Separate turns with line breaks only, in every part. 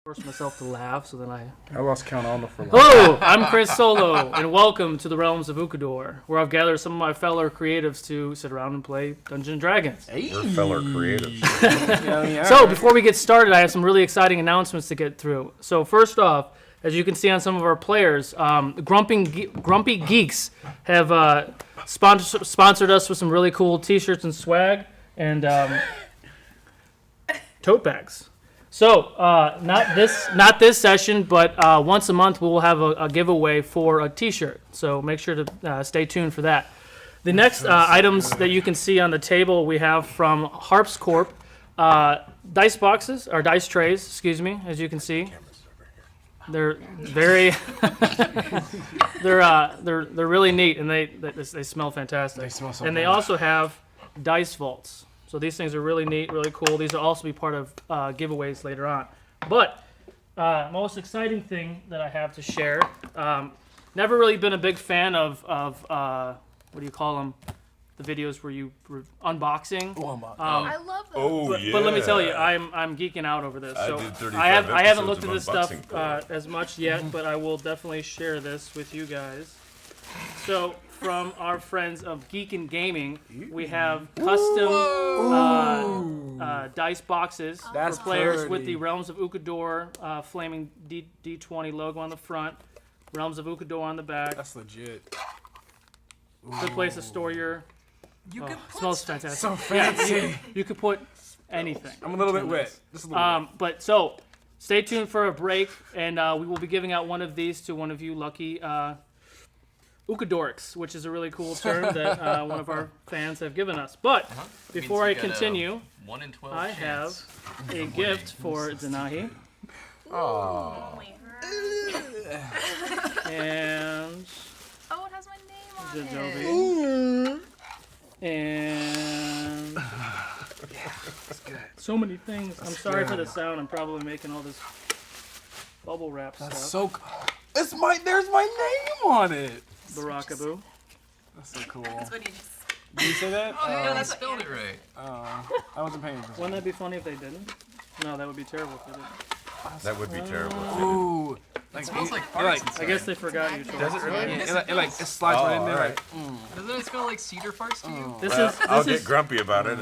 Force myself to laugh, so then
I lost count on the for life.
Hello, I'm Chris Solo, and welcome to the realms of Ukodor, where I've gathered some of my fellow creatives to sit around and play Dungeons and Dragons.
Hey.
We're fellow creatives.
So before we get started, I have some really exciting announcements to get through. So first off, as you can see on some of our players, Grumpy Geeks have sponsored us with some really cool T-shirts and swag and tote bags. So, not this session, but once a month we will have a giveaway for a T-shirt. So make sure to stay tuned for that. The next items that you can see on the table we have from Harps Corp, dice boxes or dice trays, excuse me. As you can see, they're very they're really neat, and they smell fantastic.
They smell so
and
good.
they also have dice vaults. So these things are really neat, really cool. These will also be part of giveaways later on. But most exciting thing that I have to share, never really been a big fan of what do you call them? The videos where you unboxing.
I love those.
But let me tell you, I'm geeking out over this. So
I did 35
I haven't
episodes
looked
of
at this stuff
unboxing
as much yet, but I will definitely share this with you guys. So from our friends of Geek and Gaming, we have custom dice boxes for players with the Realms of Ukodor flaming D20 logo on the front, Realms of Ukodor on the back.
That's legit.
Good place to store your. Smells fantastic.
So fancy.
You could put anything.
I'm a little bit wet. Just a little bit.
But so, stay tuned for a break, and we will be giving out one of these to one of you lucky Ukodorics, which is a really cool term that one of our fans have given us. But before I continue,
1 in 12
I have a gift for Zanahi.
Oh.
And
Oh, it has my name on
Jadobi.
it.
And so many things. I'm sorry for the sound. I'm probably making all this bubble wrap
That's
stuff.
so. There's my name on it.
Burakubuu.
That's so cool.
That's what he just.
Did you say that?
Oh, yeah, that's spelled it right.
I wasn't paying attention.
Wouldn't that be funny if they didn't? No, that would be terrible if they didn't.
That would be terrible.
Ooh.
It smells like
it like-
farts.
I guess they forgot you.
Does it really?
It slides right in there.
alright.
Doesn't it smell like cedar farts to you?
I'll get grumpy about it.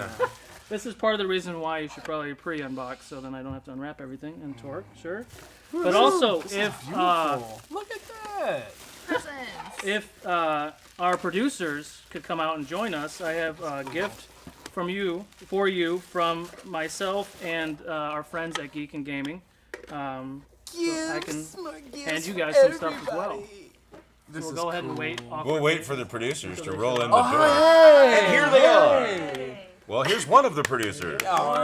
This is part of the reason why you should probably pre-unbox, so then I don't have to unwrap everything and torque, sure. But also, if
Look at that.
Presents.
if our producers could come out and join us, I have a gift for you from myself and our friends at Geek and Gaming. So I can hand you guys some stuff as well. So we'll go ahead and wait.
We'll wait for the producers to roll in the door.
Hey,
And here they are.
Hey.
Well, here's one of the producers.
Oh,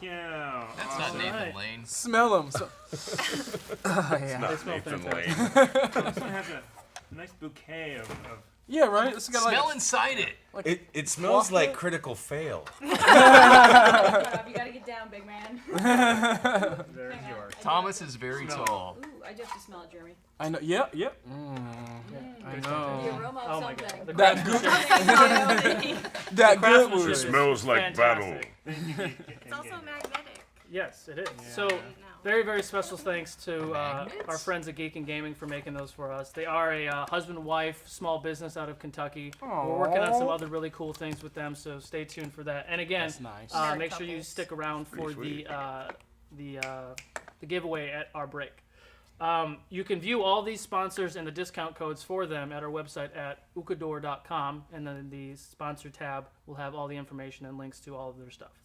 yeah.
That's not Nathan Lane.
Smell them. So.
They
Not
smell
Nathan
fantastic.
Lane.
This one has a nice bouquet of
Yeah, right. It's got
Smell
like.
inside it.
It smells like critical fail.
You gotta get down, big man.
there's yours.
Thomas is very tall.
Ooh, I just have to smell it, Jeremy.
I know. Yep. I
The
know.
aroma
Oh
of
my god.
something.
The
That
craftsmanship.
That good
craftsmanship
one.
is
smells like
fantastic.
It's also magnetic.
Yes, it is.
Yeah.
So, very, very special thanks to our friends at Geek and Gaming for making those for us. They are a husband-wife small business out of Kentucky. We're working on some other really cool things with them, so stay tuned for that. And again,
That's nice.
Married
make sure you
couples.
stick around for
Pretty
the giveaway at our break. You can view all these sponsors and the discount codes for them at our website at ukodor.com, and then the sponsor tab will have all the information and links to all of their stuff.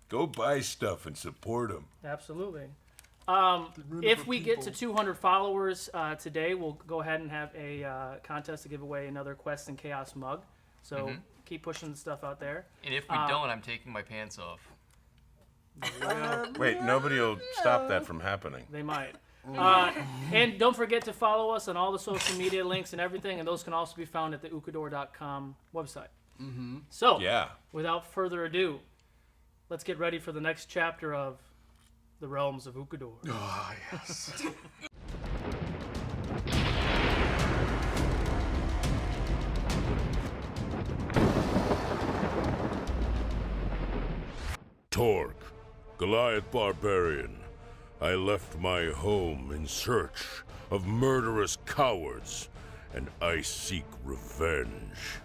Go buy stuff and support them.
Absolutely. If we get to 200 followers today, we'll go ahead and have a contest to give away another Quest and Chaos mug. So keep pushing the stuff out there.
And if we don't, I'm taking my pants off.
Wait, nobody will stop that from happening.
They might. And don't forget to follow us on all the social media links and everything, and those can also be found at the ukodor.com website. So,
Yeah.
without further ado, let's get ready for the next chapter of the Realms of Ukodor.
Oh, yes.
Torque, Goliath Barbarian,
I left my home in search of murderous cowards, and I seek revenge.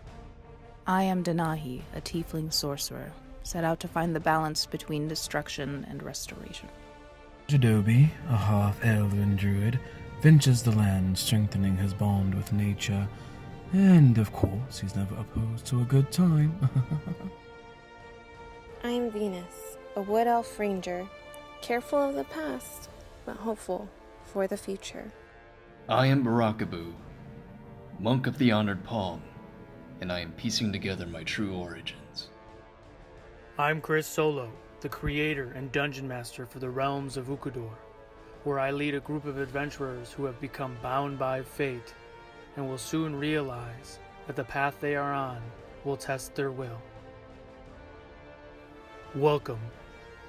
I am Denahi, a tiefling sorcerer, set out to find the balance between destruction and restoration.
Jadobi, a half-elven druid, ventures the land, strengthening his bond with nature. And, of course, he's never opposed to a good time.
I'm Venus, a wood elf ranger, careful of the past, but hopeful for the future.
I am Burakubuu, monk of the Honored Palm, and I am piecing together my true origins.
I'm Chris Solo, the creator and dungeon master for the realms of Ukodor, where I lead a group of adventurers who have become bound by fate and will soon realize that the path they are on will test their will. Welcome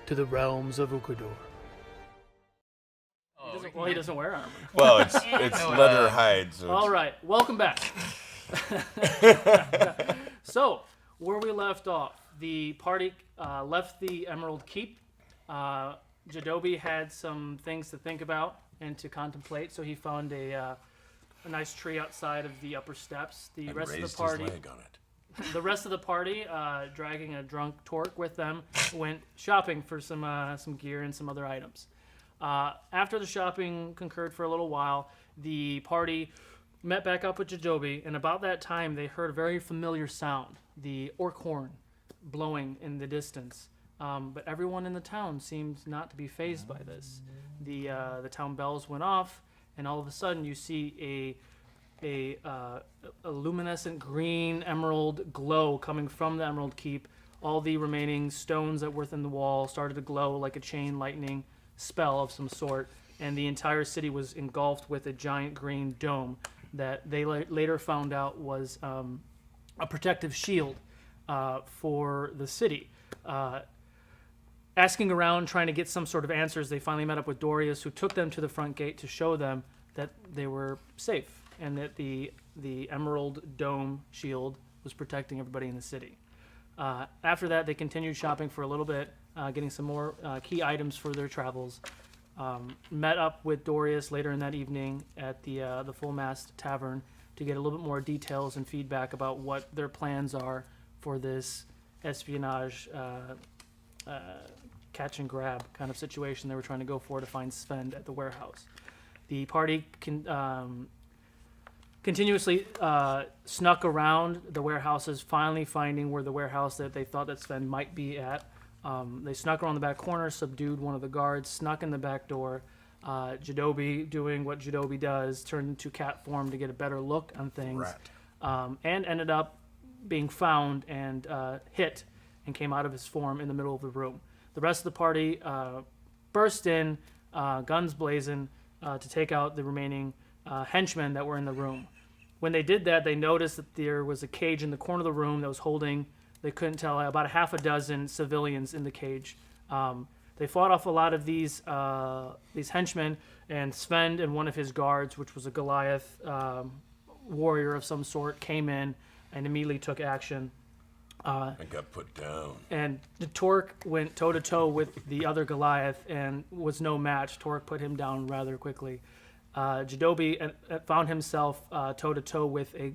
to the realms of Ukodor. Well, he doesn't wear armor.
Well, it's leather hide. So
All right, welcome back. So, where we left off, the party left the Emerald Keep. Jadobi had some things to think about and to contemplate, so he found a nice tree outside of the upper steps. The
And
rest of
raised
the party,
his leg on it.
the rest of the party, dragging a drunk Torque with them, went shopping for some gear and some other items. After the shopping concurred for a little while, the party met back up with Jadobi, and about that time they heard a very familiar sound, the orc horn blowing in the distance. But everyone in the town seemed not to be fazed by this. The town bells went off, and all of a sudden you see a luminescent green emerald glow coming from the Emerald Keep. All the remaining stones that were within the wall started to glow like a chain lightning spell of some sort, and the entire city was engulfed with a giant green dome that they later found out was a protective shield for the city. Asking around, trying to get some sort of answers, they finally met up with Dorius, who took them to the front gate to show them that they were safe and that the Emerald Dome shield was protecting everybody in the city. After that, they continued shopping for a little bit, getting some more key items for their travels. Met up with Dorius later in that evening at the Full Mast Tavern to get a little bit more details and feedback about what their plans are for this espionage catch and grab kind of situation they were trying to go for to find Svend at the warehouse. The party continuously snuck around the warehouses, finally finding where the warehouse that they thought that Svend might be at. They snuck around the back corner, subdued one of the guards, snuck in the back door. Jadobi, doing what Jadobi does, turned into cat form to get a better look on things. And ended up being found and hit and came out of his form in the middle of the room. The rest of the party burst in, guns blazing, to take out the remaining henchmen that were in the room. When they did that, they noticed that there was a cage in the corner of the room that was holding, they couldn't tell, about a half a dozen civilians in the cage. They fought off a lot of these henchmen, and Svend and one of his guards, which was a Goliath warrior of some sort, came in and immediately took action.
And got put down.
And the Torque went toe-to-toe with the other Goliath and was no match. Torque put him down rather quickly. Jadobi found himself toe-to-toe with a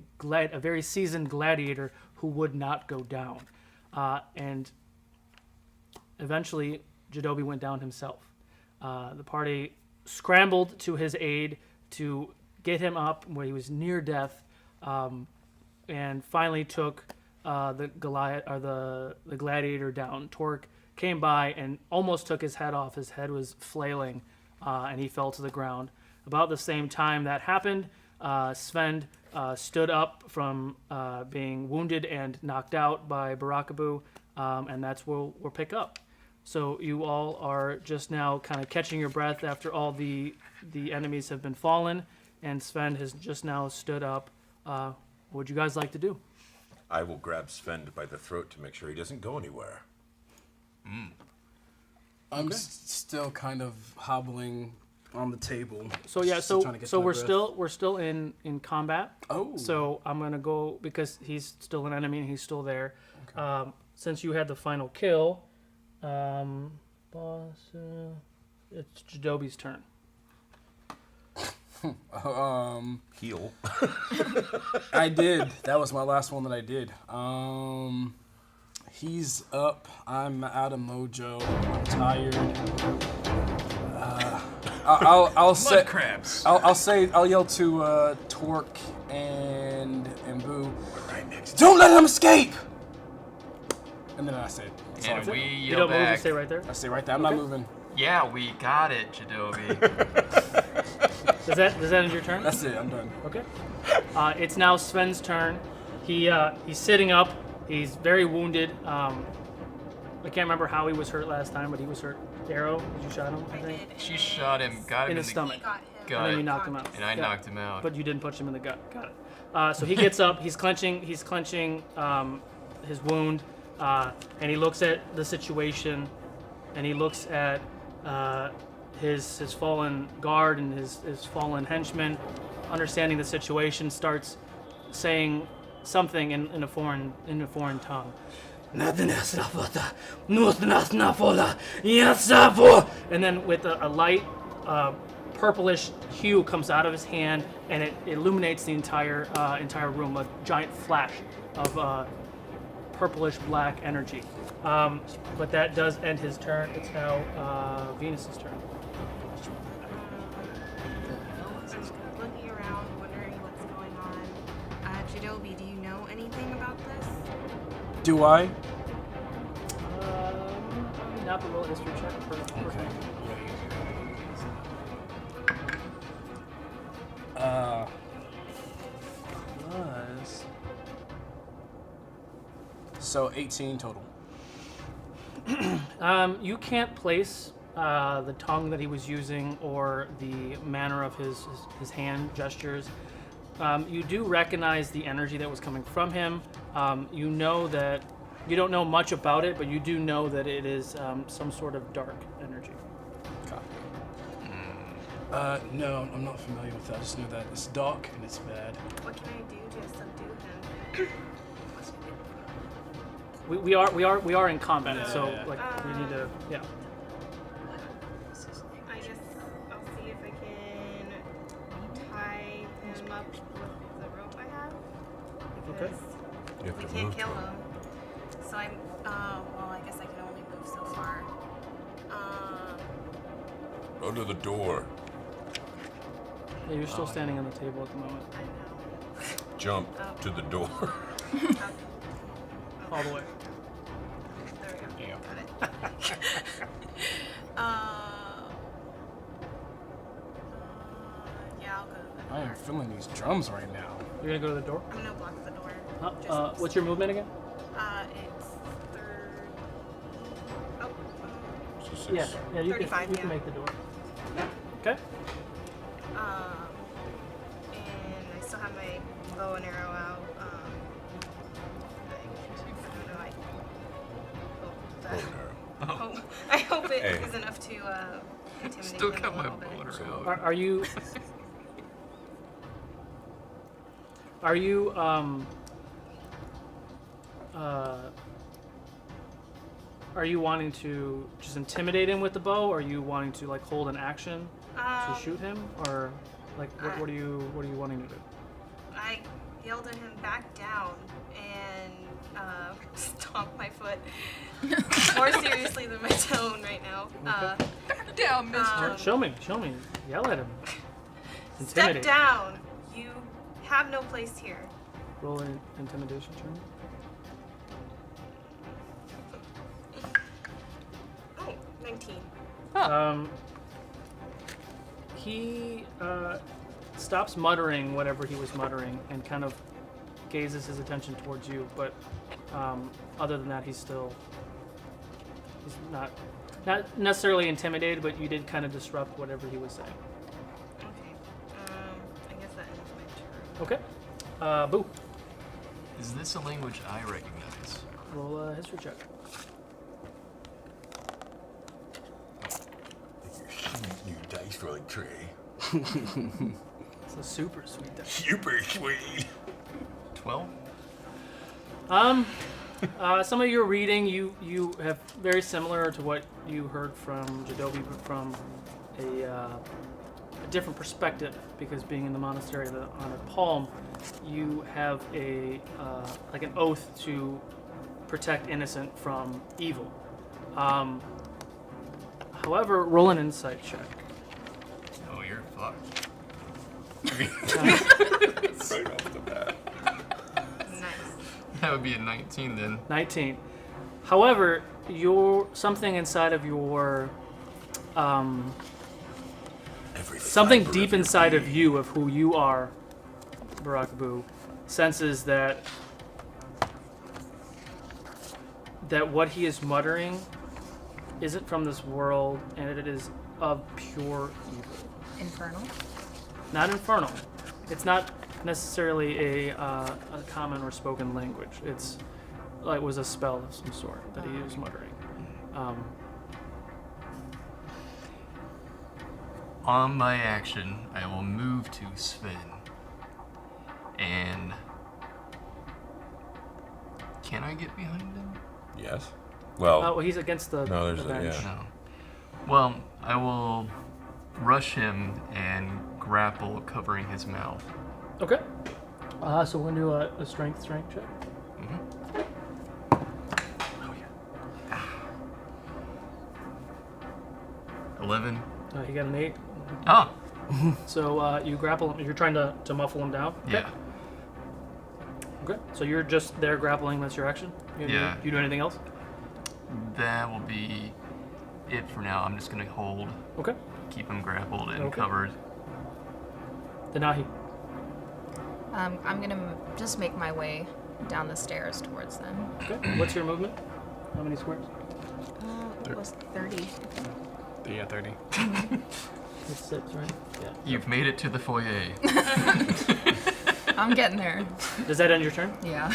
very seasoned gladiator who would not go down. And eventually, Jadobi went down himself. The party scrambled to his aid to get him up where he was near death, and finally took the Goliath or the gladiator down. Torque came by and almost took his head off. His head was flailing, and he fell to the ground. About the same time that happened, Svend stood up from being wounded and knocked out by Burakubuu, and that's where we'll pick up. So you all are just now kind of catching your breath after all the enemies have been fallen, and Svend has just now stood up. What would you guys like to do?
I will grab Svend by the throat to make sure he doesn't go anywhere.
I'm still kind of hobbling on the table.
So yeah,
Still trying to get
so
my
we're
breath.
still in combat.
Oh.
So I'm gonna go because he's still an enemy and he's still there. Since you had the final kill, boss. It's Jadobi's turn.
Heal.
I did. That was my last one that I did. He's up. I'm out of mojo. I'm tired. I'll say.
Crabs.
I'll yell to Torque and Boo. Right next. Don't let him escape. And then I say.
And we
You
yell
don't move, you
back.
stay right there?
I stay right there. I'm not moving.
Yeah, we got it, Jadobi.
Does that end your turn?
That's it. I'm done.
Okay. It's now Sven's turn. He's sitting up. He's very wounded. I can't remember how he was hurt last time, but he was hurt. Arrow, did you shot him? I think.
She shot him, got him
In his stomach.
gut,
And then you knocked him out.
and I
Yeah.
knocked him out.
But you didn't punch him in the gut. Got it. So he gets up. He's clenching his wound, and he looks at the situation, and he looks at his fallen guard and his fallen henchman, understanding the situation, starts saying something in a foreign tongue. And then with a light purplish hue comes out of his hand, and it illuminates the entire room. A giant flash of purplish black energy. But that does end his turn. It's now Venus's turn.
Looking around, wondering what's going on. Jadobi, do you know anything about this?
Do I?
Not the roll history check.
Okay. Was so 18 total.
You can't place the tongue that he was using or the manner of his hand gestures. You do recognize the energy that was coming from him. You know that you don't know much about it, but you do know that it is some sort of dark energy.
No, I'm not familiar with that. I just know that it's dark and it's bad.
What can I do to subdue him?
We are in combat, so like we need to
I guess I'll see if I can tie him up with the rope I have.
Okay.
Because we can't kill him. So I'm, well, I guess I can only move so far.
Under the door.
Yeah, you're still standing on the table at the moment.
I know.
Jump to the door.
All the way.
There we go.
Damn.
Got it. Yeah, I'll go to the door.
I am feeling these drums right now.
You're gonna go to the door.
I'm gonna block the door.
What's your movement again?
It's 30. Oh.
So six.
Yeah, you
35,
can
yeah.
make the door. Okay.
And I still have my bow and arrow out. I hope it is enough to intimidate
Still
him
got
a
my
little bit.
boner out.
Are you wanting to just intimidate him with the bow, or are you wanting to like hold an action to shoot him, or like what are you wanting to do?
I yelled at him back down and stomped my foot more seriously than my tone right now.
Back down, mister.
Show me. Yell at him.
Step
Intimidate.
down. You have no place here.
Roll an intimidation check.
Oh, 19.
He stops muttering whatever he was muttering and kind of gazes his attention towards you, but other than that, he's not necessarily intimidated, but you did kind of disrupt whatever he was saying.
Okay. I guess that ends my turn.
Okay. Boo.
Is this a language I recognize?
Roll a history check.
You dice rolling tray.
It's a super sweet dice.
Super sweet.
12?
Some of your reading, you have very similar to what you heard from Jadobi, but from a different perspective, because being in the monastery of the Honored Palm, you have a like an oath to protect innocent from evil. However, roll an insight check.
Oh, you're fucked.
Right off the bat.
That would be a 19 then.
19. However, something inside of your something deep inside of you, of who you are, Burakubuu, senses that what he is muttering isn't from this world, and it is of pure evil.
Infernal?
Not infernal. It's not necessarily a common or spoken language. It was a spell of some sort that he was muttering.
On my action, I will move to Svend. And can I get behind him?
Yes. Well,
well, he's against the bench.
No. Well, I will rush him and grapple, covering his mouth.
Okay. So we're gonna do a strength check.
Mm-hmm. Oh yeah. 11.
He got an 8.
Oh.
So you grapple him. You're trying to muffle him down. Okay.
Yeah.
Okay. So you're just there grappling. That's your action.
Yeah.
You do anything else?
That will be it for now. I'm just gonna hold.
Okay.
Keep him grappled and
Okay.
covered.
Denahi.
I'm gonna just make my way down the stairs towards them.
Okay. What's your movement? How many squares?
It was 30.
Yeah, 30.
It's 6, right? Yeah.
You've made it to the foyer.
I'm getting there.
Does that end your turn?
Yeah.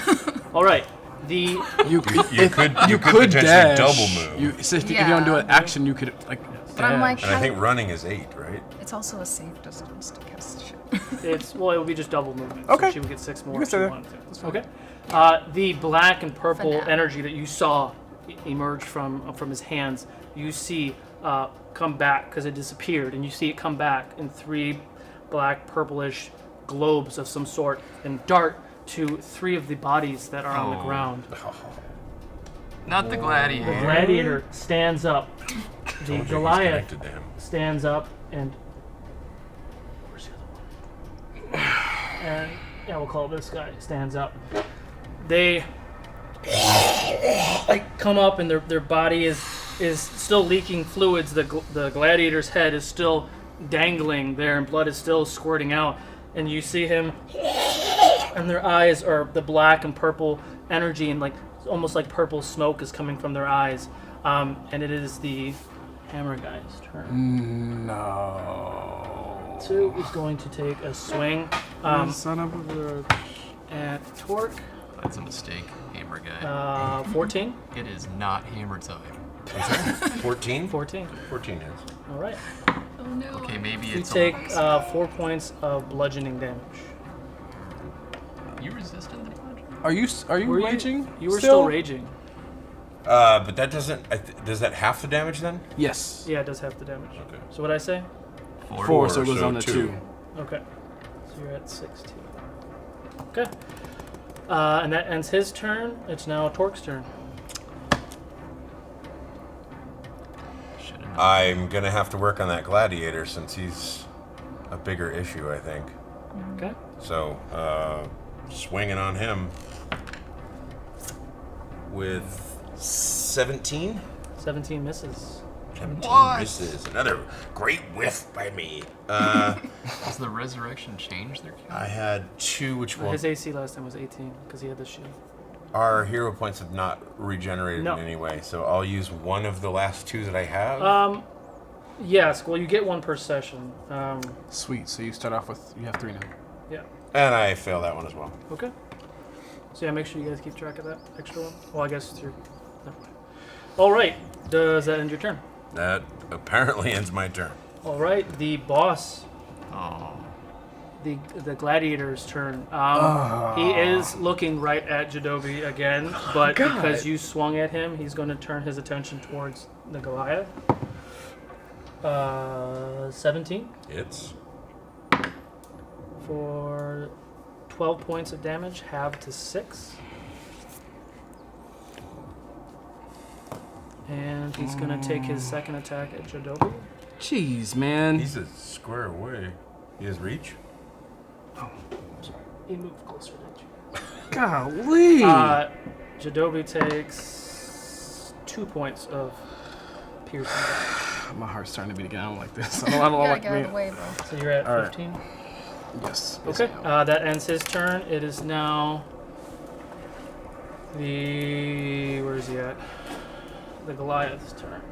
All right.
You could
potentially
dash.
double move. If you don't do an action, you could like.
But I'm like,
And I think running is 8, right?
it's also a safe distance to cast shit.
It will be just double movement.
Okay.
So she would get 6 more
You can
if she
stay there.
wanted to.
That's fine.
Okay. The black and purple
For now.
energy that you saw emerge from his hands, you see come back because it disappeared, and you see it come back in 3 black purplish globes of some sort and dart to 3 of the bodies that are on the ground.
Not the gladiator.
The gladiator stands up. The
Told you he's
Goliath
connected to him.
stands up and. Where's the other one? And yeah, we'll call this guy. Stands up. They come up, and their body is still leaking fluids. The gladiator's head is still dangling there, and blood is still squirting out. And you see him, and their eyes are the black and purple energy, and almost like purple smoke is coming from their eyes. And it is the hammer guy's turn.
No.
2 is going to take a swing
Son of a bitch.
at Torque.
That's a mistake, hammer guy.
14.
It is not hammer time.
14?
14.
14 is.
All right.
Oh no.
Okay, maybe
You
it's
take 4 points of bludgeoning damage.
You resisted the bludgeon?
Are you
Were
raging?
You were still raging.
But that doesn't. Does that half the damage then?
Yes.
Yeah, it does half the damage.
Okay.
So what'd I say?
4, so it goes
so
down to
2.
2.
Okay. So you're at 16. Okay. And that ends his turn. It's now Torque's turn.
I'm gonna have to work on that gladiator since he's a bigger issue, I think.
Okay.
So, swinging on him with 17.
17 misses.
17
What?
misses. Another great whiff by me.
Does the resurrection change their count?
I had 2, which will.
His AC last time was 18 because he had the shield.
Our hero points have not regenerated
No.
in any way, so I'll use one of the last 2 that I have.
Yes. Well, you get 1 per session.
Sweet. So you start off with you have 3 now.
Yeah.
And I fail that one as well.
Okay. So yeah, make sure you guys keep track of that extra one. Well, I guess it's your. Never mind. All right. Does that end your turn?
That apparently ends my turn.
All right. The boss.
Oh.
the gladiator's turn. He is looking right at Jadobi again, but because you swung at him, he's going to turn his attention towards the Goliath. 17
It's
for 12 points of damage, halved to 6. And he's going to take his second attack at Jadobi.
Jeez, man.
he's a square away. He has reach.
Oh, sorry. He moved closer, didn't you?
Golly.
Jadobi takes 2 points of piercing damage.
My heart's starting to beat again. I don't like this. I
You
don't
gotta
like
get out of
being.
the way, bro.
So you're at
All right.
15?
Yes.
Okay, that ends his turn. It is now where is he at? The Goliath's turn.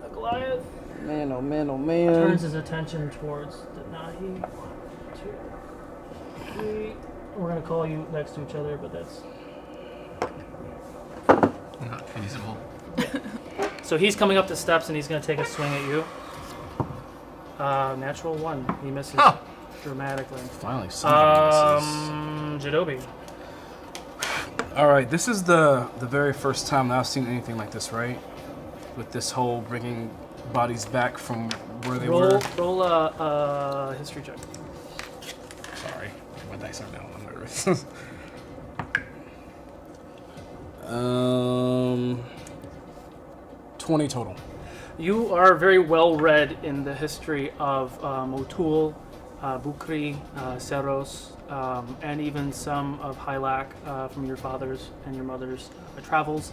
The Goliath
Man, oh man, oh man.
turns his attention towards Denahi. 1, 2, 3. We're gonna call you next to each other, but that's
Not feasible.
so he's coming up the steps and he's gonna take a swing at you. Natural 1. He misses dramatically.
Finally, somebody
Jadobi.
All right, this is the very first time that I've seen anything like this, right? With this whole bringing bodies back from where they were.
Roll a history check.
Sorry, my dice are down. I'm nervous. 20 total.
You are very well read in the history of Motul, Bukri, Seros, and even some of Hylak from your father's and your mother's travels.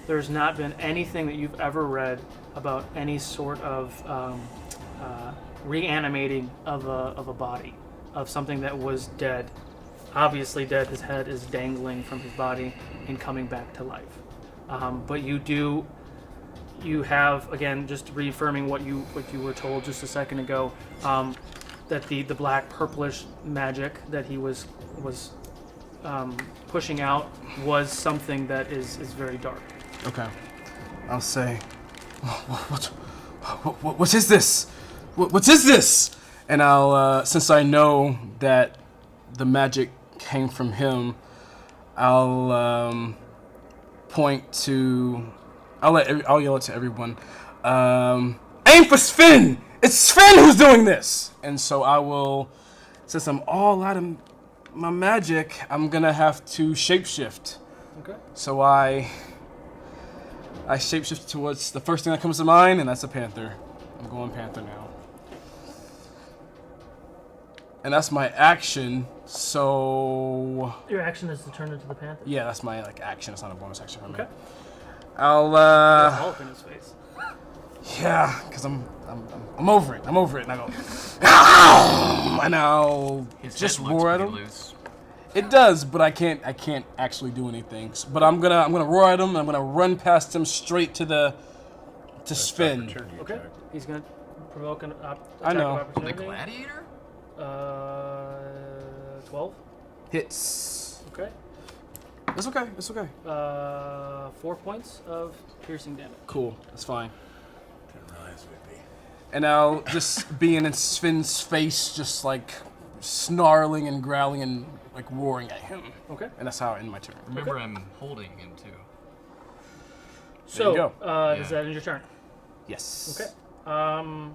There's not been anything that you've ever read about any sort of reanimating of a body, of something that was dead. Obviously dead, his head is dangling from his body and coming back to life. But you have, again, just reaffirming what you were told just a second ago, that the black purplish magic that he was pushing out was something that is very dark.
Okay. I'll say, what is this? What is this? And I'll, since I know that the magic came from him, I'll point to. I'll yell it to everyone. Aim for Svend! It's Svend who's doing this! And so I will, since I'm all out of my magic, I'm gonna have to shapeshift.
Okay.
So I shapeshift towards the first thing that comes to mind, and that's a panther. I'm going panther now. And that's my action, so.
Your action is to turn into the panther.
Yeah, that's my action. It's not a bonus action for me.
Okay.
I'll
all up in his face.
Yeah, because I'm over it. I'm over it, and I go, ow! And I'll just roar at him.
Loose.
It does, but I can't actually do anything. But I'm gonna roar at him, and I'm gonna run past him straight to Svend.
Okay. He's gonna provoke an attack
I know.
of opportunity.
The gladiator?
12.
Hits.
Okay.
It's okay. It's okay.
4 points of piercing damage.
Cool. That's fine. And I'll just be in Svend's face, just snarling and growling and roaring at him.
Okay.
And that's how I end my turn.
Remember, I'm holding him too.
So,
you go.
Is that in your turn?
Yes.
Okay. Oh.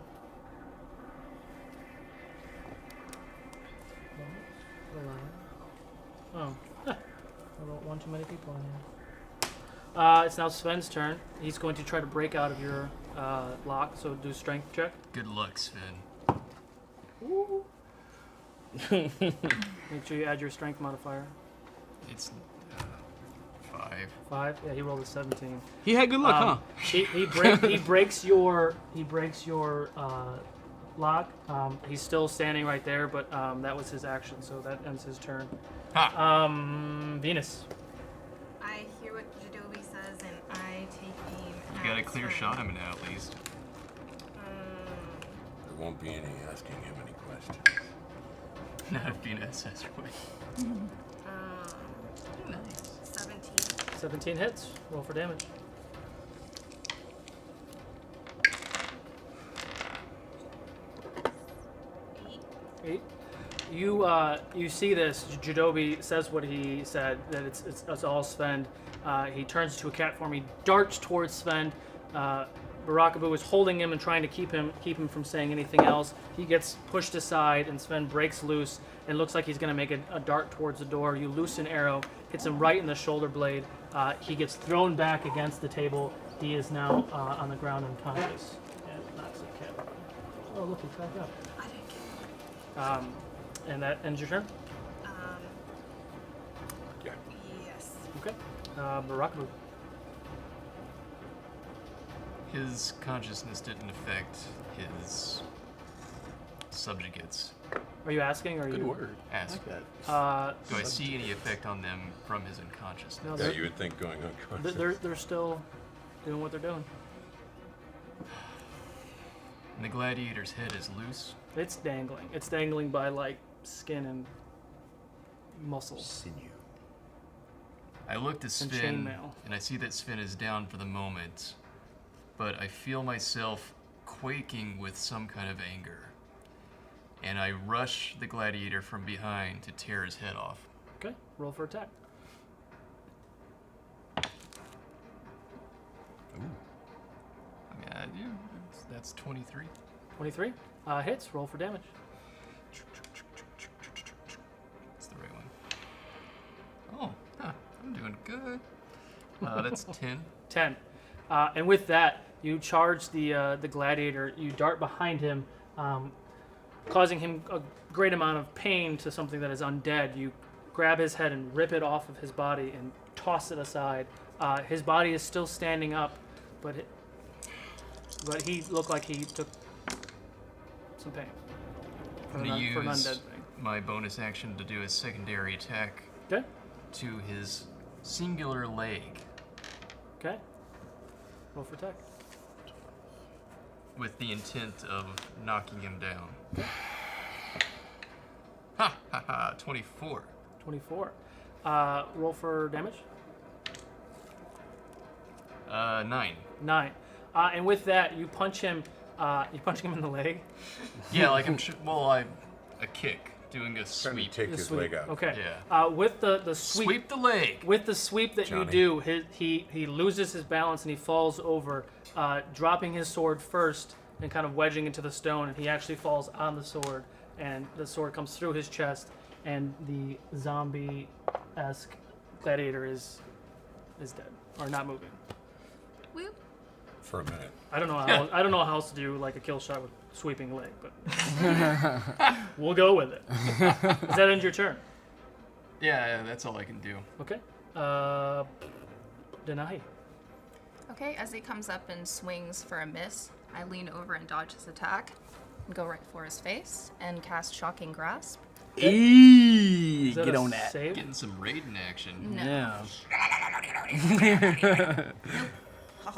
I wrote one too many people in here. It's now Sven's turn. He's going to try to break out of your lock, so do strength check.
Good luck, Sven.
Make sure you add your strength modifier.
It's 5.
5? Yeah, he rolled a 17.
He had good luck, huh?
He breaks your lock. He's still standing right there, but that was his action, so that ends his turn. Venus.
I hear what Jadobi says, and I take aim.
You got a clear shot him now, at least.
There won't be any asking him any questions.
Not if Venus has her way.
Nice. 17.
17 hits. Roll for damage. 8. You see this. Jadobi says what he said, that it's all Svend. He turns to a cat form. He darts towards Svend. Burakubuu is holding him and trying to keep him from saying anything else. He gets pushed aside, and Svend breaks loose and looks like he's going to make a dart towards the door. You loose an arrow, hits him right in the shoulder blade. He gets thrown back against the table. He is now on the ground unconscious. And knocks the cat. Oh, look, he back up.
I didn't kill him.
And that ends your turn?
Yeah.
Yes.
Okay. Burakubuu.
His consciousness didn't affect his subjugates.
Are you asking, or are
Good
you?
word.
Ask.
I like that.
Do I see any effect on them from his unconsciousness?
No,
Yeah,
they're,
you would think going unconscious.
they're still doing what they're doing.
And the gladiator's head is loose.
It's dangling. It's dangling by like skin and muscle.
Sinew.
I looked at
And
Sven,
chainmail.
and I see that Sven is down for the moment, but I feel myself quaking with some kind of anger. And I rush the gladiator from behind to tear his head off.
Okay. Roll for attack.
Yeah, that's 23.
23. Hits. Roll for damage.
That's the right one. Oh, I'm doing good. That's 10.
10. And with that, you charge the gladiator. You dart behind him, causing him a great amount of pain to something that is undead. You grab his head and rip it off of his body and toss it aside. His body is still standing up, but he looked like he took some pain for
I'm
an,
going to
for an
use
undead thing.
my bonus action to do a secondary attack
Okay.
to his singular leg
Okay. Roll for attack.
with the intent of knocking him down. Ha ha ha, 24.
24. Roll for damage.
9.
9. And with that, you punch him. You punch him in the leg.
Yeah, like a kick, doing a
Trying to
sweep.
take his leg out.
Okay.
Yeah.
With the sweep.
Sweep the leg.
With the sweep that
Johnny.
you do, he loses his balance and he falls over, dropping his sword first and kind of wedging into the stone, and he actually falls on the sword, and the sword comes through his chest, and the zombie-esque gladiator is dead or not moving.
Whoop.
For a minute.
I don't know how else to do like a kill shot with sweeping leg, but we'll go with it. Does that end your turn?
Yeah, that's all I can do.
Okay. Denahi.
Okay, as he comes up and swings for a miss, I lean over and dodge his attack, and go right for his face, and cast Shocking Grasp.
Eee,
Is that
get
a
on that.
Save?
Getting some raiding action.
No.
Yeah.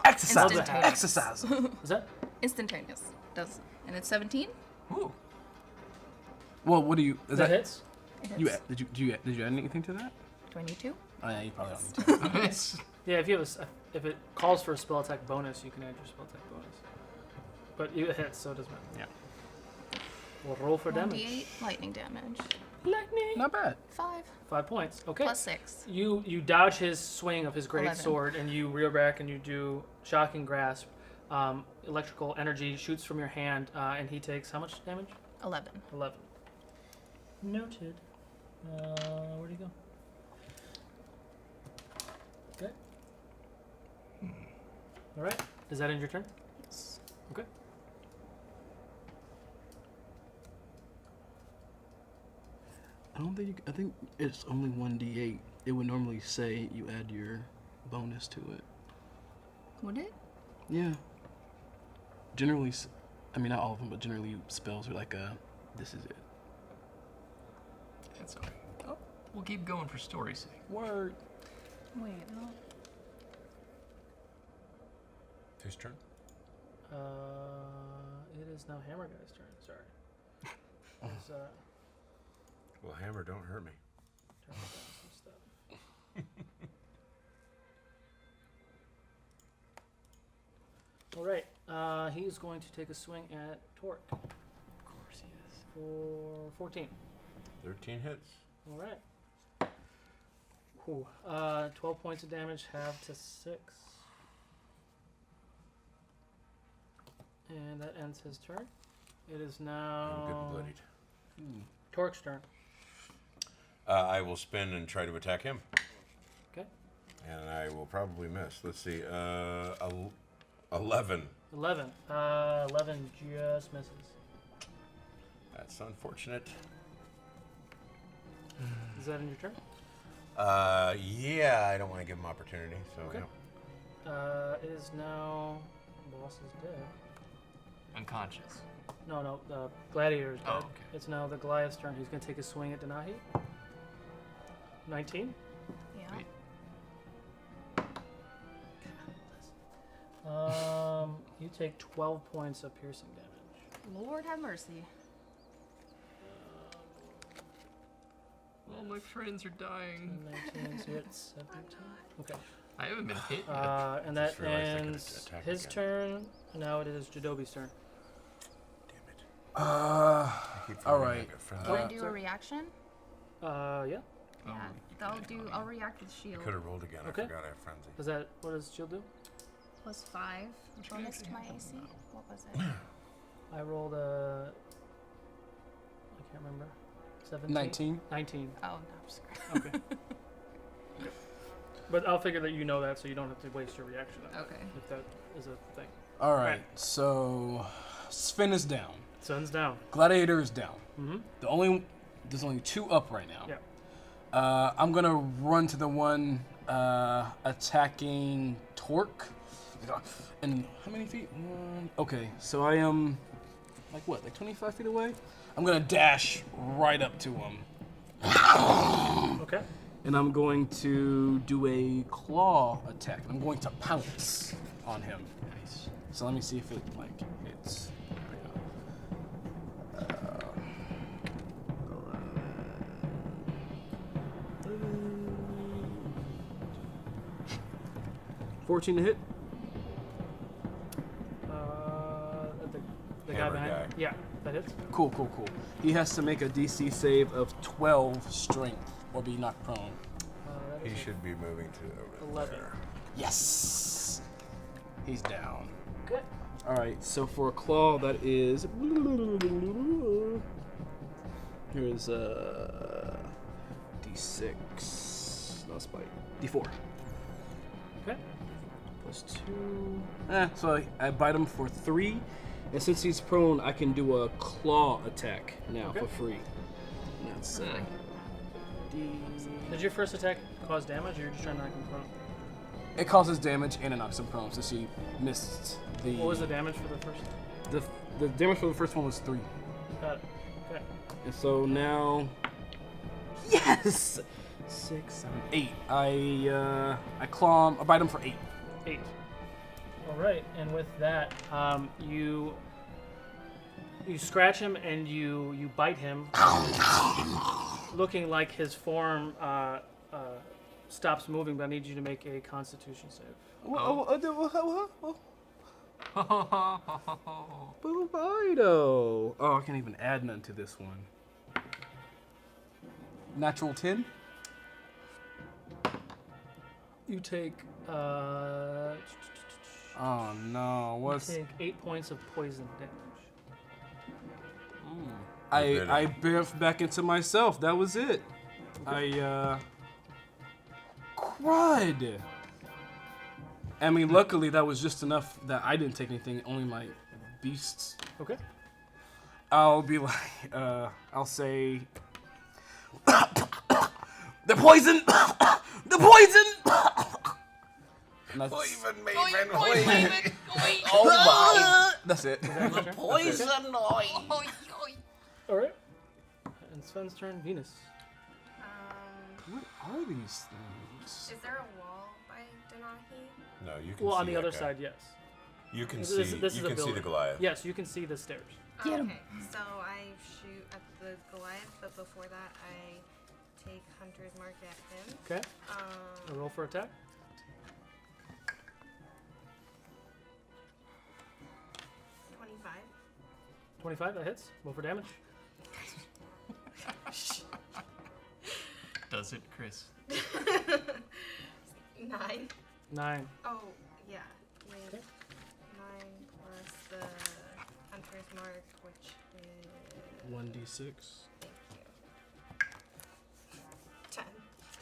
Exercise.
Exercise. Exercise.
Is that?
Instantaneous. Does, and it's 17.
Ooh.
Well, what do you? Is
That
that
hits?
It
you?
hits.
Did you add anything to that?
Do I need to?
Oh yeah, you probably don't need to.
Nice.
Yeah, if you have if it calls for a spell attack bonus, you can add your spell attack bonus. But you hit, so it doesn't matter.
Yeah.
We'll roll for damage.
1d8 lightning damage.
Lightning.
Not bad.
5
5 points. Okay.
plus 6.
You dodge his swing of his great
11.
sword, and you reel back and you do Shocking Grasp. Electrical energy shoots from your hand, and he takes how much damage?
11.
11. Noted. Where'd he go? Okay. All right. Does that end your turn?
Yes.
Okay.
I don't think. I think it's only 1d8. It would normally say you add your bonus to it.
Would it?
Yeah. Generally, I mean not all of them, but generally spells are like this is it.
That's all right. Oh, we'll keep going for story's sake.
Word.
Wait, no.
Whose turn?
It is now Hammer Guy's turn. Sorry. There's,
Well, hammer, don't hurt me.
turn down some stuff. All right. He's going to take a swing at Torque
Of course he is.
for 14.
13 hits.
All right. Ooh, 12 points of damage, half to 6. And that ends his turn. It is
I'm
now
good and bloodied.
Torque's turn.
I will spin and try to attack him.
Okay.
And I will probably miss. Let's see. 11.
11. 11 just misses.
That's unfortunate.
Is that in your turn?
Yeah, I don't want to give him opportunity, so
Okay.
yeah.
It is now. Boss is dead.
Unconscious.
No, the gladiator is dead.
Oh, okay.
It's now the Goliath's turn. He's going to take a swing at Denahi. 19.
Yeah.
Wait.
You take 12 points of piercing damage.
Lord have mercy.
All my friends are dying.
19, so you're at 17. Okay.
I haven't been hit yet.
And that
Just realized I could
ends
attack
his
again.
turn. Now it is Jadobi's turn.
Damn it.
All right.
Do you want to do a reaction?
Yeah.
Yeah. I'll react with shield.
Could have rolled again.
Okay.
I forgot I have frenzy.
Is that what does shield do?
+5 bonus to my AC. What was it?
I rolled a. I can't remember. 17.
19.
19.
Oh no, I'm just
Okay. But I'll figure that you know that, so you don't have to waste your reaction. On
Okay.
It, if that is a thing.
All right. So Sven is down.
Sun's down.
Gladiator is down.
Mm-hmm.
There's only 2 up right now.
Yeah.
I'm gonna run to the one attacking Torque. And how many feet? Okay, so I am like 25 feet away? I'm gonna dash right up to him.
Okay.
And I'm going to do a claw attack. I'm going to pounce on him. Nice. So let me see if it hits. There we go. 14 to hit.
The guy
Hammer
behind.
guy.
Yeah, that hits.
Cool. He has to make a DC save of 12 strength or be knocked prone.
That
He
is
should be moving to over
11.
there.
Yes! He's down.
Okay.
Alright, so for a claw, that is. Here's D6. No spike. D4.
Okay.
+2. So I bite him for 3. And since he's prone, I can do a claw attack now
Okay.
for free. And that's
Did your first attack cause damage, or you're just trying to knock him prone?
It causes damage and it knocks him prone, so she missed the.
What was the damage for the first?
The damage for the first one was 3.
Got it. Okay.
And so now. Yes! 6, 7, 8. I claw him. I bite him for 8.
8. All right, and with that, you scratch him and you bite him, looking like his form stops moving. But I need you to make a Constitution save.
Oh, I can't even add none to this one. Natural 10.
You take
Oh no! What's
you take 8 points of poison damage.
I barfed back into myself. That was it. I cried. I mean, luckily that was just enough that I didn't take anything. Only my beasts.
Okay.
I'll be like, I'll say, the poison, the poison.
Poison,
Oh my! That's it.
Poison All right. And Sven's turn. Venus.
What are these things?
Is there a wall by Denahi?
No, you can
Well,
see
on the
that
other
guy.
side, yes.
You can
This
see.
is
You
a
can see the
building.
Goliath.
Yes, you can see the stairs.
Get him. Okay, so I shoot at the Goliath, but before that, I take Hunter's Mark at him.
Okay. A roll for attack.
25.
25. That hits. Roll for damage.
does it, Chris?
9.
9.
Oh, yeah. Wait. 9 plus the hunter's mark, which is
1d6.
Thank you. 10.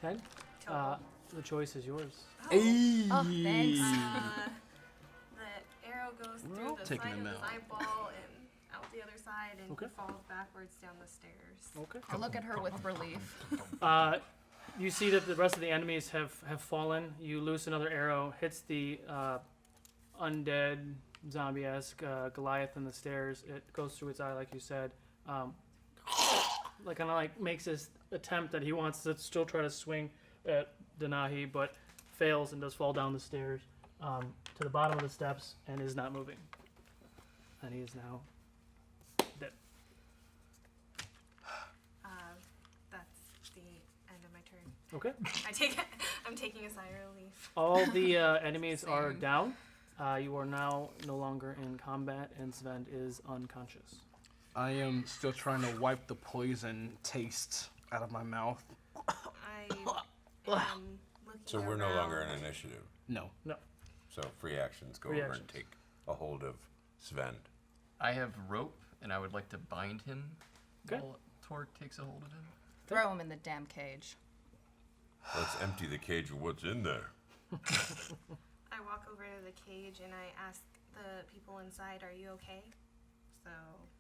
10.
Total.
The choice is yours.
Hey.
Oh, thanks.
The arrow goes
We're
through
all
the
taking
side of
him
his
out.
eyeball and out the other side, and
Okay.
he falls backwards down the stairs.
Okay.
I look at her with relief.
You see that the rest of the enemies have fallen. You loose another arrow, hits the undead, zombie-esque Goliath in the stairs. It goes through its eye, like you said. Like kind of like makes this attempt that he wants to still try to swing at Denahi, but fails and does fall down the stairs to the bottom of the steps and is not moving. And he is now dead.
That's the end of my turn.
Okay.
I'm taking a sigh of relief.
All the enemies are down. You are now no longer in combat, and Svend is unconscious.
I am still trying to wipe the poison taste out of my mouth.
I am looking
So we're no longer
around.
in initiative.
No.
No.
So free actions go
Free
over
actions.
and take a hold of Svend.
I have rope, and I would like to bind him
Okay.
while Torque takes a hold of him.
Throw him in the damn cage.
Let's empty the cage of what's in there.
I walk over to the cage and I ask the people inside, "Are you okay?" So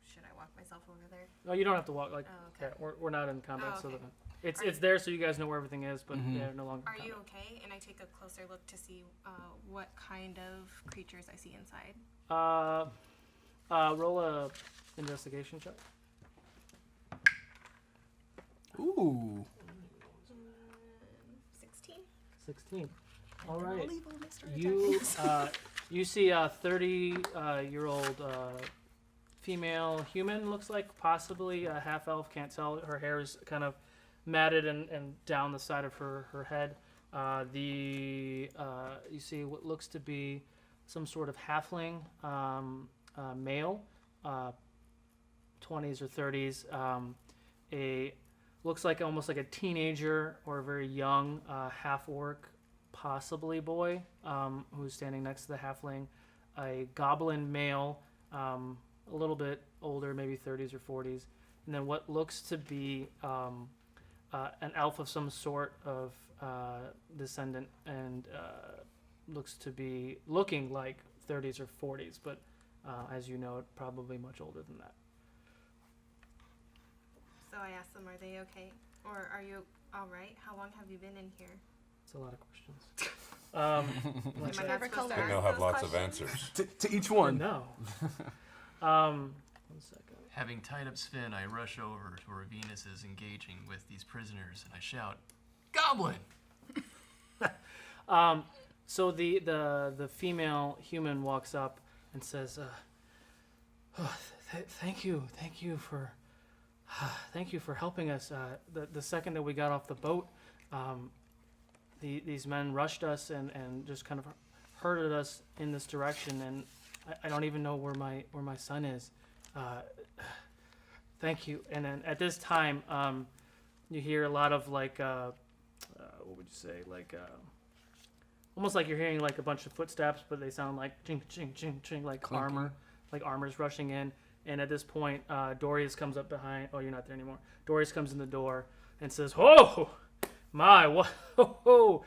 should I walk myself over there?
No, you don't have to walk. Like,
Oh, okay.
yeah, we're not in combat,
Oh,
so
okay.
it's there so you guys know where everything is, but
Mhm.
yeah, no longer.
Are
in
you
combat.
okay? And I take a closer look to see what kind of creatures I see inside.
Roll a investigation check.
Ooh.
16.
16. All right.
Evil Mr.
You see a 30-year-old female human, looks like, possibly a half-elf, can't tell. Her hair is kind of matted and down the side of her head. You see what looks to be some sort of halfling male, 20s or 30s. Looks like almost like a teenager or a very young half-orc, possibly boy, who's standing next to the halfling. A goblin male, a little bit older, maybe 30s or 40s. And then what looks to be an elf of some sort of descendant, and looks to be looking like 30s or 40s, but as you know, probably much older than that.
So I asked them, "Are they okay? Or are you all right? How long have you been in here?"
It's a lot of questions.
Am I
Favorite
not supposed
color?
to
And
ask
they'll have
those
lots of
questions?
answers.
To each one.
No. 1 second.
Having tied up Svend, I rush over to where Venus is engaging with these prisoners, and I shout, "Goblin!"
So the female human walks up and says, "Thank you for helping us. The second that we got off the boat, these men rushed us and just kind of herded us in this direction, and I don't even know where my son is. Thank you." And then at this time, you hear a lot of like, what would you say, like. Almost like you're hearing like a bunch of footsteps, but they sound like ching, ching, ching, ching, like
Clinking.
armor's rushing in. And at this point, Dorius comes up behind. Oh, you're not there anymore. Dorius comes in the door and says, "Oh, my, what? Oh,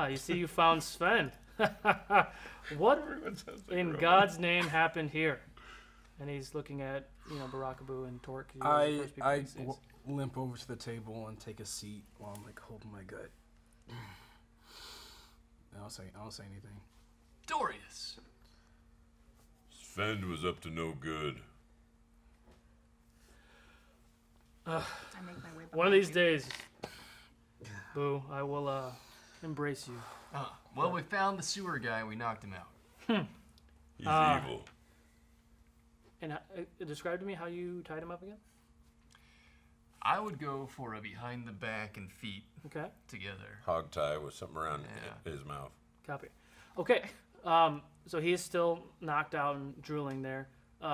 you see, you found Svend. What in God's name happened here?" And he's looking at Burakubuu and Torque.
I limp over to the table and take a seat while I'm like holding my gut. I don't say anything.
Dorius!
Svend was up to no good.
I make my way
One of these
behind you.
days, Boo, I will embrace you.
Well, we found the sewer guy and we knocked him out.
He's evil.
And describe to me how you tied him up again.
I would go for a behind the back and feet
Okay.
together.
Hog tie with something around his mouth.
Copy. Okay. So he is still knocked out and drooling there. He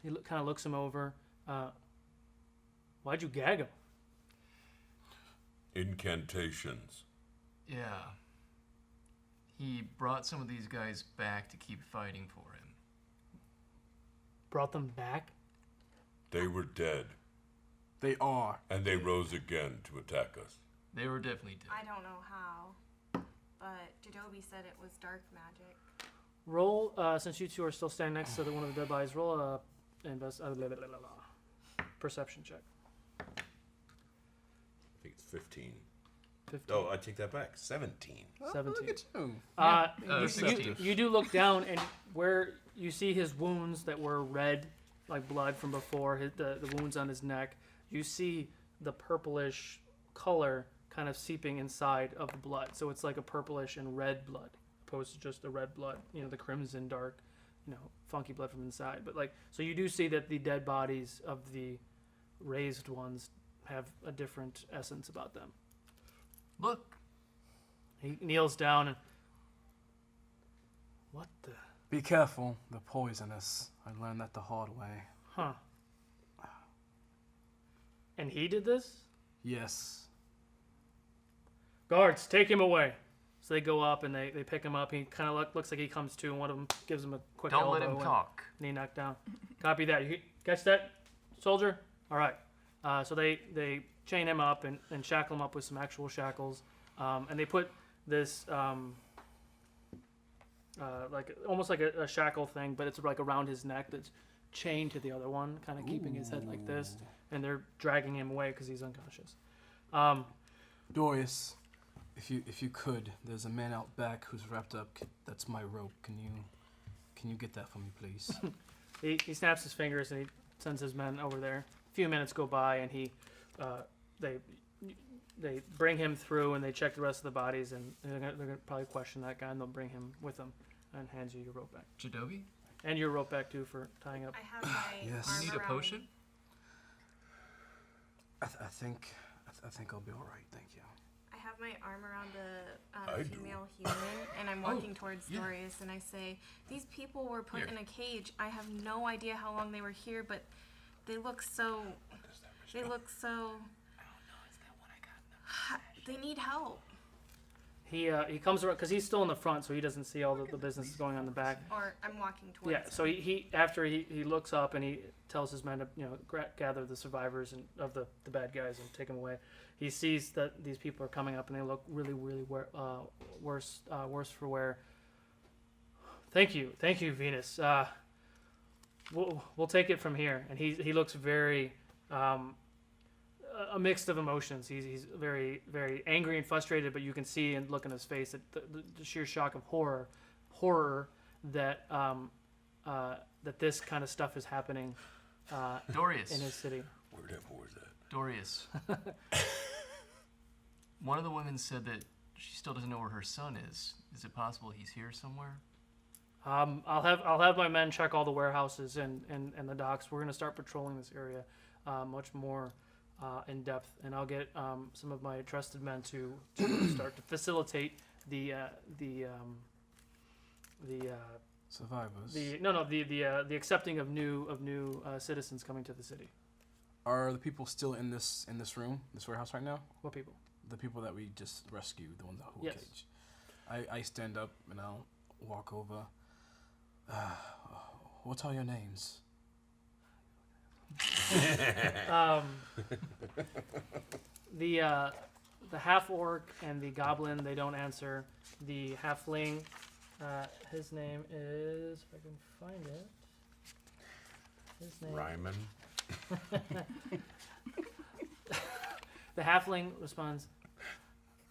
kind of looks him over. Why'd you gag him?
Incantations.
Yeah. He brought some of these guys back to keep fighting for him.
Brought them back?
They were dead,
They are.
and they rose again to attack us.
They were definitely dead.
I don't know how, but Jadobi said it was dark magic.
Roll, since you two are still standing next to one of the dead bodies, roll a perception check.
I think it's 15.
15.
Oh, I take that back. 17.
Oh,
17.
Look at you.
You
16.
you do look down, and where you see his wounds that were red, like blood from before, the wounds on his neck, you see the purplish color kind of seeping inside of the blood. So it's like a purplish and red blood, opposed to just the red blood, the crimson dark, funky blood from inside. But so you do see that the dead bodies of the raised ones have a different essence about them.
Look.
He kneels down and... What the...
Be careful. They're poisonous. I learned that the hard way.
Huh. And he did this?
Yes.
Guards, take him away. So they go up and they pick him up. He kind of looks like he comes to, and one of them gives him a quick
Don't
elbow.
let him talk.
And he knocked down. Copy that. You catch that, soldier? All right. So they chain him up and shackle him up with some actual shackles. And they put this, almost like a shackle thing, but it's like around his neck that's chained to the other one, kind of keeping his head like this. And they're dragging him away because he's unconscious.
Dorius, if you could, there's a man out back who's wrapped up. That's my rope. Can you get that for me, please?
He snaps his fingers and he sends his men over there. A few minutes go by and they bring him through and they check the rest of the bodies and they're gonna probably question that guy and they'll bring him with them and hands you your rope back.
Jadobi?
And your rope back too for tying up.
I have my
Yes.
arm
You need a
around-
potion?
I think I'll be all right. Thank you.
I have my arm around the
I do.
female human, and I'm walking towards Dorius, and I say, "These people were put
Here.
in a cage. I have no idea how long they were here, but they look so. They look so. I don't know. Is that what I got? They need help."
He comes around because he's still in the front, so he doesn't see all the business going on in the back.
Or I'm walking towards.
Yeah, so he after he looks up and he tells his men to gather the survivors and of the bad guys and take them away. He sees that these people are coming up and they look really worse for wear. Thank you, Venus. We'll take it from here. And he looks very a mix of emotions. He's very very angry and frustrated, but you can see and look in his face that the sheer shock of horror that that this kind of stuff is happening
Dorius.
in his city.
Where is that?
Dorius. One of the women said that she still doesn't know where her son is. Is it possible he's here somewhere?
I'll have my men check all the warehouses and the docks. We're gonna start patrolling this area much more in depth, and I'll get some of my trusted men to start to facilitate the
Survivors.
the accepting of new citizens coming to the city.
Are the people still in this room, this warehouse right now?
What people?
The people that we just rescued, the ones who were
Yes.
caged. I stand up and I'll walk over. What's all your names?
The half orc and the goblin, they don't answer. The halfling, his name is, if I can find it. His name.
Ryman.
The halfling responds,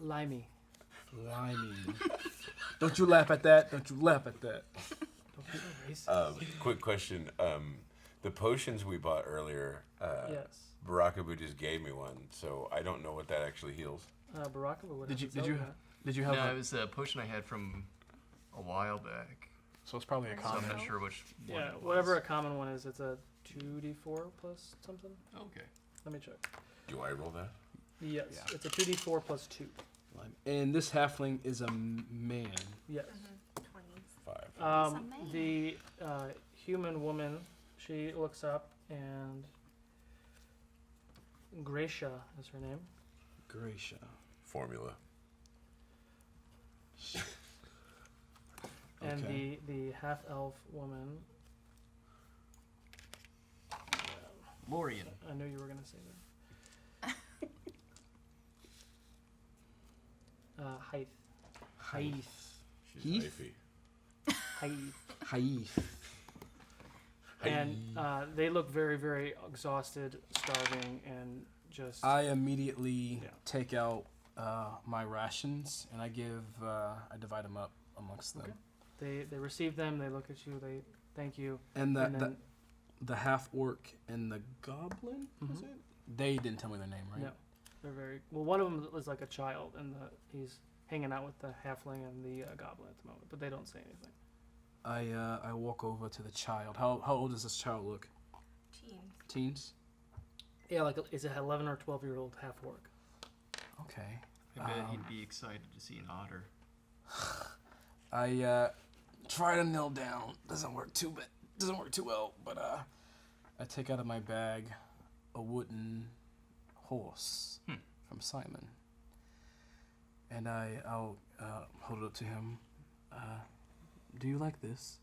Limey.
Limey. Don't you laugh at that. Don't you laugh at that.
Don't be so racist.
Quick question. The potions we bought earlier,
Yes.
Burakubuu just gave me one, so I don't know what that actually heals.
Burakubuu would
Did you
have to tell
did you have
No,
a,
it was a potion I had from a while back.
so it's probably a
So I'm
common.
not sure which one
Yeah,
it was.
whatever a common one is, it's a 2d4 plus something.
Okay.
Let me check.
Do I roll that?
Yes,
Yeah.
it's a 2d4 plus 2.
And this halfling is a man.
Yes.
20s.
5.
The human woman, she looks up and Gracia is her name.
Gracia.
Formula.
And
Okay.
the half-elf woman.
Lorian.
I knew you were going to say that. Hythe.
Heath.
She's
Heath?
hyphy.
Hythe.
Heath.
And they look very, very exhausted, starving, and just...
I immediately
Yeah.
take out my rations and I divide them up amongst them.
Okay. They receive them, they look at you, they thank you.
And
then,
the half orc and the goblin, was it? They didn't tell me their name, right?
No, they're very... Well, one of them is like a child, and he's hanging out with the halfling and the goblin at the moment, but they don't say anything.
I walk over to the child. How old does this child look? Teens?
Yeah, like it's an 11 or 12-year-old half orc.
Okay.
I bet he'd be excited to see an otter.
I try to kneel down. Doesn't work too well, but I take out of my bag a wooden horse from Simon, and I'll hold it up to him. Do you like this?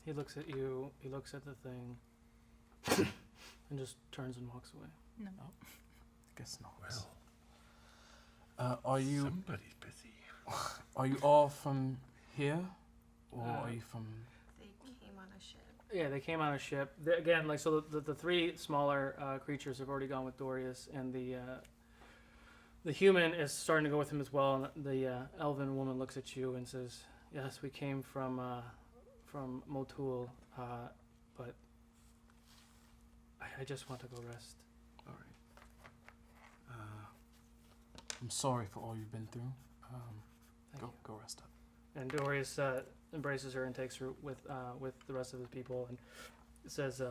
He looks at you, he looks at the thing, and just turns and walks away.
No.
I guess not.
Well,
are you?
somebody's busy.
Are you all from here, or are you from?
They came on a ship.
Yeah, they came on a ship. Again, like so, the three smaller creatures have already gone with Dorius, and the human is starting to go with him as well. And the elven woman looks at you and says, "Yes, we came from Motul, but I just want to go rest."
All right. I'm sorry for all you've been through. Go rest up.
And Dorius embraces her and takes her with the rest of his people and says,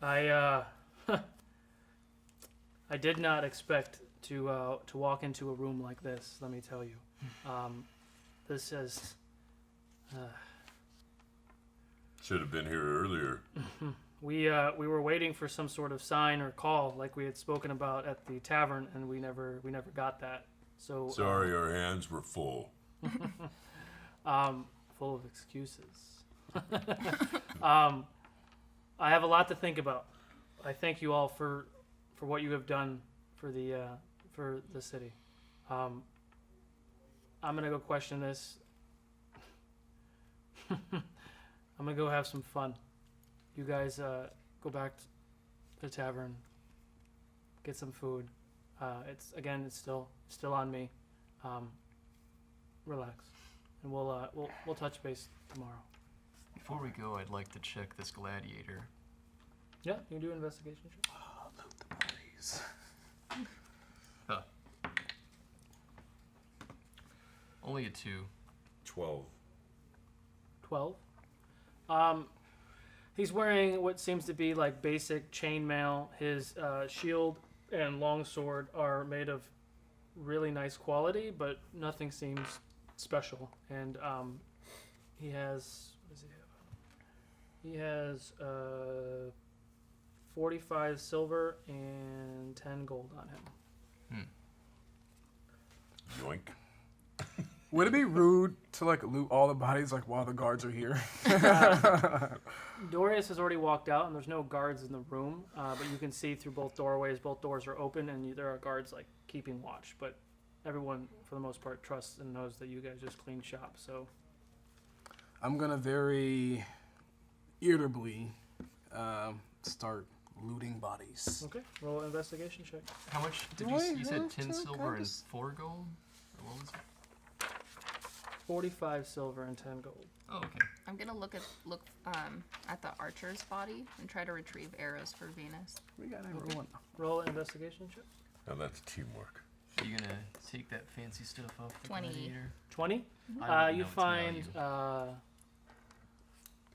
I did not expect to walk into a room like this, let me tell you. This is...
Should have been here earlier.
We were waiting for some sort of sign or call, like we had spoken about at the tavern, and we never got that. So
Sorry, our hands were full.
Full of excuses. I have a lot to think about. I thank you all for what you have done for the city. I'm gonna go question this. I'm gonna go have some fun. You guys go back to the tavern, get some food. It's still on me. Relax, and we'll touch base tomorrow.
Before we go, I'd like to check this gladiator.
Yeah, you can do an investigation check.
Oh, loot the bodies.
Huh. Only a 2.
12.
12. He's wearing what seems to be like basic chainmail. His shield and longsword are made of really nice quality, but nothing seems special. And he has, what does he have? He has 45 silver and 10 gold on him.
Yoink.
Would it be rude to like loot all the bodies like while the guards are here?
Dorius has already walked out, and there's no guards in the room, but you can see through both doorways. Both doors are open, and there are guards like keeping watch. But everyone, for the most part, trusts and knows that you guys just clean shop. So
I'm gonna very irritably start looting bodies.
okay, roll an investigation check.
How much did
Do
you
I
say? You said
have
10
to
silver and
just-
4 gold? Or what was it?
45 silver and 10 gold.
Oh, okay.
I'm gonna look at the archer's body and try to retrieve arrows for Venus.
We got everyone.
Roll an investigation check.
Now that's teamwork.
Are you gonna take that fancy stuff off the
20.
gladiator?
20.
I
You
know its
find
value.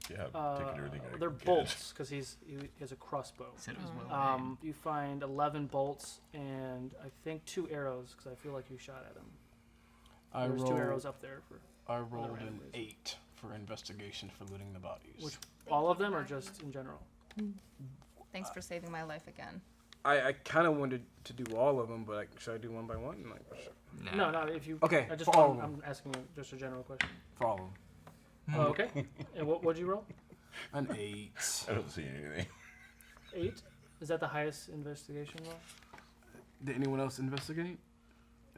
Yeah, taking everything I
they're
can get.
bolts because he has a crossbow.
Said it was well made.
You find 11 bolts and I think 2 arrows because I feel like you shot at him. There's 2 arrows up there for.
I rolled
random
an
reason.
8 for investigation for looting the bodies.
Which all of them or just in general?
Thanks for saving my life again.
I kind of wanted to do all of them, but like, should I do one by one? Like,
No, if you.
Okay,
I just
for all
want,
of them.
I'm asking you just a general question.
For all of them.
Oh, okay. And what'd you roll?
An 8.
I don't see anything.
8? Is that the highest investigation roll?
Did anyone else investigate?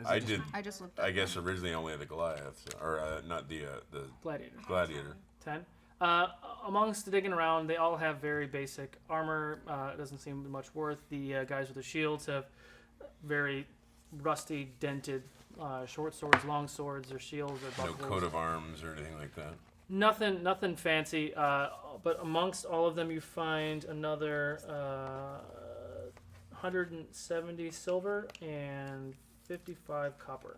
I did.
I just looked.
I guess originally only the Goliath, or not the
Gladiator.
Gladiator.
10. Amongst digging around, they all have very basic armor. It doesn't seem much worth. The guys with the shields have very rusty, dented short swords, long swords, or shields, or
No
buckles.
coat of arms or anything like that.
Nothing fancy. But amongst all of them, you find another 170 silver and 55 copper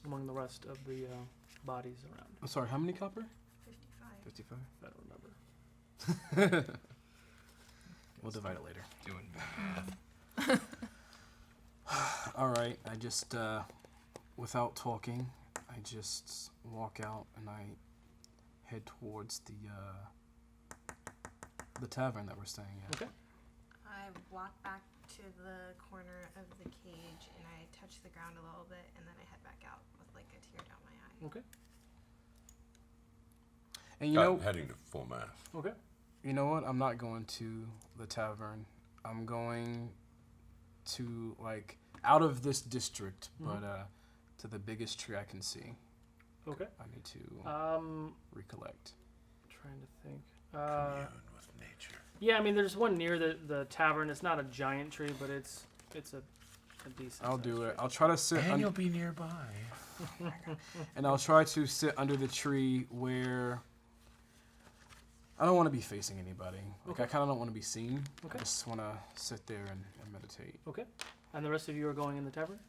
among the rest of the bodies around.
I'm sorry, how many copper?
55.
55?
I don't remember.
We'll divide it later.
Doing math.
All right, I just, without talking, I just walk out and I head towards the tavern that we're staying at.
Okay.
I walk back to the corner of the cage and I touch the ground a little bit and then I head back out with like a tear down my eye.
Okay.
And you know,
Heading to full math.
Okay.
you know what? I'm not going to the tavern. I'm going to like out of this district, but to the biggest tree I can see.
Okay.
I need to recollect.
Trying to think.
Commune with nature.
Yeah, I mean, there's one near the tavern. It's not a giant tree, but it's a decent.
I'll do it. I'll try to sit.
And you'll be nearby.
And I'll try to sit under the tree where I don't want to be facing anybody. Like
Okay.
I kind of don't want to be seen.
Okay.
I just want to sit there and meditate.
Okay. And the rest of you are going in the tavern?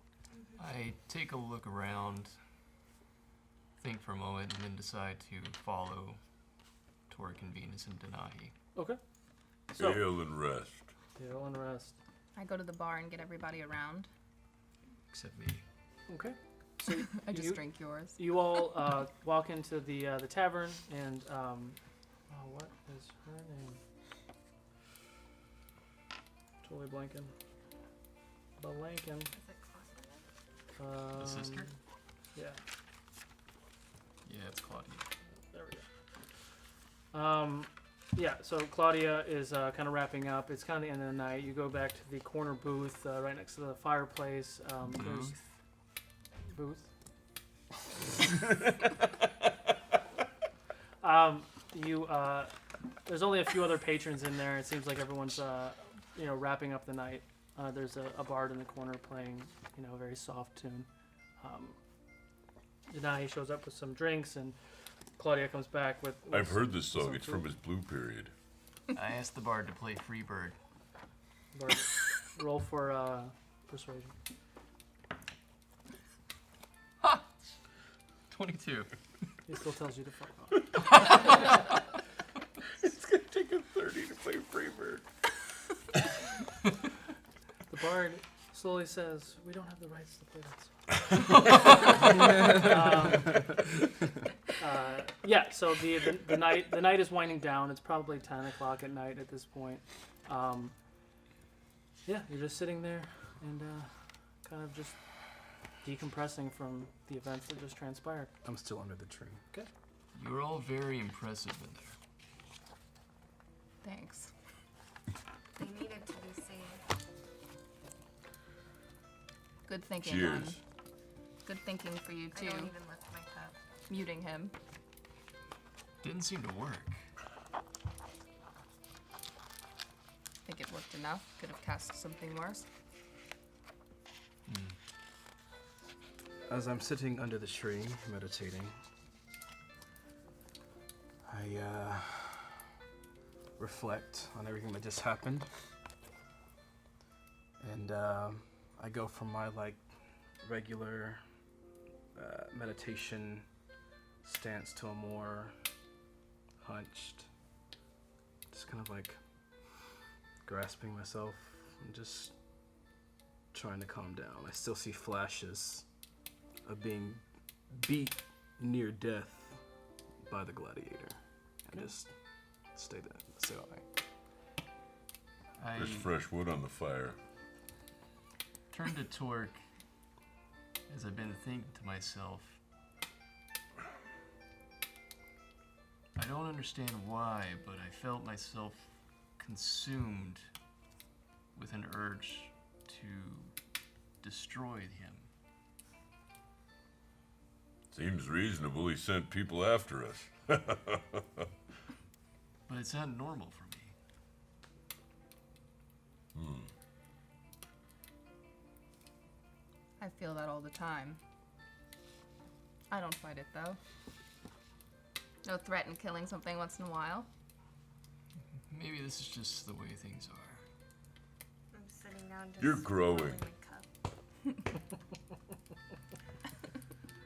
I take a look around, think for a moment, and then decide to follow toward Convenus and Denahi.
Okay. So,
Ale and rest.
ale and rest.
I go to the bar and get everybody around.
Except me.
Okay. So
I just drink yours.
You all walk into the tavern, and what is her name? Totally blanking. Blanking.
Is it Claudia?
The sister?
Yeah.
Yeah, it's Claudia.
There we go. Yeah, so Claudia is kind of wrapping up. It's kind of the end of the night. You go back to the corner booth right next to the fireplace. There's booth. There's only a few other patrons in there. It seems like everyone's wrapping up the night. There's a bard in the corner playing a very soft tune. Denahi shows up with some drinks, and Claudia comes back with
I've heard this
some
song. It's from
food.
his Blue Period.
I asked the bard to play Freebird.
Bard, roll for persuasion.
22.
He still tells you to fuck off.
It's gonna take a 30 to play Freebird.
The bard slowly says, "We don't have the rights to play that song." Yeah. So the night is winding down. It's probably 10 o'clock at night at this point. Yeah, you're just sitting there and kind of just decompressing from the events that just transpired.
I'm still under the tree.
Okay.
You were all very impressive in there.
Thanks.
They needed to be saved.
Good thinking,
Cheers.
hon. Good thinking for you
I
too.
don't even lift my cup.
Muting him.
Didn't seem to work.
Think it worked enough. Could have cast something worse.
As I'm sitting under the tree meditating, I reflect on everything that just happened, and I go from my regular meditation stance to a more hunched, just kind of grasping myself and just trying to calm down. I still see flashes of being beat near death by the gladiator. And just stay that way.
There's fresh wood on the fire.
Turn to Torque as I've been thinking to myself, I don't understand why, but I felt myself consumed with an urge to destroy him.
Seems reasonable he sent people after us.
But it's not normal for me.
I feel that all the time. I don't fight it though. No threat in killing something once in a while.
Maybe this is just the way things are.
I'm sitting down just
You're growing.
swallowing my cup.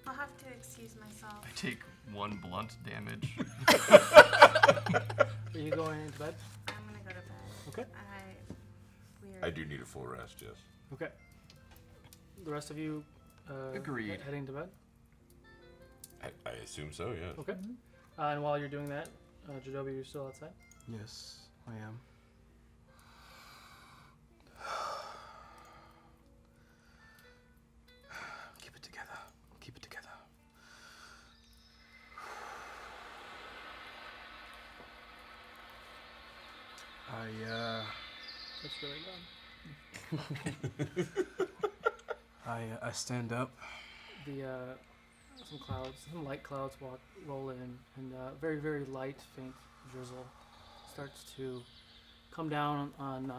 I'll have to excuse myself.
I take 1 blunt damage.
Are you going into bed?
I'm gonna go to bed.
Okay.
Weird.
I do need a full rest, yes.
Okay. The rest of you
Agreed.
heading to bed?
I assume so, yes.
Okay. And while you're doing that, Jadobi, you're still outside?
Yes, I am. Keep it together. Keep it together.
That's really done.
I stand up.
Some light clouds roll in, and very, very light, faint drizzle starts to come down on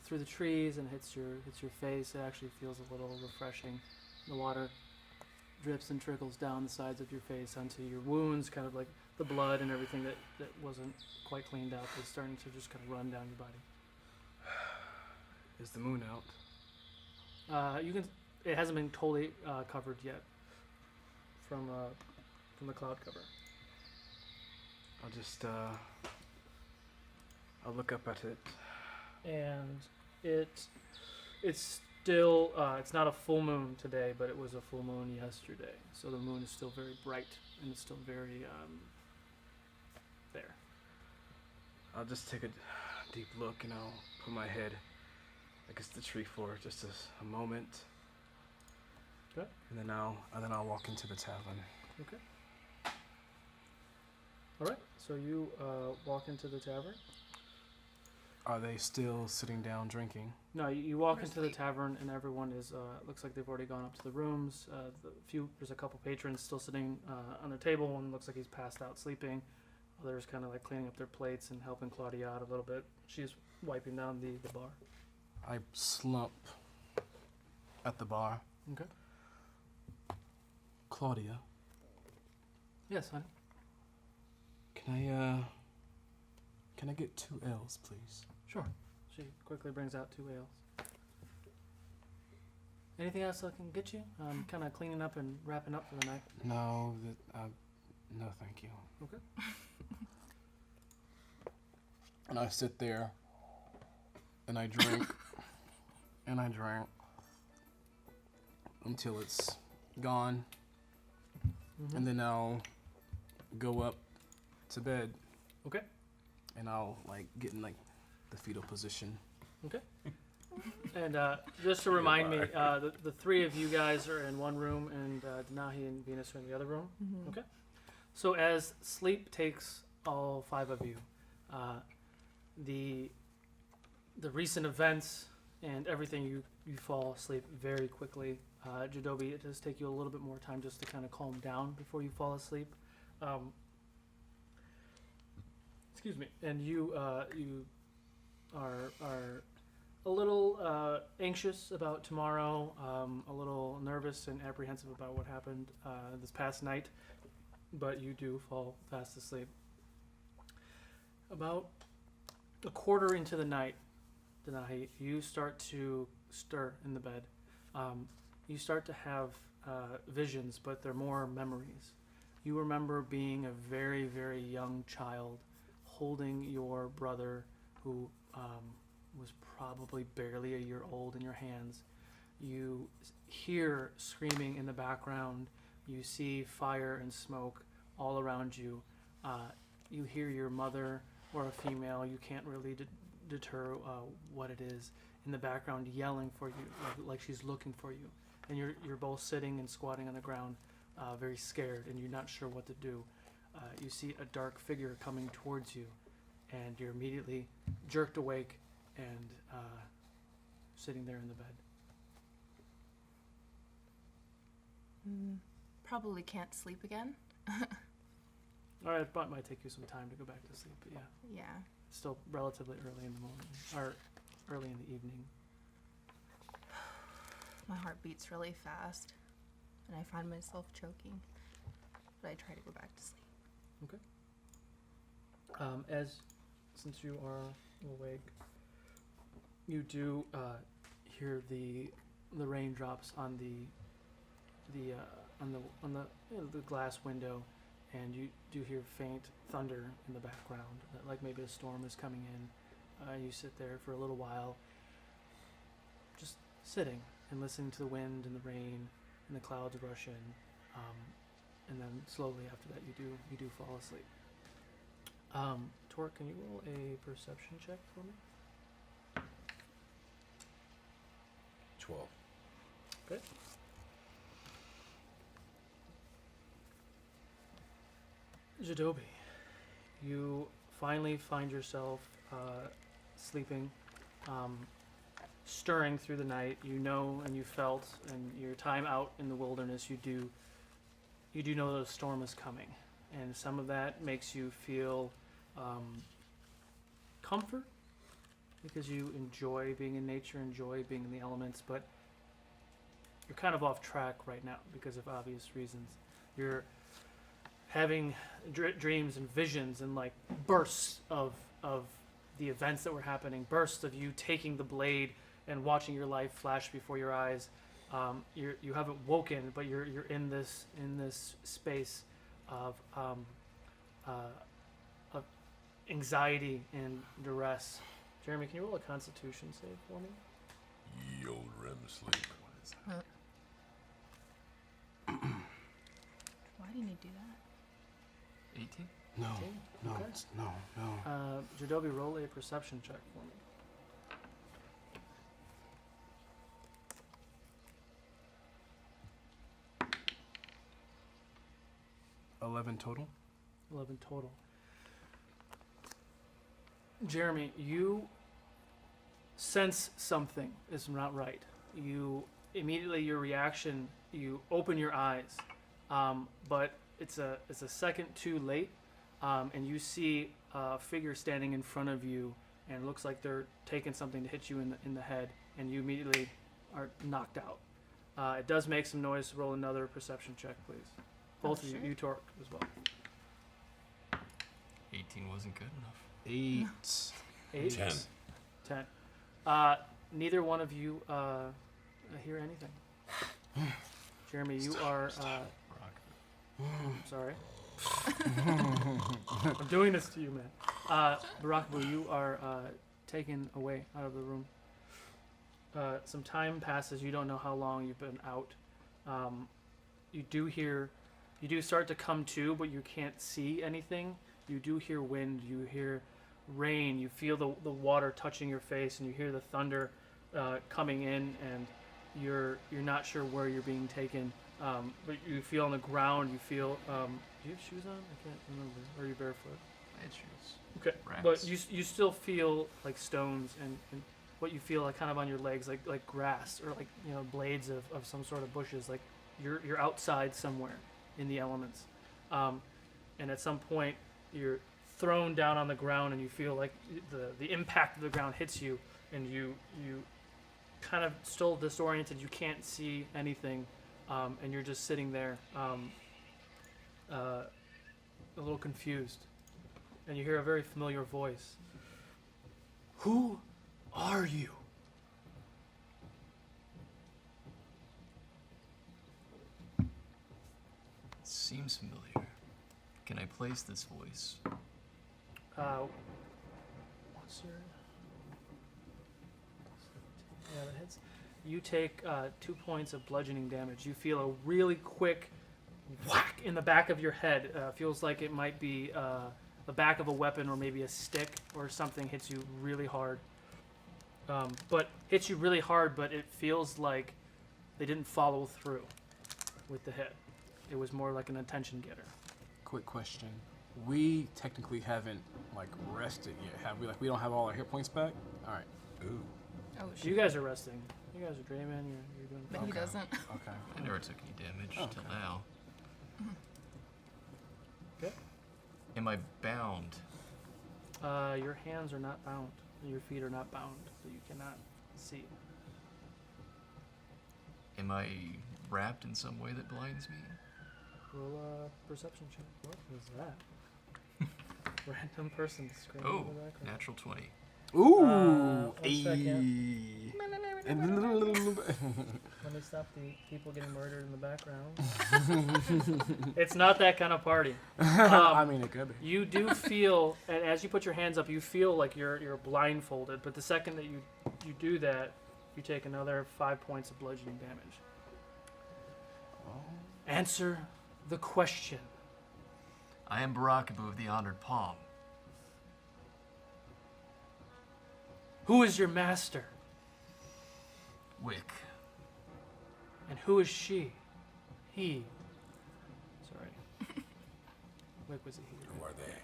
through the trees and hits your face. It actually feels a little refreshing. The water drips and trickles down the sides of your face onto your wounds, kind of like the blood and everything that wasn't quite cleaned up is starting to just kind of run down your body.
Is the moon out?
It hasn't been totally covered yet from the cloud cover.
I'll just I'll look up at it.
And it's still it's not a full moon today, but it was a full moon yesterday. So the moon is still very bright and it's still very there.
I'll just take a deep look and I'll put my head against the tree for just a moment.
Okay.
And then I'll walk into the tavern.
Okay. All right. So you walk into the tavern.
Are they still sitting down drinking?
No, you walk into the tavern and everyone is. Looks like they've already gone up to the rooms. There's a couple patrons still sitting on their table. One looks like he's passed out sleeping. Others kind of like cleaning up their plates and helping Claudia out a little bit. She's wiping down the bar.
I slump at the bar.
Okay.
Claudia,
Yes, honey.
can I get 2 L's, please?
Sure. She quickly brings out 2 ales. Anything else I can get you? I'm kind of cleaning up and wrapping up for the night.
No, no, thank you.
Okay.
And I sit there, and I drink, and I drink until it's gone, and then I'll go up to bed.
Okay.
And I'll get in the fetal position.
Okay. And just to remind me, the 3 of you guys are in one room, and Denahi and Venus are in the other room.
Mm-hmm.
Okay. So as sleep takes all 5 of you, the recent events and everything, you fall asleep very quickly. Jadobi, it does take you a little bit more time just to kind of calm down before you fall asleep. Excuse me. And you are a little anxious about tomorrow, a little nervous and apprehensive about what happened this past night, but you do fall fast asleep. About a quarter into the night, Denahi, you start to stir in the bed. You start to have visions, but they're more memories. You remember being a very, very young child, holding your brother who was probably barely a year old in your hands. You hear screaming in the background. You see fire and smoke all around you. You hear your mother or a female. You can't really deter what it is in the background yelling for you, like she's looking for you. And you're both sitting and squatting on the ground, very scared, and you're not sure what to do. You see a dark figure coming towards you, and you're immediately jerked awake and sitting there in the bed.
Probably can't sleep again.
All right, it might take you some time to go back to sleep, but yeah.
Yeah.
Still relatively early in the morning, or early in the evening.
My heart beats really fast, and I find myself choking, but I try to go back to sleep.
Okay. Since you are awake, you do hear the raindrops on the glass window, and you do hear faint thunder in the background, like maybe a storm is coming in. You sit there for a little while, just sitting and listening to the wind and the rain and the clouds rush in, and then slowly after that you do fall asleep. Torque, can you roll a perception check for me?
12.
Okay. Jadobi, you finally find yourself sleeping, stirring through the night. You know, and you felt, and your time out in the wilderness, you do know that a storm is coming, and some of that makes you feel comfort because you enjoy being in nature, enjoy being in the elements, but you're kind of off track right now because of obvious reasons. You're having dreams and visions and like bursts of the events that were happening, bursts of you taking the blade and watching your life flash before your eyes. You haven't woken, but you're in this space of anxiety and duress. Jeremy, can you roll a Constitution save for me?
Ye old REM sleep.
What is that? Why do you need to do that?
18?
No,
18?
no,
Okay.
no.
Jadobi, roll a perception check for me.
11 total.
11 total. Jeremy, you sense something is not right. You immediately, your reaction, you open your eyes, but it's a second too late, and you see a figure standing in front of you, and it looks like they're taking something to hit you in the head, and you immediately are knocked out. It does make some noise. Roll another perception check, please. Both of you Torque as well.
18 wasn't good enough.
8.
8?
10.
10. Neither one of you hear anything. Jeremy, you are... sorry. I'm doing this to you, man. Burakubuu, you are taken away out of the room. Some time passes. You don't know how long you've been out. You do start to come to, but you can't see anything. You do hear wind. You hear rain. You feel the water touching your face, and you hear the thunder coming in, and you're not sure where you're being taken. But you feel on the ground. You feel. Do you have shoes on? I can't remember. Or are you barefoot?
I had shoes.
Okay,
Racks.
but you still feel like stones and what you feel like kind of on your legs, like grass or like blades of some sort of bushes. Like you're outside somewhere in the elements, and at some point you're thrown down on the ground and you feel like the impact of the ground hits you, and you kind of still disoriented. You can't see anything, and you're just sitting there, a little confused. And you hear a very familiar voice. Who are you?
Seems familiar. Can I place this voice?
What's your... Yeah, that hits. You take 2 points of bludgeoning damage. You feel a really quick whack in the back of your head. Feels like it might be the back of a weapon or maybe a stick or something hits you really hard. But hits you really hard, but it feels like they didn't follow through with the hit. It was more like an attention getter.
Quick question. We technically haven't like rested yet, have we? Like we don't have all our hit points back? Alright.
Ooh.
Oh,
So you guys are resting. You guys are dreaming, you're doing
But
fine.
he doesn't.
Okay.
I never took any damage till now.
Okay.
Am I bound?
Your hands are not bound. Your feet are not bound, so you cannot see.
Am I wrapped in some way that blinds me?
Roll a perception check. What was that? Random person screaming
Oh,
in the background.
natural 20.
Ooh.
1 second. Let me stop the people getting murdered in the background. It's not that kind of party.
I mean, it could be.
You do feel, and as you put your hands up, you feel like you're blindfolded. But the second that you do that, you take another 5 points of bludgeoning damage. Answer the question.
I am Burakubuu of the Honored Palm.
Who is your master?
Wick.
And who is she? He. Sorry. Wick was a he.
Who are they?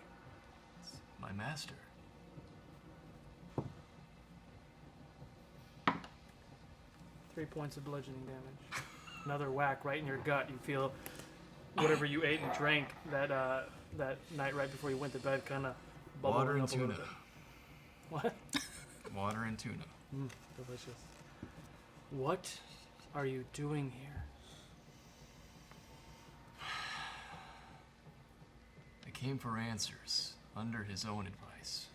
My master.
3 points of bludgeoning damage. Another whack right in your gut. You feel whatever you ate and drank that night right before you went to bed kind of bubbling
Water and
up a little
tuna.
bit. What?
Water and tuna.
Delicious. What are you doing here?
I came for answers, under his own advice.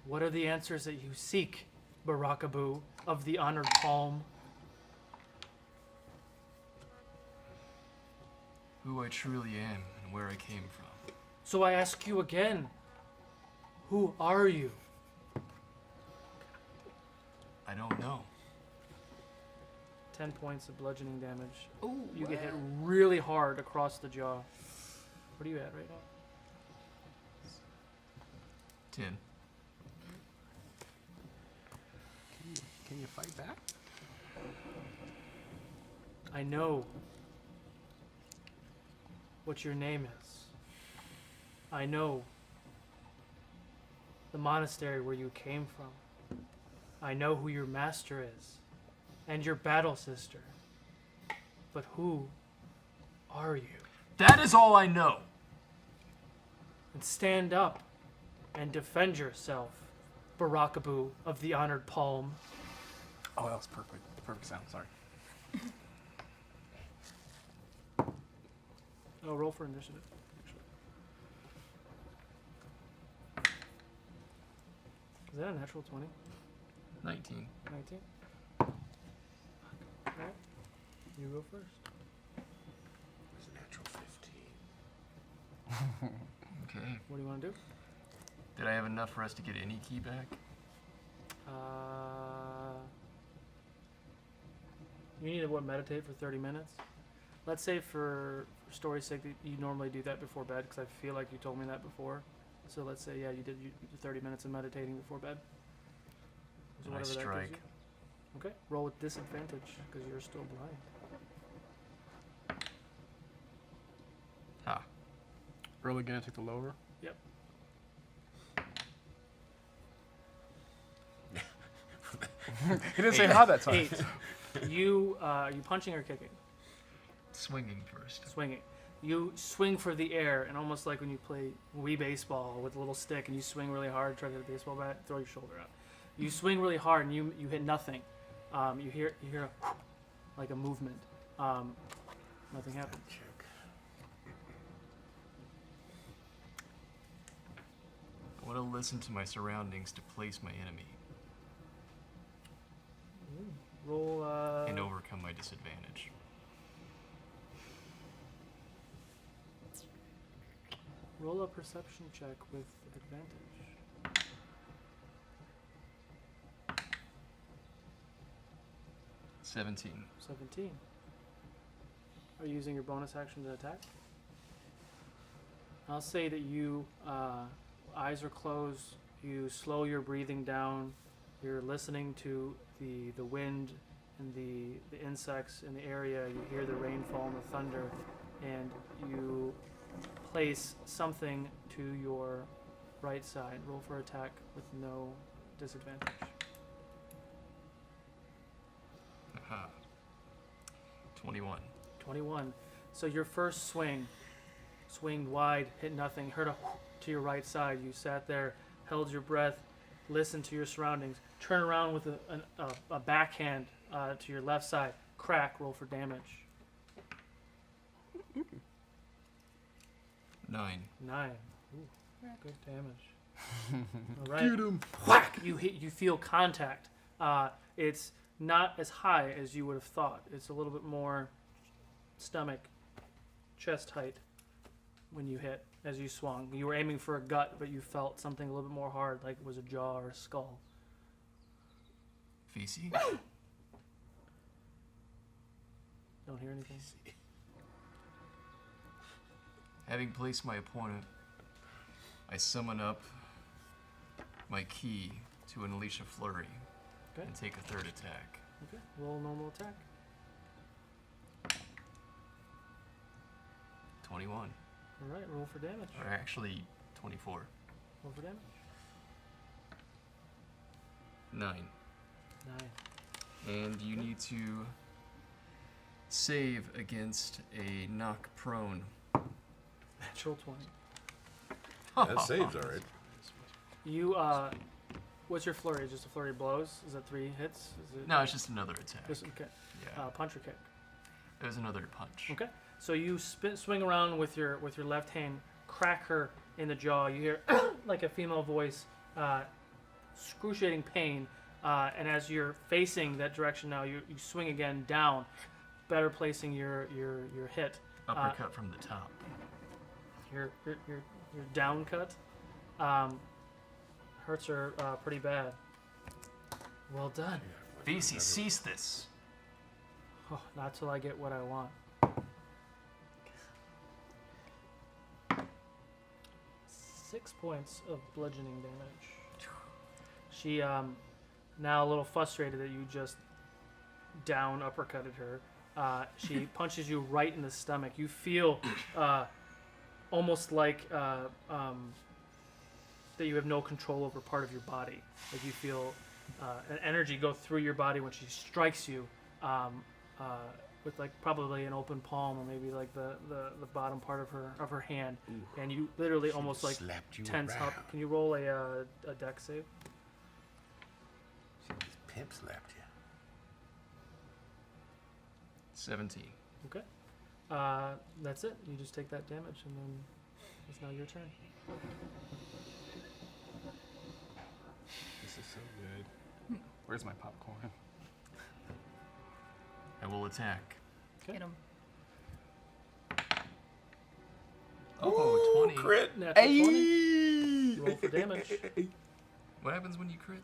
What are the answers that you seek, Burakubuu of the Honored Palm?
Who I truly am and where I came from.
So I ask you again, who are you?
I don't know.
10 points of bludgeoning damage. Ooh, you get hit really hard across the jaw. What are you at right now?
10.
Can you fight back?
I know what your name is. I know the monastery where you came from. I know who your master is and your battle sister. But who are you?
That is all I know.
And stand up and defend yourself, Burakubuu of the Honored Palm.
Oh, that was perfect. Perfect sound. Sorry.
Oh, roll for initiative. Actually. Is that a natural 20?
19.
19? Alright. You go first.
It's a natural 15.
Okay.
What do you want to do?
Did I have enough for us to get any key back?
You need to meditate for 30 minutes. Let's say for story's sake that you normally do that before bed, because I feel like you told me that before. So let's say, yeah, you did 30 minutes of meditating before bed. So
And I
whatever that gives
strike.
you. Okay, roll with disadvantage, because you're still blind.
Ha.
Roll again, take the lower.
Yep.
He didn't say how that time.
8. You punching or kicking?
Swinging first.
Swinging. You swing for the air, and almost like when you play Wii baseball with a little stick and you swing really hard, try to hit a baseball bat, throw your shoulder out. You swing really hard and you hit nothing. You hear a like a movement. Nothing happens.
I want to listen to my surroundings to place my enemy
Roll.
and overcome my disadvantage.
Roll a perception check with advantage.
17.
17. Are you using your bonus action to attack? I'll say that you eyes are closed. You slow your breathing down. You're listening to the wind and the insects in the area. You hear the rainfall and the thunder, and you place something to your right side. Roll for attack with no disadvantage.
Aha. 21.
21. So your first swing wide, hit nothing, heard a to your right side. You sat there, held your breath, listened to your surroundings, turn around with a backhand to your left side, crack, roll for damage.
9.
9. Ooh, good damage. All right. Get him. Whack! You feel contact. It's not as high as you would have thought. It's a little bit more stomach, chest height when you hit as you swung. You were aiming for a gut, but you felt something a little bit more hard, like it was a jaw or a skull.
VC?
Don't hear anything.
Having placed my opponent, I summon up my key to unleash a flurry and take a third attack.
Okay, roll normal attack.
21.
All right, roll for damage.
Or actually, 24.
Roll for damage.
9.
9.
And you need to save against a knock prone.
Natural 20.
That saves, all right.
You, what's your flurry? Just a flurry of blows? Is that 3 hits? Is it
No, it's just another attack.
Just, okay.
Yeah.
Punch or kick?
It was another punch.
Okay. So you swing around with your left hand, crack her in the jaw. You hear like a female voice, excruciating pain. And as you're facing that direction now, you swing again down, better placing your hit.
Uppercut from the top.
Your down cut hurts her pretty bad. Well done.
VC, cease this.
Oh, not till I get what I want. 6 points of bludgeoning damage. She, now a little frustrated that you just down uppercutted her, she punches you right in the stomach. You feel almost like that you have no control over part of your body. Like you feel an energy go through your body when she strikes you with like probably an open palm or maybe like the bottom part of her hand. Ooh. And you literally almost like tense up. Can you roll a dex save?
She just pimp slapped you.
17.
Okay. That's it. You just take that damage and then it's now your turn.
This is so good. Where's my popcorn?
I will attack.
Okay.
Hit him.
Oh, 20.
Crit.
Natural 20. Roll for damage.
What happens when you crit?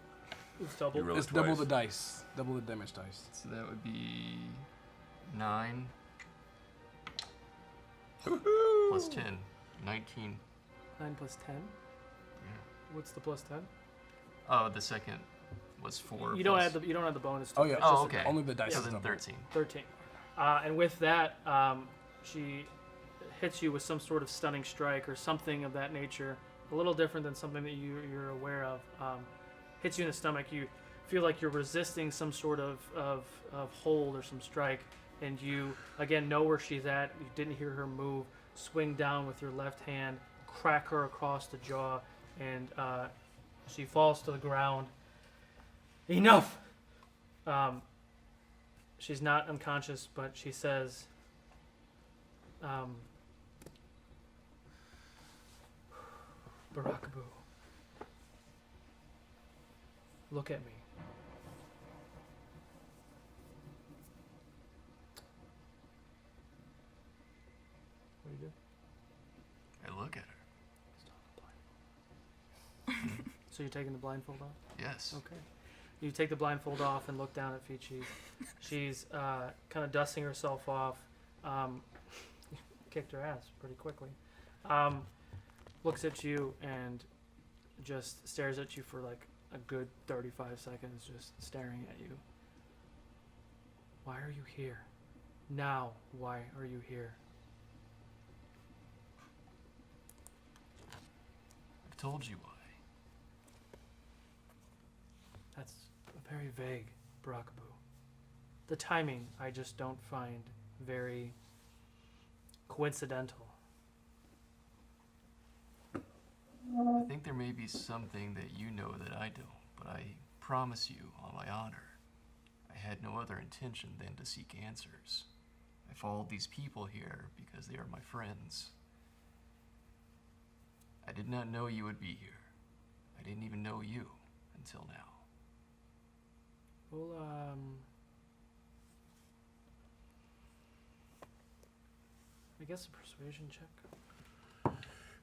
It's double.
You roll
It's double the dice. Double the damage dice.
So that would be 9 plus 10. 19.
9 plus 10.
Yeah.
What's the plus 10?
Oh, the second was 4.
You don't add the bonus. To
Oh, yeah.
it. It's
Oh,
just
okay.
Only the dice
So
is
then
double.
13.
13. And with that, she hits you with some sort of stunning strike or something of that nature, a little different than something that you're aware of. Hits you in the stomach. You feel like you're resisting some sort of hold or some strike, and you again know where she's at. You didn't hear her move. Swing down with your left hand, crack her across the jaw, and she falls to the ground. Enough! She's not unconscious, but she says, Burakubuu, look at me. What do you do?
I look at her.
So you're taking the blindfold off?
Yes.
Okay. You take the blindfold off and look down at Fichi. She's kind of dusting herself off. Kicked her ass pretty quickly. Looks at you and just stares at you for like a good 35 seconds, just staring at you. Why are you here? Now, why are you here?
I've told you why.
That's very vague, Burakubuu. The timing I just don't find very coincidental.
I think there may be something that you know that I don't, but I promise you on my honor, I had no other intention than to seek answers. I followed these people here because they are my friends. I did not know you would be here. I didn't even know you until now.
Well, I guess a persuasion check.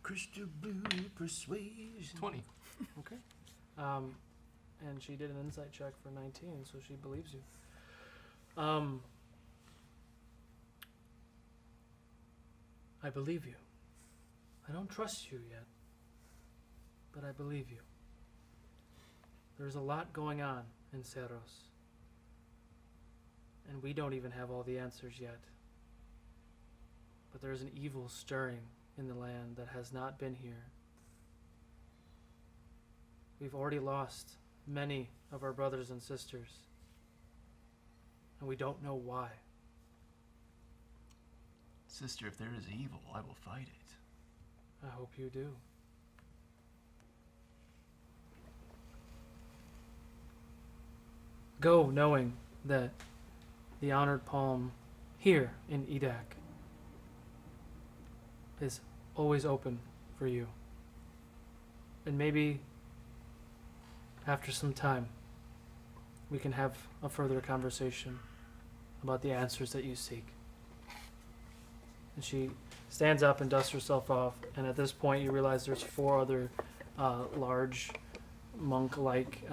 Crystal blue persuasion.
20.
Okay. And she did an insight check for 19, so she believes you. I believe you. I don't trust you yet, but I believe you. There's a lot going on in Cerros, and we don't even have all the answers yet. But there's an evil stirring in the land that has not been here. We've already lost many of our brothers and sisters, and we don't know why.
Sister, if there is evil, I will fight it.
I hope you do. Go knowing that the honored palm here in Edak is always open for you. And maybe after some time, we can have a further conversation about the answers that you seek. And she stands up and dusts herself off, and at this point you realize there's 4 other large monk-like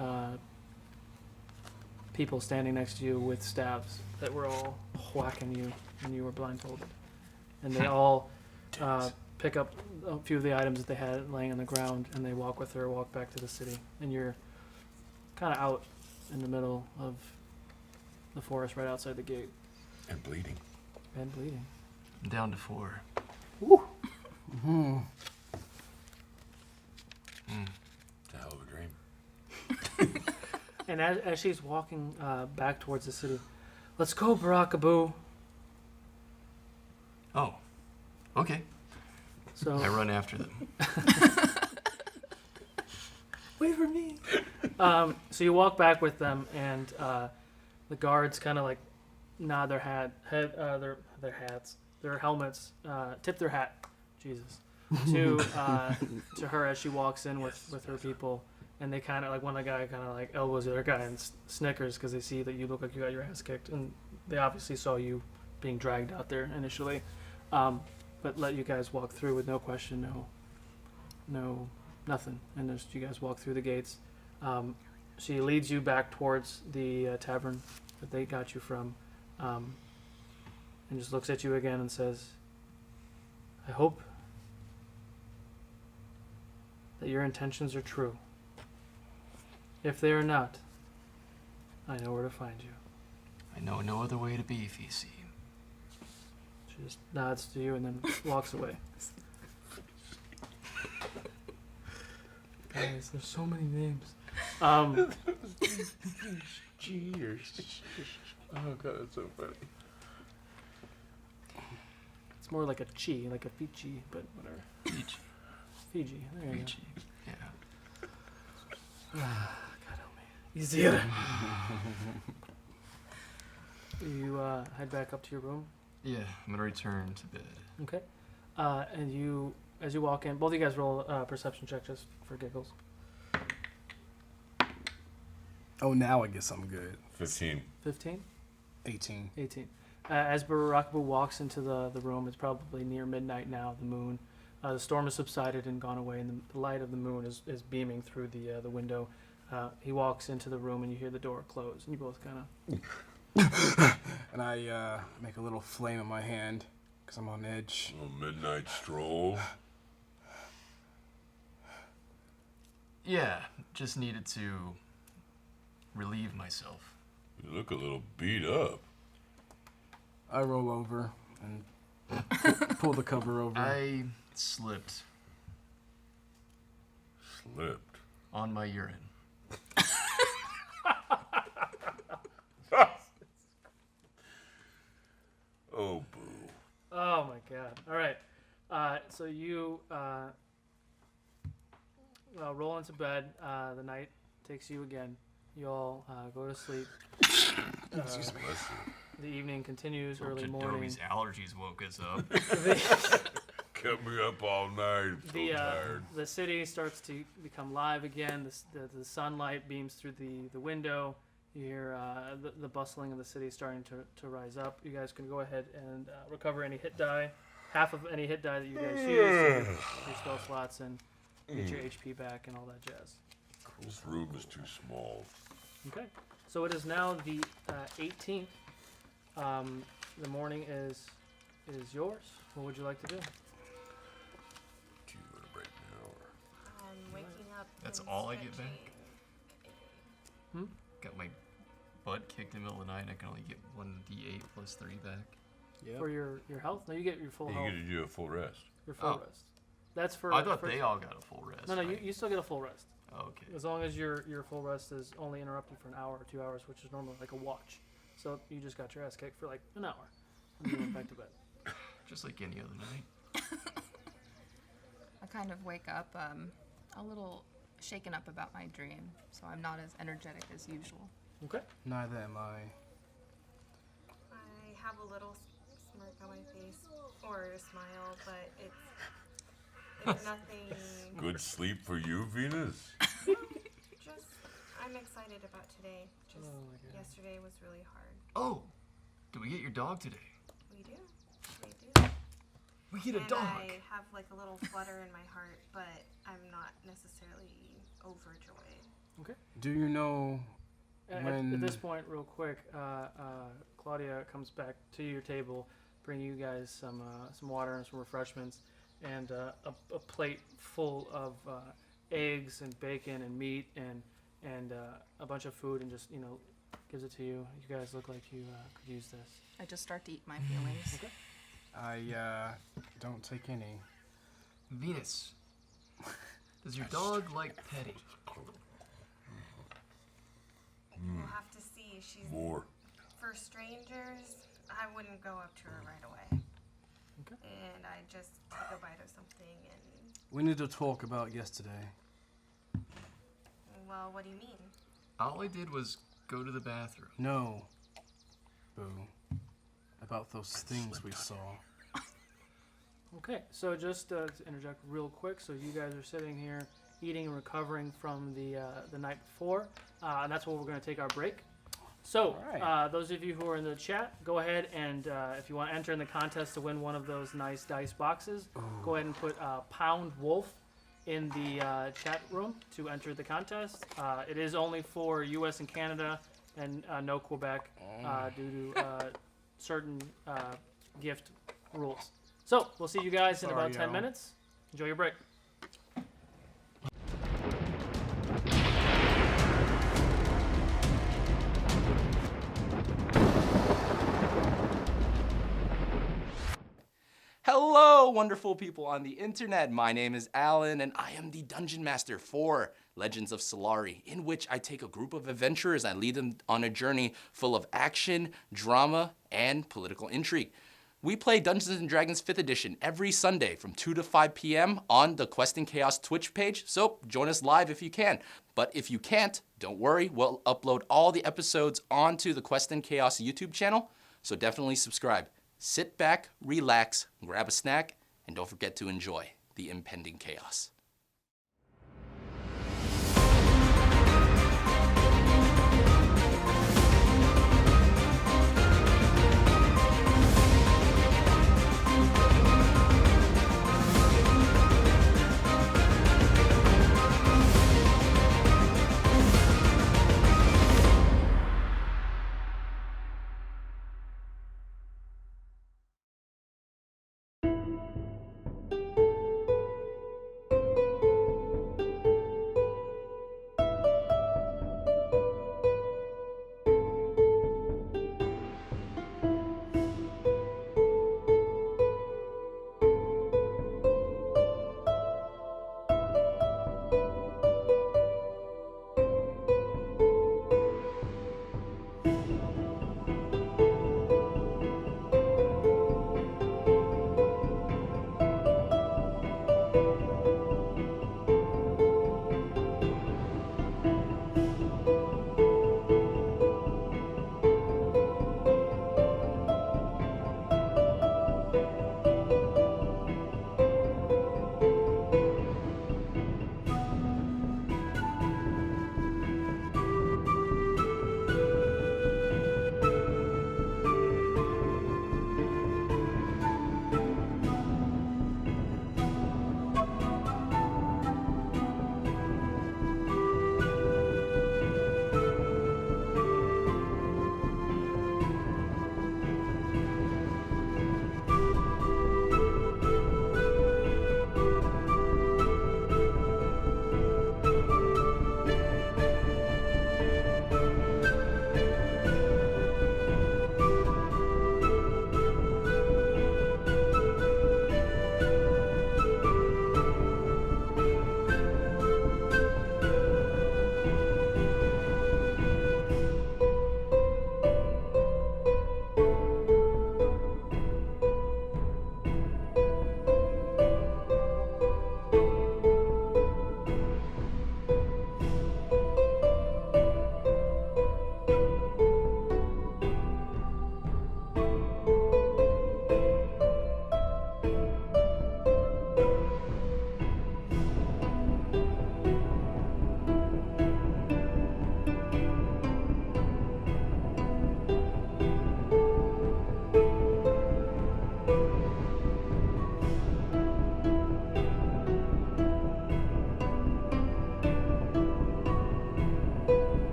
people standing next to you with staves that were all whacking you when you were blindfolded. And they all pick up a few of the items that they had laying on the ground, and they walk back to the city. And you're kind of out in the middle of the forest right outside the gate.
And bleeding.
And bleeding.
I'm down to 4.
Woo!
Mm-hmm. It's a hell of a dream.
And as she's walking back towards the city, let's go, Burakubuu.
Oh, okay.
So
I run after them.
Wait for me. So you walk back with them, and the guards kind of like nod their hats, their helmets, tip their hat, Jesus, to her as she walks in with her people, and they kind of like one guy kind of like elbows the other guy and snickers because they see that you look like you got your ass kicked, and they obviously saw you being dragged out there initially, but let you guys walk through with no question, no nothing, and as you guys walk through the gates, she leads you back towards the tavern that they got you from, and just looks at you again and says, I hope that your intentions are true. If they are not, I know where to find you.
I know no other way to be, Fisi.
She just nods to you and then walks away. Guys, there's so many names.
Cheers. Oh god, that's so funny.
It's more like a chi, like a Fiji, but whatever. Fiji. There you
Fiji. Yeah.
go. God help me. Easier. You head back up to your room.
Yeah, I'm gonna return to bed.
Okay. And you, as you walk in, both of you guys roll a perception check just for giggles.
Oh, now I guess I'm good.
15.
15?
18.
18. As Burakubuu walks into the room, it's probably near midnight now, the moon. The storm has subsided and gone away, and the light of the moon is beaming through the window. He walks into the room, and you hear the door close, and you both kind of...
And I make a little flame in my hand, because I'm on edge.
A midnight stroll.
Yeah, just needed to relieve myself.
You look a little beat up.
I roll over and pull the cover over.
I slipped
Slipped.
on my urine.
Oh, boo.
Oh my god. All right. So you roll into bed. The night takes you again. You all go to sleep.
Excuse me.
The evening continues. Early
Adobe's
morning.
allergies woke us up.
Kept me up all night. So tired.
The city starts to become live again. The sunlight beams through the window. You hear the bustling of the city starting to rise up. You guys can go ahead and recover any hit die. Half of any hit die that you guys use. Your spell slots and get your HP back and all that jazz.
This room is too small.
Okay. So it is now the 18th. The morning is yours. What would you like to do?
Do you want to break now?
I'm waking up.
That's
and
all I get back?
stretching.
Got my butt kicked in the middle of the night. I can only get 1d8 plus 3 back.
For your health? No, you get your full
You
health.
get to do a full rest.
Your full rest. That's for.
I thought
for,
they all got a full rest.
No,
right?
you still get a full rest.
Okay.
As long as your full rest is only interrupted for an hour or 2 hours, which is normally like a watch. So you just got your ass kicked for like an hour. And you went back to bed.
Just like any other night.
I kind of wake up a little shaken up about my dream, so I'm not as energetic as usual.
Okay.
Neither am I.
I have a little smirk on my face, or a smile, but it's nothing.
Good sleep for you, Venus?
Just, I'm excited about today. Just
Oh my God.
yesterday was really hard.
Oh, do we get your dog today?
We do. We do.
We get a
And
dog.
I have like a little flutter in my heart, but I'm not necessarily overjoyed.
Okay.
Do you know
At
when?
this point, real quick, Claudia comes back to your table, bringing you guys some water and some refreshments, and a plate full of eggs and bacon and meat and a bunch of food, and just gives it to you. You guys look like you could use this.
I just start to eat my feelings.
Okay.
I don't take any.
Venus, does your dog like petting?
We'll have to see. She's
More.
for strangers. I wouldn't go up to her right away.
Okay.
And I just take a bite of something and.
We need to talk about yesterday.
Well, what do you mean?
All I did was go to the bathroom.
No, Boo. About those things we saw.
Okay, so just to interject real quick, so you guys are sitting here eating and recovering from the night before, and that's where we're going to take our break. So,
Alright.
those of you who are in the chat, go ahead and if you want to enter in the contest to win one of those nice dice boxes, go ahead and put Pound Wolf in the chat room to enter the contest. It is only for U.S. and Canada and no Quebec due to certain gift rules. So, we'll see you guys in about 10
y'all.
minutes. Enjoy your break.
Hello, wonderful people on the internet. My name is Alan, and I am the Dungeon Master for Legends of Solari, in which I take a group of adventurers and lead them on a journey full of action, drama, and political intrigue. We play Dungeons & Dragons 5th edition every Sunday from 2 to 5 p.m. on the Quest and Chaos Twitch page, so join us live if you can. But if you can't, don't worry, we'll upload all the episodes onto the Quest and Chaos YouTube channel, so definitely subscribe. Sit back, relax, grab a snack, and don't forget to enjoy the impending chaos.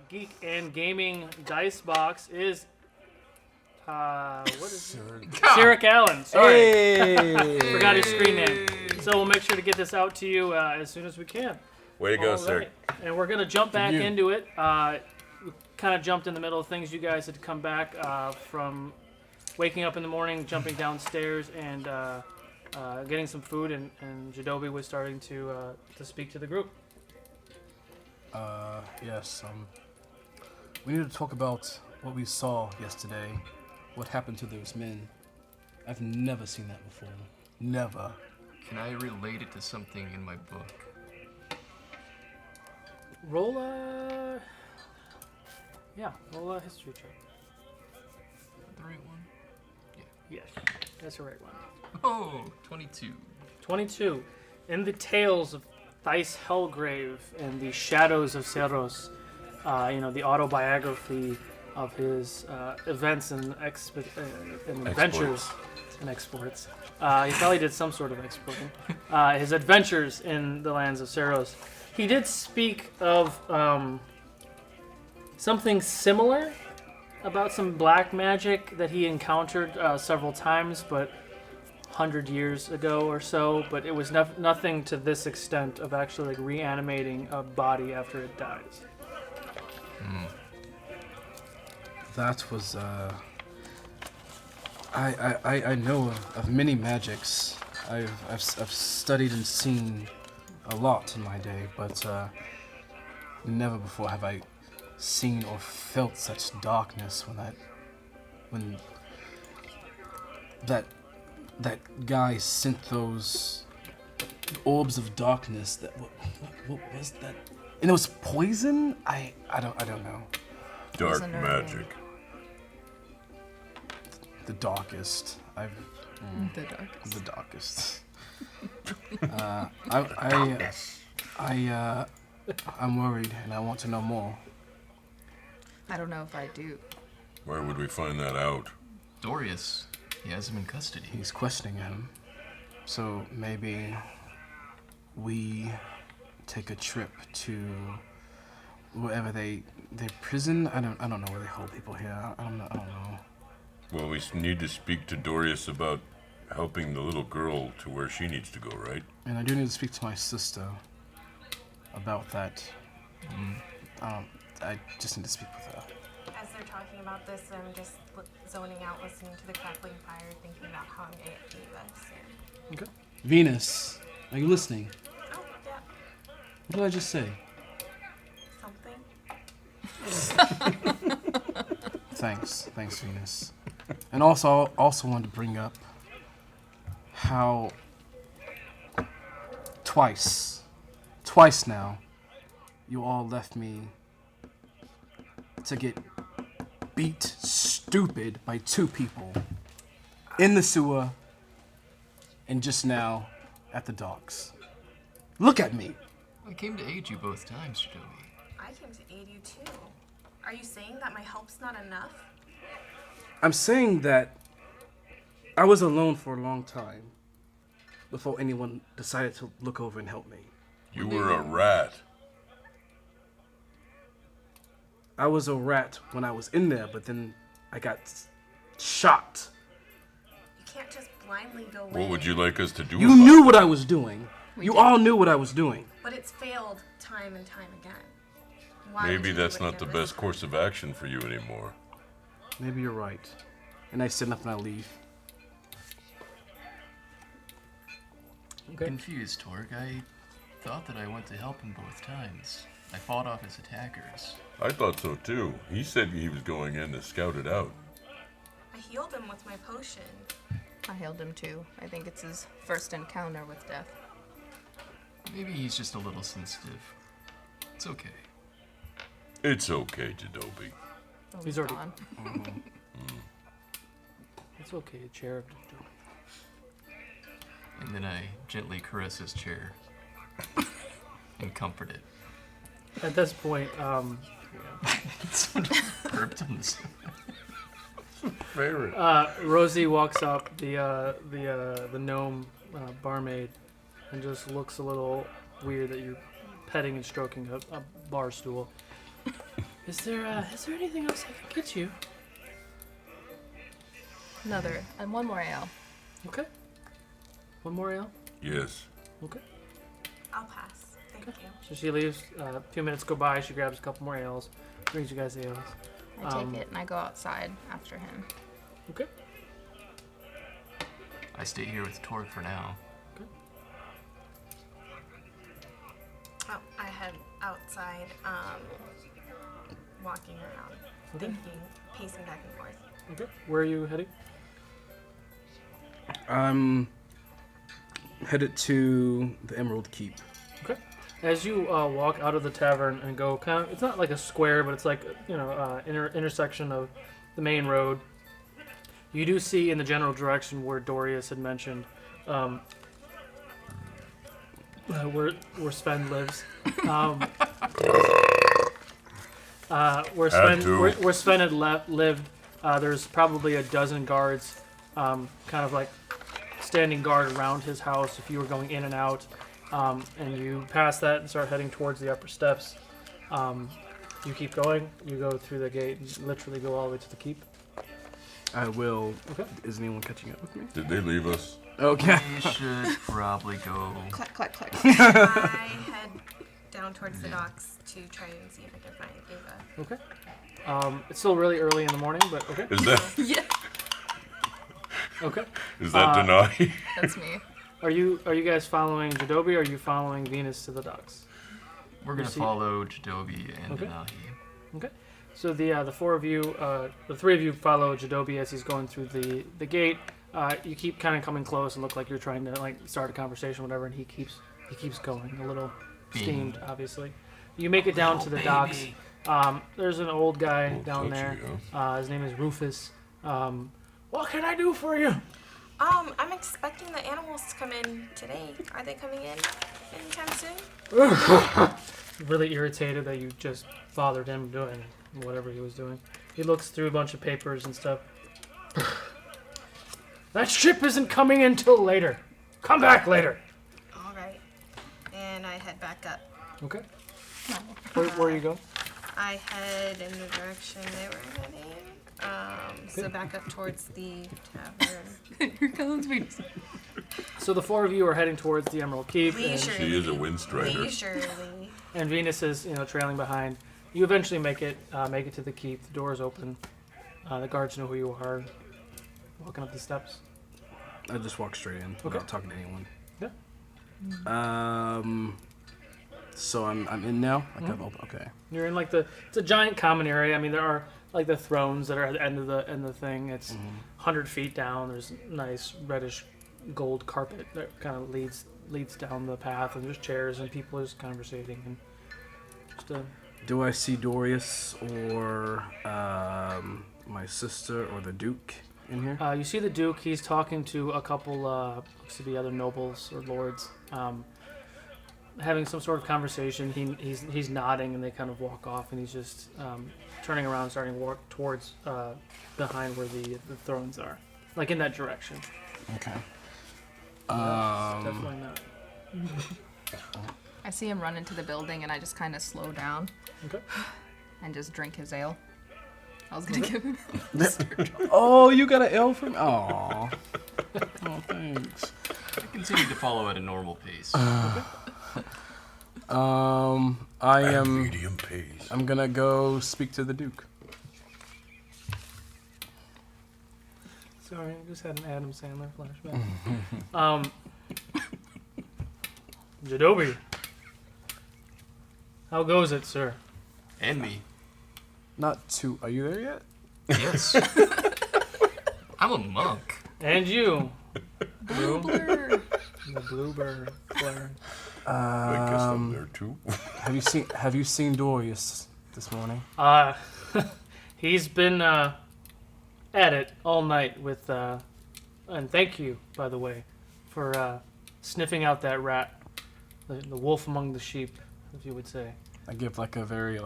Geek and Gaming dice box is what is it? Sarek Allen. Sorry,
Hey!
forgot his screen name. So we'll make sure to get this out to you as soon as we can.
Way to go,
All
sir.
right. And we're gonna jump back
you.
into it. We kind of jumped in the middle of things. You guys had come back from waking up in the morning, jumping downstairs, and getting some food. And Jadobi was starting to speak to the group.
Yes. We need to talk about what we saw yesterday. What happened to those men? I've never seen that before. Never.
Can I relate it to something in my book?
Roll a history check.
The right one?
Yes, that's the right one.
Oh, 22.
22. In the tales of Thais Hellgrave and the Shadows of Cerros, the autobiography of his events and adventures and exploits. He probably did some sort of exporting. His adventures in the lands of Cerros. He did speak of something similar about some black magic that he encountered several times, but 100 years ago or so. But it was nothing to this extent of actually like reanimating a body after it dies.
That was, I know of many magics. I've studied and seen a lot in my day, but never before have I seen or felt such darkness when that guy sent those orbs of darkness. What was that? And it was poison? I don't know.
Dark
Poison or
magic.
The darkest. The darkest. I'm worried, and I want to know more.
I don't know if I do.
Where would we find that out?
Dorius, he has him in custody.
He's questioning him, so maybe we take a trip to wherever their prison. I don't know where they hold people here. I don't know.
Well, we need to speak to Dorius about helping the little girl to where she needs to go, right?
And I do need to speak to my sister about that. I just need to speak with her.
As they're talking about this, I'm just zoning out, listening to the crackling fire, thinking about how I'm gonna get through this.
Okay. Venus, are you listening?
Oh, yeah.
What did I just say?
Something.
Thanks, Venus. And also wanted to bring up how twice now, you all left me to get beat stupid by two people in the sewer and just now at the docks. Look at me.
I came to aid you both times, Jadobi.
I came to aid you too. Are you saying that my help's not enough?
I'm saying that I was alone for a long time before anyone decided to look over and help me.
You were a rat.
I was a rat when I was in there, but then I got shot.
You can't just blindly go in.
What would you like us to do?
You knew what I was doing. You all knew what I was doing.
But it's failed time and time again. Why would
Maybe
you
that's
do it
not the
again?
best course of action for you anymore.
Maybe you're right. And I stand up and I leave.
Okay.
Confused, Torg. I thought that I went to help him both times. I fought off his attackers.
I thought so too. He said he was going in to scout it out.
I healed him with my potion.
I healed him too. I think it's his first encounter with death.
Maybe he's just a little sensitive. It's okay.
It's okay, Jadobi.
Oh,
He's already
gone.
It's okay, a cherub.
And then I gently caress his chair and comfort it.
At this point,
Burped
Favorite.
Rosie walks up, the gnome barmaid, and just looks a little weird that you're petting and stroking a bar stool. Is there anything else I can get you?
Another, and one more ale.
Okay. One more ale?
Yes.
Okay.
I'll pass. Thank you.
So she leaves. A few minutes go by. She grabs a couple more ales. Brings you guys the ales.
I take it and I go outside after him.
Okay.
I stay here with Torg for now.
Oh, I head outside, walking around,
Okay.
thinking, pacing back and forth.
Okay. Where are you heading?
I'm headed to the Emerald Keep.
Okay. As you walk out of the tavern and go kind of, it's not like a square, but it's like, intersection of the main road. You do see in the general direction where Dorius had mentioned, where Svend lives. Where Svend had lived, there's probably a dozen guards, kind of like standing guard around his house if you were going in and out. And you pass that and start heading towards the upper steps. You keep going. You go through the gate and literally go all the way to the keep.
I will.
Okay.
Is anyone catching up with me?
Did they leave us?
Okay.
We should probably go.
Clack, clack, clack. I head down towards the docks to try and see if I can find Ava.
Okay. It's still really early in the morning, but okay.
Is that?
Yeah.
Okay. Is that Denai?
That's me.
Are you guys following Jadobi or are you following Venus to the docks?
We're gonna follow Jadobi and
Okay.
Denahi.
Okay. So the four of you, the three of you follow Jadobi as he's going through the gate. You keep kind of coming close and look like you're trying to like start a conversation, or whatever, and he keeps going, a little steamed, obviously. You make it down to the docks. There's an old guy down there. His name is Rufus. What can I do for you?
I'm expecting the animals to come in today. Are they coming in anytime soon?
Really irritated that you just bothered him doing whatever he was doing. He looks through a bunch of papers and stuff. That ship isn't coming in till later. Come back later.
All right. And I head back up.
Okay. Where you go?
I head in the direction they were heading. So back up towards the tavern.
Here comes Venus.
So the four of you are heading towards the Emerald Keep.
Leisurely.
She is a windstrider.
Leisurely.
And Venus is, trailing behind. You eventually make it to the keep. The door is open. The guards know who you are. Walking up the steps.
I just walk straight in without talking to anyone.
Yeah.
So I'm in now. Okay.
You're in it's a giant common area. I mean, there are like the thrones that are at the end of the thing. It's 100 feet down. There's nice reddish gold carpet that kind of leads down the path, and there's chairs and people just conversating and just
Do I see Dorius or my sister or the Duke in here?
You see the Duke. He's talking to a couple, looks to be other nobles or lords, having some sort of conversation. He's nodding, and they kind of walk off, and he's just turning around, starting to walk towards behind where the thrones are, like in that direction.
Okay.
Definitely not.
I see him run into the building and I just kind of slow down.
Okay.
And just drink his ale. I was gonna give him.
Oh, you got an L from? Oh, thanks.
I continue to follow at a normal pace.
I am
medium pace.
I'm gonna go speak to the Duke.
Sorry, I just had an Adam Sandler flashback. Jadobi, how goes it, sir?
And me.
Not too. Are you there yet?
Yes. I'm a monk.
And you,
Blue blur.
the bluebird flare.
I guess I'm there too.
Have you seen Dorius this morning?
He's been at it all night with, and thank you, by the way, for sniffing out that rat, the wolf among the sheep, if you would say.
I give like a very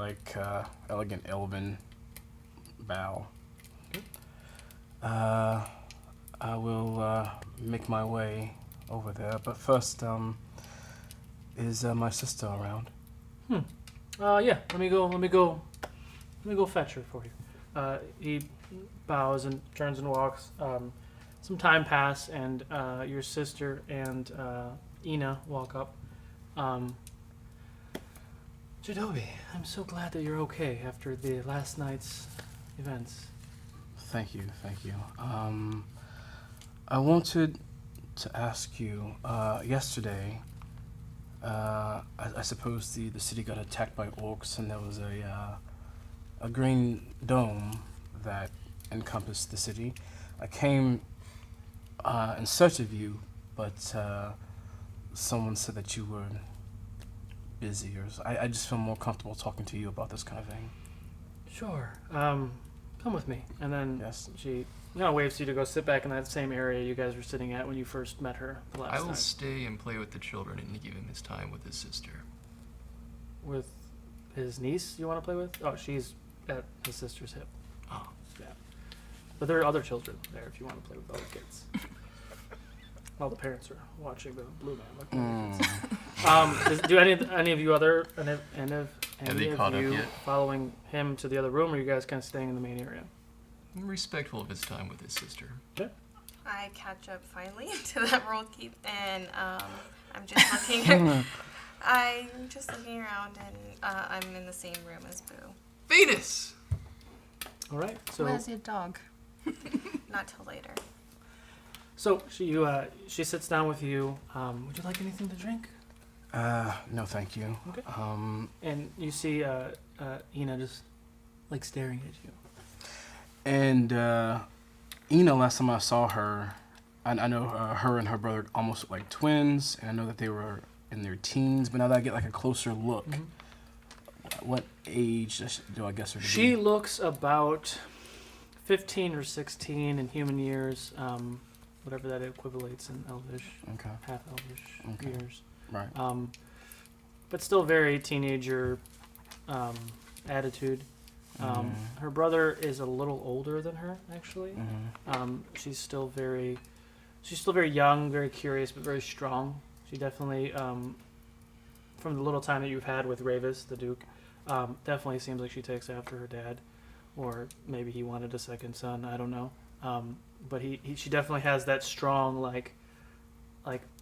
elegant elven bow. I will make my way over there, but first, is my sister around?
Yeah. Let me go Let me go fetch her for you. He bows and turns and walks. Some time pass, and your sister and Ina walk up. Jadobi, I'm so glad that you're okay after the last night's events.
Thank you. I wanted to ask you, yesterday, I suppose the city got attacked by orcs, and there was a green dome that encompassed the city. I came in search of you, but someone said that you were busy, or I just feel more comfortable talking to you about this kind of thing.
Sure. Come with me. And then
Yes.
she waves to you to go sit back in that same area you guys were sitting at when you first met her the last
I will
night.
stay and play with the children and give him his time with his sister.
With his niece you want to play with? Oh, she's at his sister's hip.
Oh.
Yeah. But there are other children there if you want to play with other kids. All the parents are watching the blue man. Do any of you
Have they caught up yet?
following him to the other room, or are you guys kind of staying in the main area?
I'm respectful of his time with his sister.
Okay.
I catch up finally to that world keep, and I'm just looking. I'm just looking around, and I'm in the same room as Boo.
Venus.
All right. So
Where's your dog?
Not till later.
So she sits down with you. Would you like anything to drink?
No, thank you.
Okay. And you see Ina just like staring at you.
And Ina, last time I saw her, I know her and her brother almost look like twins, and I know that they were in their teens, but now that I get like a closer look, what age do I guess her to be?
She looks about 15 or 16 in human years, whatever that equivalates in Elvish, half Elvish years.
Right.
But still very teenager attitude. Her brother is a little older than her, actually. She's still very young, very curious, but very strong. She definitely, from the little time that you've had with Ravis, the Duke, definitely seems like she takes after her dad, or maybe he wanted a second son. I don't know. But she definitely has that strong like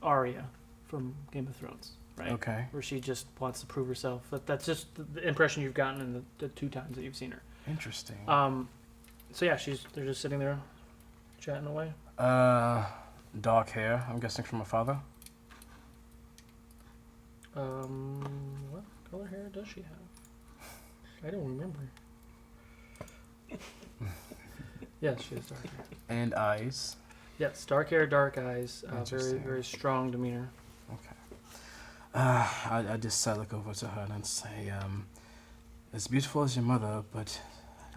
Arya from Game of Thrones, right?
Okay.
Where she just wants to prove herself. That's just the impression you've gotten in the two times that you've seen her.
Interesting.
So yeah, they're just sitting there, chatting away.
Dark hair. I'm guessing from her father.
What color hair does she have? I don't remember. Yes, she has dark hair.
And eyes.
Yes, dark hair, dark eyes. Very,
Interesting.
very strong demeanor.
Okay. I just look over to her and say, as beautiful as your mother, but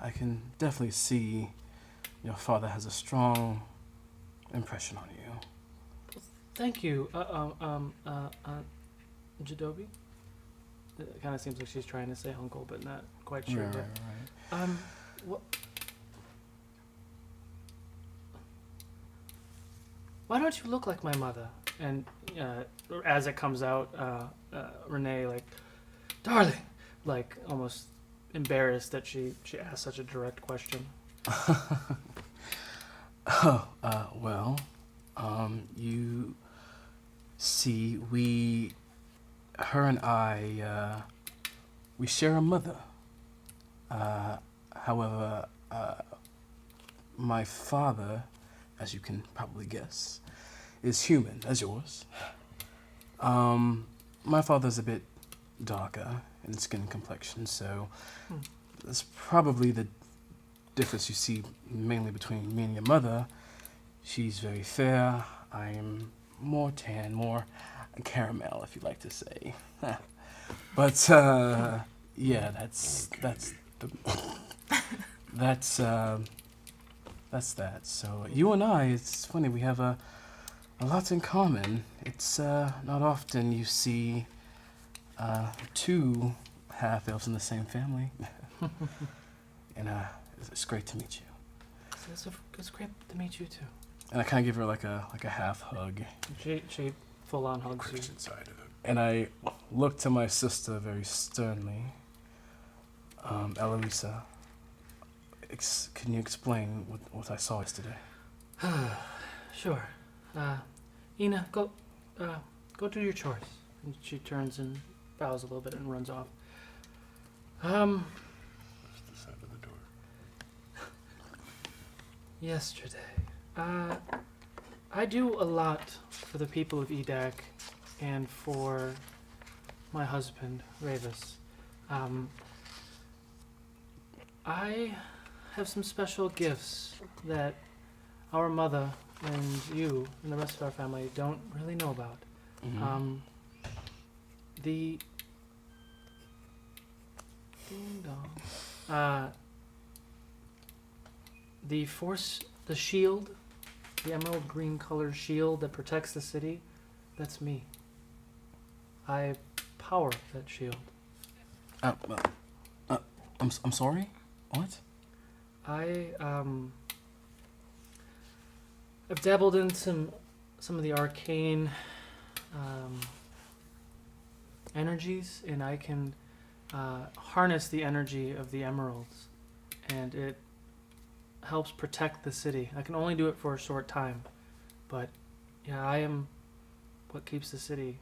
I can definitely see your father has a strong impression on you.
Thank you. Jadobi? It kind of seems like she's trying to say uncle, but not quite sure.
Right.
What? Why don't you look like my mother? And as it comes out, Renee, like, darling, like almost embarrassed that she asked such a direct question.
Well, you see, her and I, we share a mother. However, my father, as you can probably guess, is human, as yours. My father's a bit darker in skin complexion, so that's probably the difference you see mainly between me and your mother. She's very fair. I am more tan, more caramel, if you like to say. But yeah, that's that. So you and I, it's funny, we have a lot in common. It's not often you see two half-elves in the same family. And it's great to meet you.
It's great to meet you too.
And I kind of give her like a half hug.
She full on hugs you.
Inside of it.
And I look to my sister very sternly. Eloisa, can you explain what I saw yesterday?
Sure. Ina, go do your chores. And she turns and bows a little bit and runs off.
That's the sound of the door.
Yesterday, I do a lot for the people of Edak and for my husband, Ravis. I have some special gifts that our mother and you and the rest of our family don't really know about.
Mm-hmm.
The ding dong. The force, the shield, the emerald green color shield that protects the city, that's me. I power that shield.
I'm sorry? What?
I've dabbled in some of the arcane energies, and I can harness the energy of the emeralds, and it helps protect the city. I can only do it for a short time, but yeah, I am what keeps the city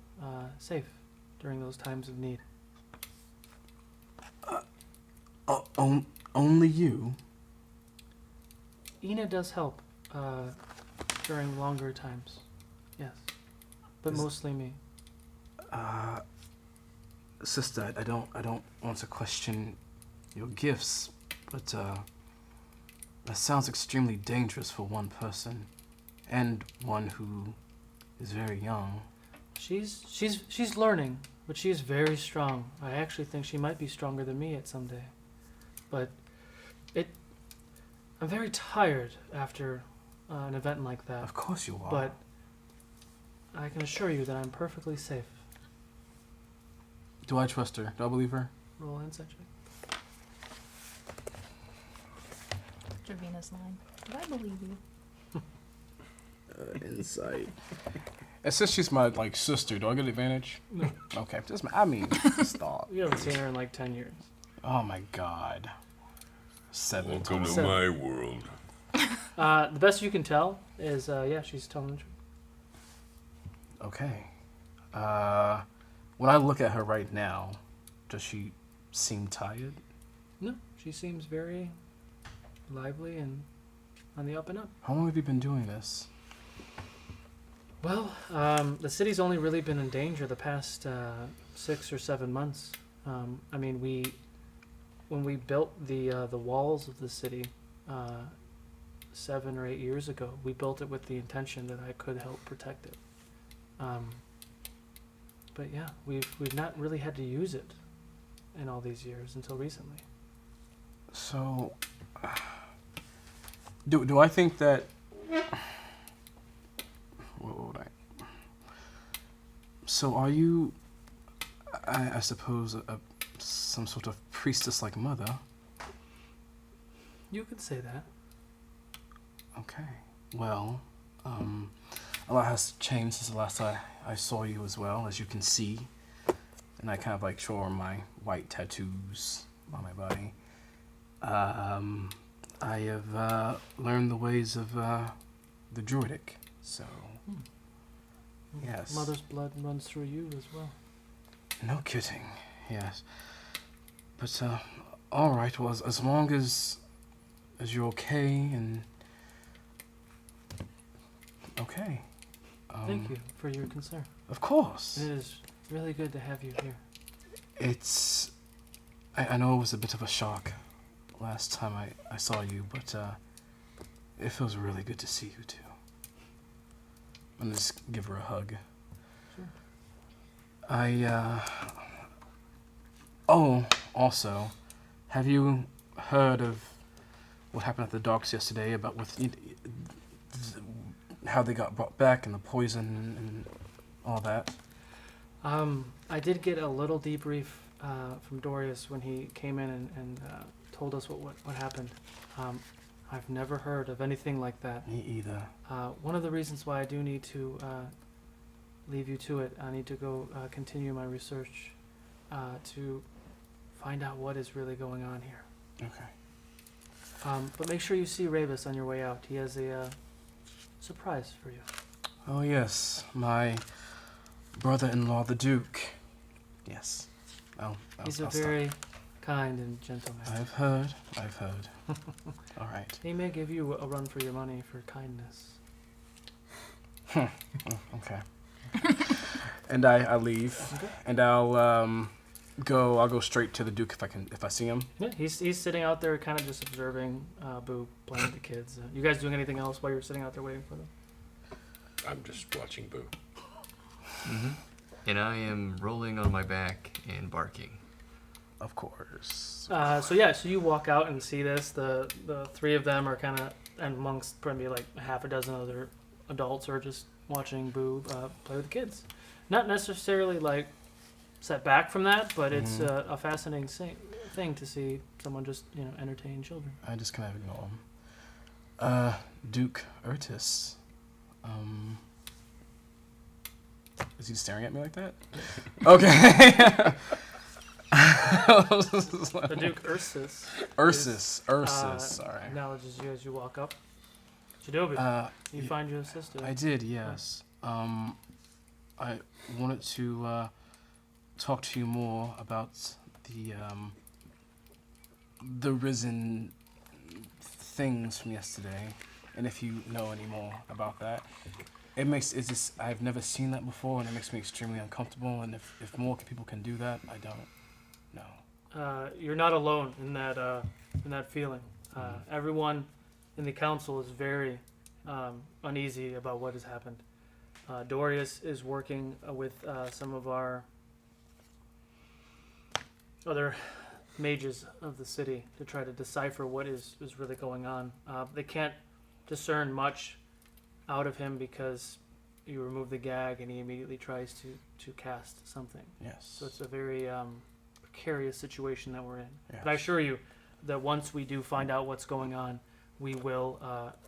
safe during those times of need.
Only you?
Ina does help during longer times, yes, but mostly me.
Sister, I don't want to question your gifts, but that sounds extremely dangerous for one person, and one who is very young.
She's learning, but she is very strong. I actually think she might be stronger than me at some day. But I'm very tired after an event like that.
Of course you are.
But I can assure you that I'm perfectly safe.
Do I trust her? Do I believe her?
Roll insight check.
Javina's line. Did I believe you?
Insight. It says she's my sister. Do I get advantage?
No.
Okay, just stop.
You haven't seen her in like 10 years.
Oh my God. 7
Welcome to
Seven.
my world.
The best you can tell is, she's telling the truth.
Okay. When I look at her right now, does she seem tired?
No, she seems very lively and on the up and up.
How long have you been doing this?
Well, the city's only really been in danger the past 6 or 7 months. When we built the walls of the city 7 or 8 years ago, we built it with the intention that I could help protect it. But yeah, we've not really had to use it in all these years until recently.
So, do I think that? What would I? So, are you? I suppose some sort of priestess-like mother.
You could say that.
Okay. Well, a lot has changed since the last time I saw you as well, as you can see. And I kind of show her my white tattoos on my body. I have learned the ways of the druidic, so yes.
Mother's blood runs through you as well.
No kidding, yes. But, all right, well, as long as you're okay and... Okay.
Thank you for your concern.
Of course.
It is really good to have you here.
It's... I know it was a bit of a shock last time I saw you, but it feels really good to see you too. I'm gonna just give her a hug.
Sure.
Also, have you heard of what happened at the docks yesterday about how they got brought back and the poison and all that?
I did get a little debrief from Dorius when he came in and told us what happened. I've never heard of anything like that.
Me either.
One of the reasons why I do need to leave you to it, I need to go continue my research to find out what is really going on here.
Okay.
But make sure you see Rebus on your way out. He has a surprise for you.
Oh, yes. My brother-in-law, the Duke. Yes.
He's a very kind and gentle man.
I've heard. All right.
He may give you a run for your money for kindness.
Oh, okay. And I leave,
Okay.
and I'll go straight to the Duke if I see him.
Yeah, he's sitting out there kind of just observing Boo playing with the kids. You guys doing anything else while you're sitting out there waiting for them?
I'm just watching Boo.
Mm-hmm. And I am rolling on my back and barking.
Of course.
So you walk out and see this. The three of them are kind of, and amongst probably like half a dozen other adults are just watching Boo play with the kids. Not necessarily like set back from that, but it's a fascinating thing to see someone just entertain children.
I just kind of ignore him. Duke Urtis. Is he staring at me like that? Okay.
The Duke Ursus.
Sorry.
Acknowledges you as you walk up. Shinobi, you find your sister.
I did, yes. I wanted to talk to you more about the risen things from yesterday, and if you know any more about that. I've never seen that before, and it makes me extremely uncomfortable, and if more people can do that, I don't know.
You're not alone in that feeling. Everyone in the council is very uneasy about what has happened. Dorius is working with some of our other mages of the city to try to decipher what is really going on. They can't discern much out of him because you remove the gag and he immediately tries to cast something.
Yes.
So it's a very precarious situation that we're in.
Yes.
But I assure you that once we do find out what's going on, we will,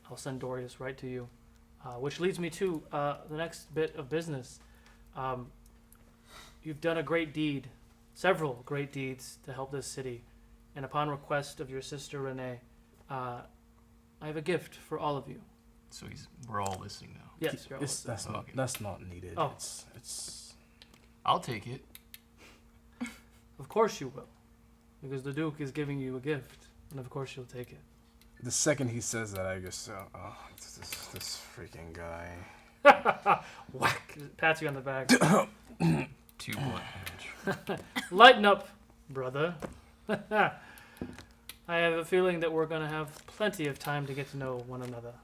I'll send Dorius right to you. Which leads me to the next bit of business. You've done a great deed, several great deeds to help this city. And upon request of your sister Renee, I have a gift for all of you.
So we're all listening now.
Yes, you're all listening.
That's not needed.
Oh.
It's
I'll take it.
Of course you will. Because the Duke is giving you a gift. And of course you'll take it.
the second he says that, I just this freaking guy.
Whack! Pats you on the back.
2 blunt damage.
Lighten up, brother. I have a feeling that we're going to have plenty of time to get to know one another.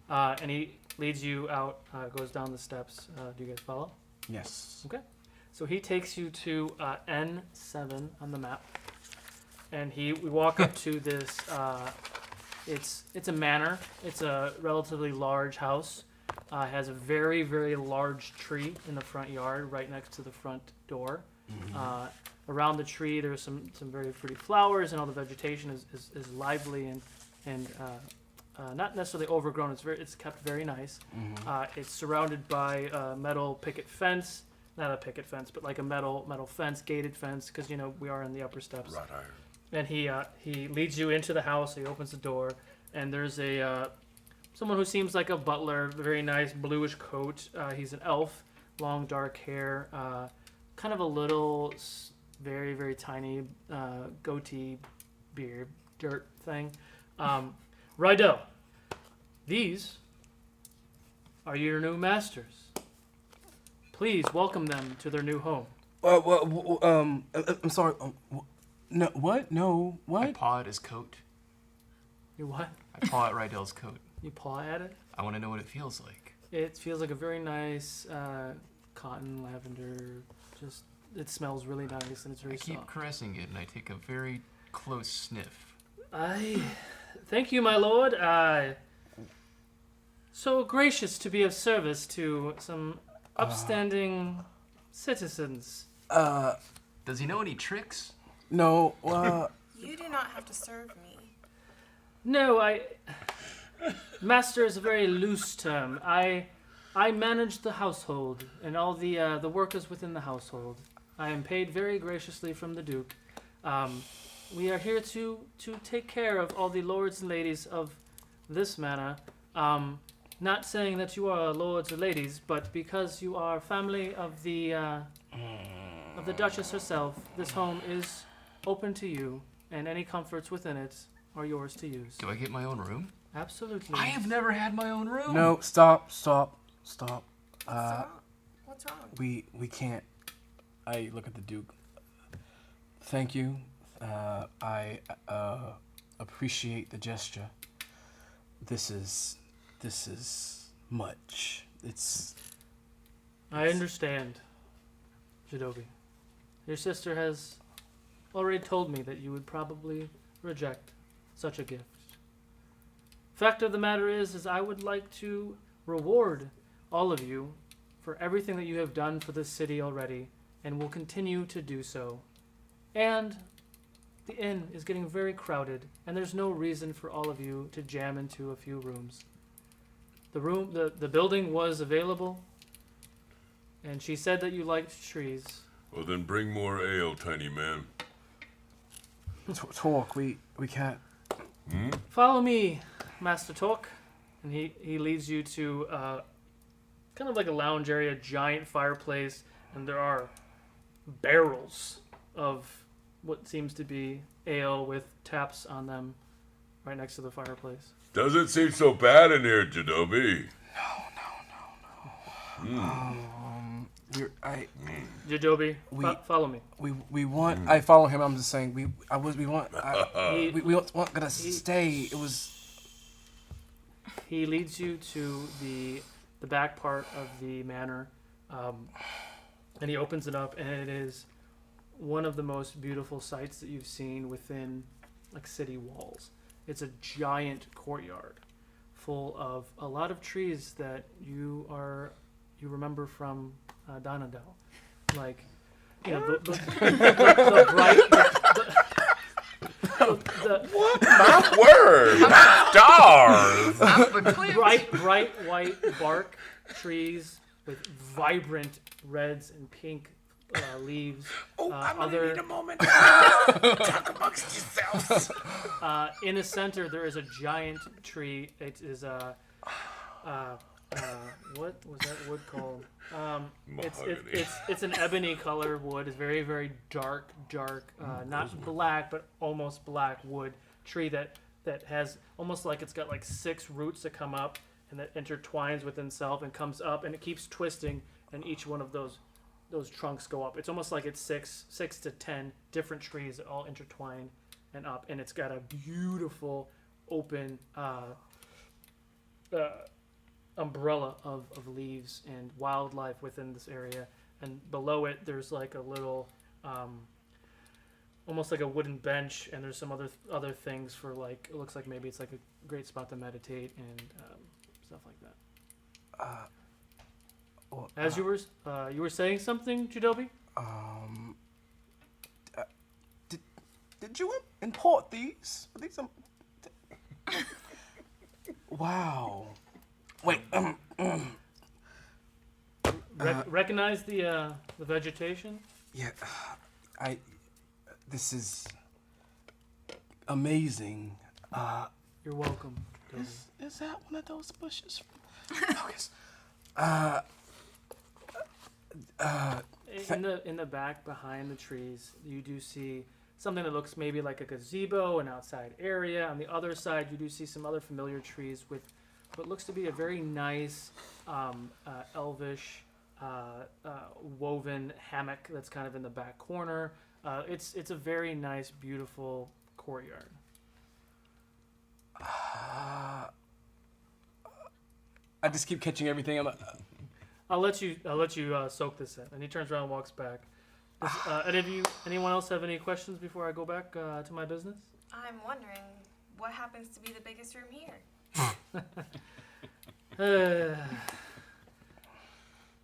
And he leads you out, goes down the steps. Do you guys follow?
Yes.
Okay. So he takes you to N7 on the map. And we walk up to this, it's a manor. It's a relatively large house. It has a very, very large tree in the front yard right next to the front door. Mm-hmm. Around the tree, there's some very pretty flowers, and all the vegetation is lively and not necessarily overgrown. It's kept very nice. Mm-hmm. It's surrounded by a metal picket fence, not a picket fence, but like a metal fence, gated fence, because we are in the upper steps.
Wrought iron.
And he leads you into the house. He opens the door, and there's someone who seems like a butler, very nice bluish coat. He's an elf, long dark hair, kind of a little, very, very tiny goatee beard, dirt thing. Rydell, these are your new masters. Please welcome them to their new home.
I'm sorry. No, what? No, what?
I paw at his coat.
You what?
I paw at Rydell's coat.
You paw at it?
I want to know what it feels like.
It feels like a very nice cotton, lavender, it smells really nice and it's very soft.
I keep caressing it and I take a very close sniff.
Thank you, my lord. So gracious to be of service to some upstanding citizens.
Does he know any tricks?
No,
You do not have to serve me.
No, master is a very loose term. I manage the household and all the workers within the household. I am paid very graciously from the Duke. We are here to take care of all the lords and ladies of this manor. Not saying that you are lords or ladies, but because you are family of the Duchess herself, this home is open to you, and any comforts within it are yours to use.
Do I get my own room?
Absolutely.
I have never had my own room.
No, stop.
What's wrong?
We can't. I look at the Duke. Thank you. I appreciate the gesture. This is much.
I understand, Jadobi. Your sister has already told me that you would probably reject such a gift. Fact of the matter is I would like to reward all of you for everything that you have done for this city already, and will continue to do so. And the inn is getting very crowded, and there's no reason for all of you to jam into a few rooms. The building was available, and she said that you liked trees.
Well, then bring more ale, tiny man.
Talk. We can't.
Follow me, Master Talk. And he leads you to kind of like a lounge area, giant fireplace, and there are barrels of what seems to be ale with taps on them right next to the fireplace.
Doesn't seem so bad in here, Jadobi.
No.
Jadobi, follow me.
We want. I follow him. I'm just saying. We want. We want gonna stay. It was.
He leads you to the back part of the manor, and he opens it up, and it is one of the most beautiful sights that you've seen within like city walls. It's a giant courtyard full of a lot of trees that you remember from Donadel, like the bright.
What? My word! Stars!
Bright white bark trees with vibrant reds and pink leaves.
I'm gonna need a moment.
Talk amongst yourselves. In the center, there is a giant tree. It is what was that wood called? It's an ebony color wood. It's very, very dark, not black, but almost black wood tree that has almost like it's got like 6 roots that come up and that intertwines with itself and comes up, and it keeps twisting, and each one of those trunks go up. It's almost like it's 6 to 10 different trees that all intertwine and up, and it's got a beautiful open umbrella of leaves and wildlife within this area, and below it there's like a little almost like a wooden bench, and there's some other things for like, it looks like maybe it's like a great spot to meditate and stuff like that. As you were saying something, Jadobi?
Did you import these? Are these wow. Wait.
Recognize the vegetation?
Yeah. This is amazing.
You're welcome.
Is that one of those bushes? Focus.
In the back behind the trees, you do see something that looks maybe like a gazebo, an outside area. On the other side, you do see some other familiar trees with what looks to be a very nice elvish woven hammock that's kind of in the back corner. It's a very nice, beautiful courtyard.
I just keep catching everything. I'm like,
I'll let you soak this in. And he turns around and walks back. Anyone else have any questions before I go back to my business?
I'm wondering what happens to be the biggest room here.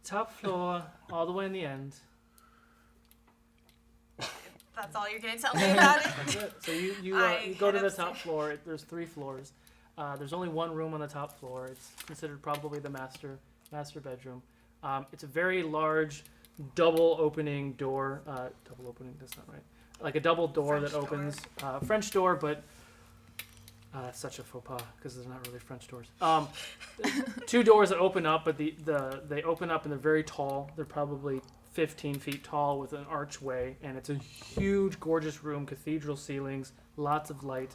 Top floor, all the way in the end.
That's all you're gonna tell me about it?
That's it. So you go to the top floor. There's 3 floors. There's only one room on the top floor. It's considered probably the master bedroom. It's a very large double opening door. Double opening, that's not right. like a double door
French
that opens. French door, but that's such a faux pas because there's not really French doors. 2 doors that open up, but they open up and they're very tall. They're probably 15 feet tall with an archway, and it's a huge, gorgeous room, cathedral ceilings, lots of light,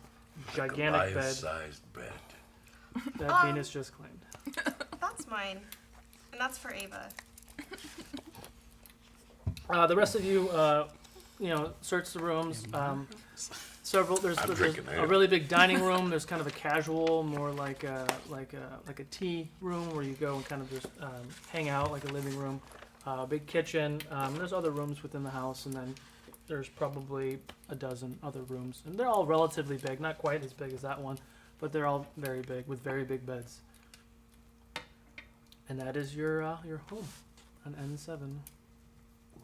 gigantic bed.
Life-sized bed.
That Venus just claimed.
That's mine. And that's for Ava.
The rest of you, search the rooms. There's
drinking
a
ale.
really big dining room. There's kind of a casual, more like a tea room where you go and kind of just hang out, like a living room. Big kitchen. There's other rooms within the house, and then there's probably a dozen other rooms, and they're all relatively big. Not quite as big as that one, but they're all very big with very big beds. And that is your home, an N7.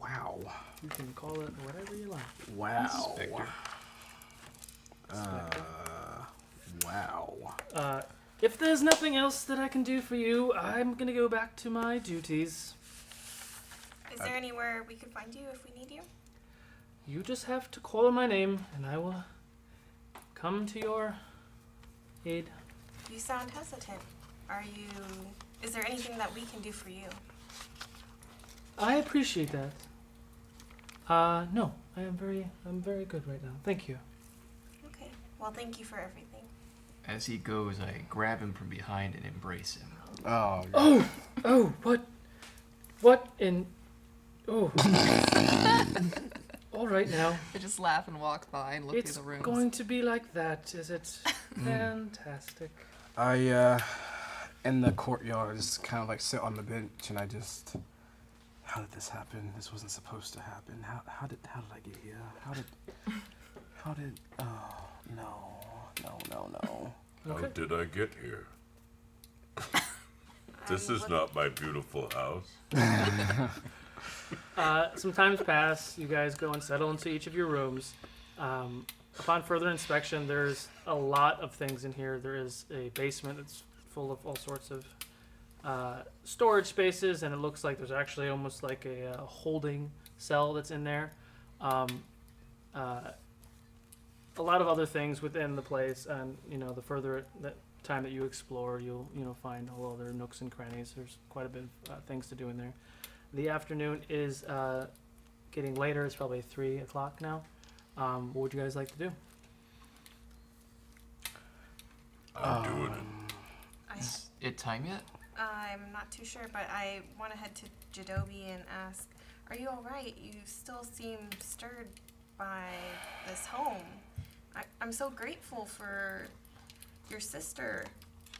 Wow.
You can call it whatever you like.
Wow.
Spectre.
Wow.
If there's nothing else that I can do for you, I'm gonna go back to my duties.
Is there anywhere we could find you if we need you?
You just have to call my name, and I will come to your aid.
You sound hesitant. Is there anything that we can do for you?
I appreciate that. No, I'm very good right now. Thank you.
Okay. Well, thank you for everything.
As he goes, I grab him from behind and embrace him.
Oh.
What in? Oh. All right now.
I just laugh and walk by and look
It's
through the rooms.
going to be like that, is it? Fantastic.
In the courtyard, just kind of like sit on the bench, and I just, how did this happen? This wasn't supposed to happen. How did I get here? No.
How did I get here? This is not my beautiful house.
Some times pass. You guys go and settle into each of your rooms. Upon further inspection, there's a lot of things in here. There is a basement that's full of all sorts of storage spaces, and it looks like there's actually almost like a holding cell that's in there. A lot of other things within the place, and the further time that you explore, you'll find all other nooks and crannies. There's quite a bit of things to do in there. The afternoon is getting later. It's probably 3 o'clock now. What would you guys like to do?
I'm doing it.
Is it time yet?
I'm not too sure, but I want to head to Jadobi and ask, are you all right? You still seem stirred by this home. I'm so grateful for your sister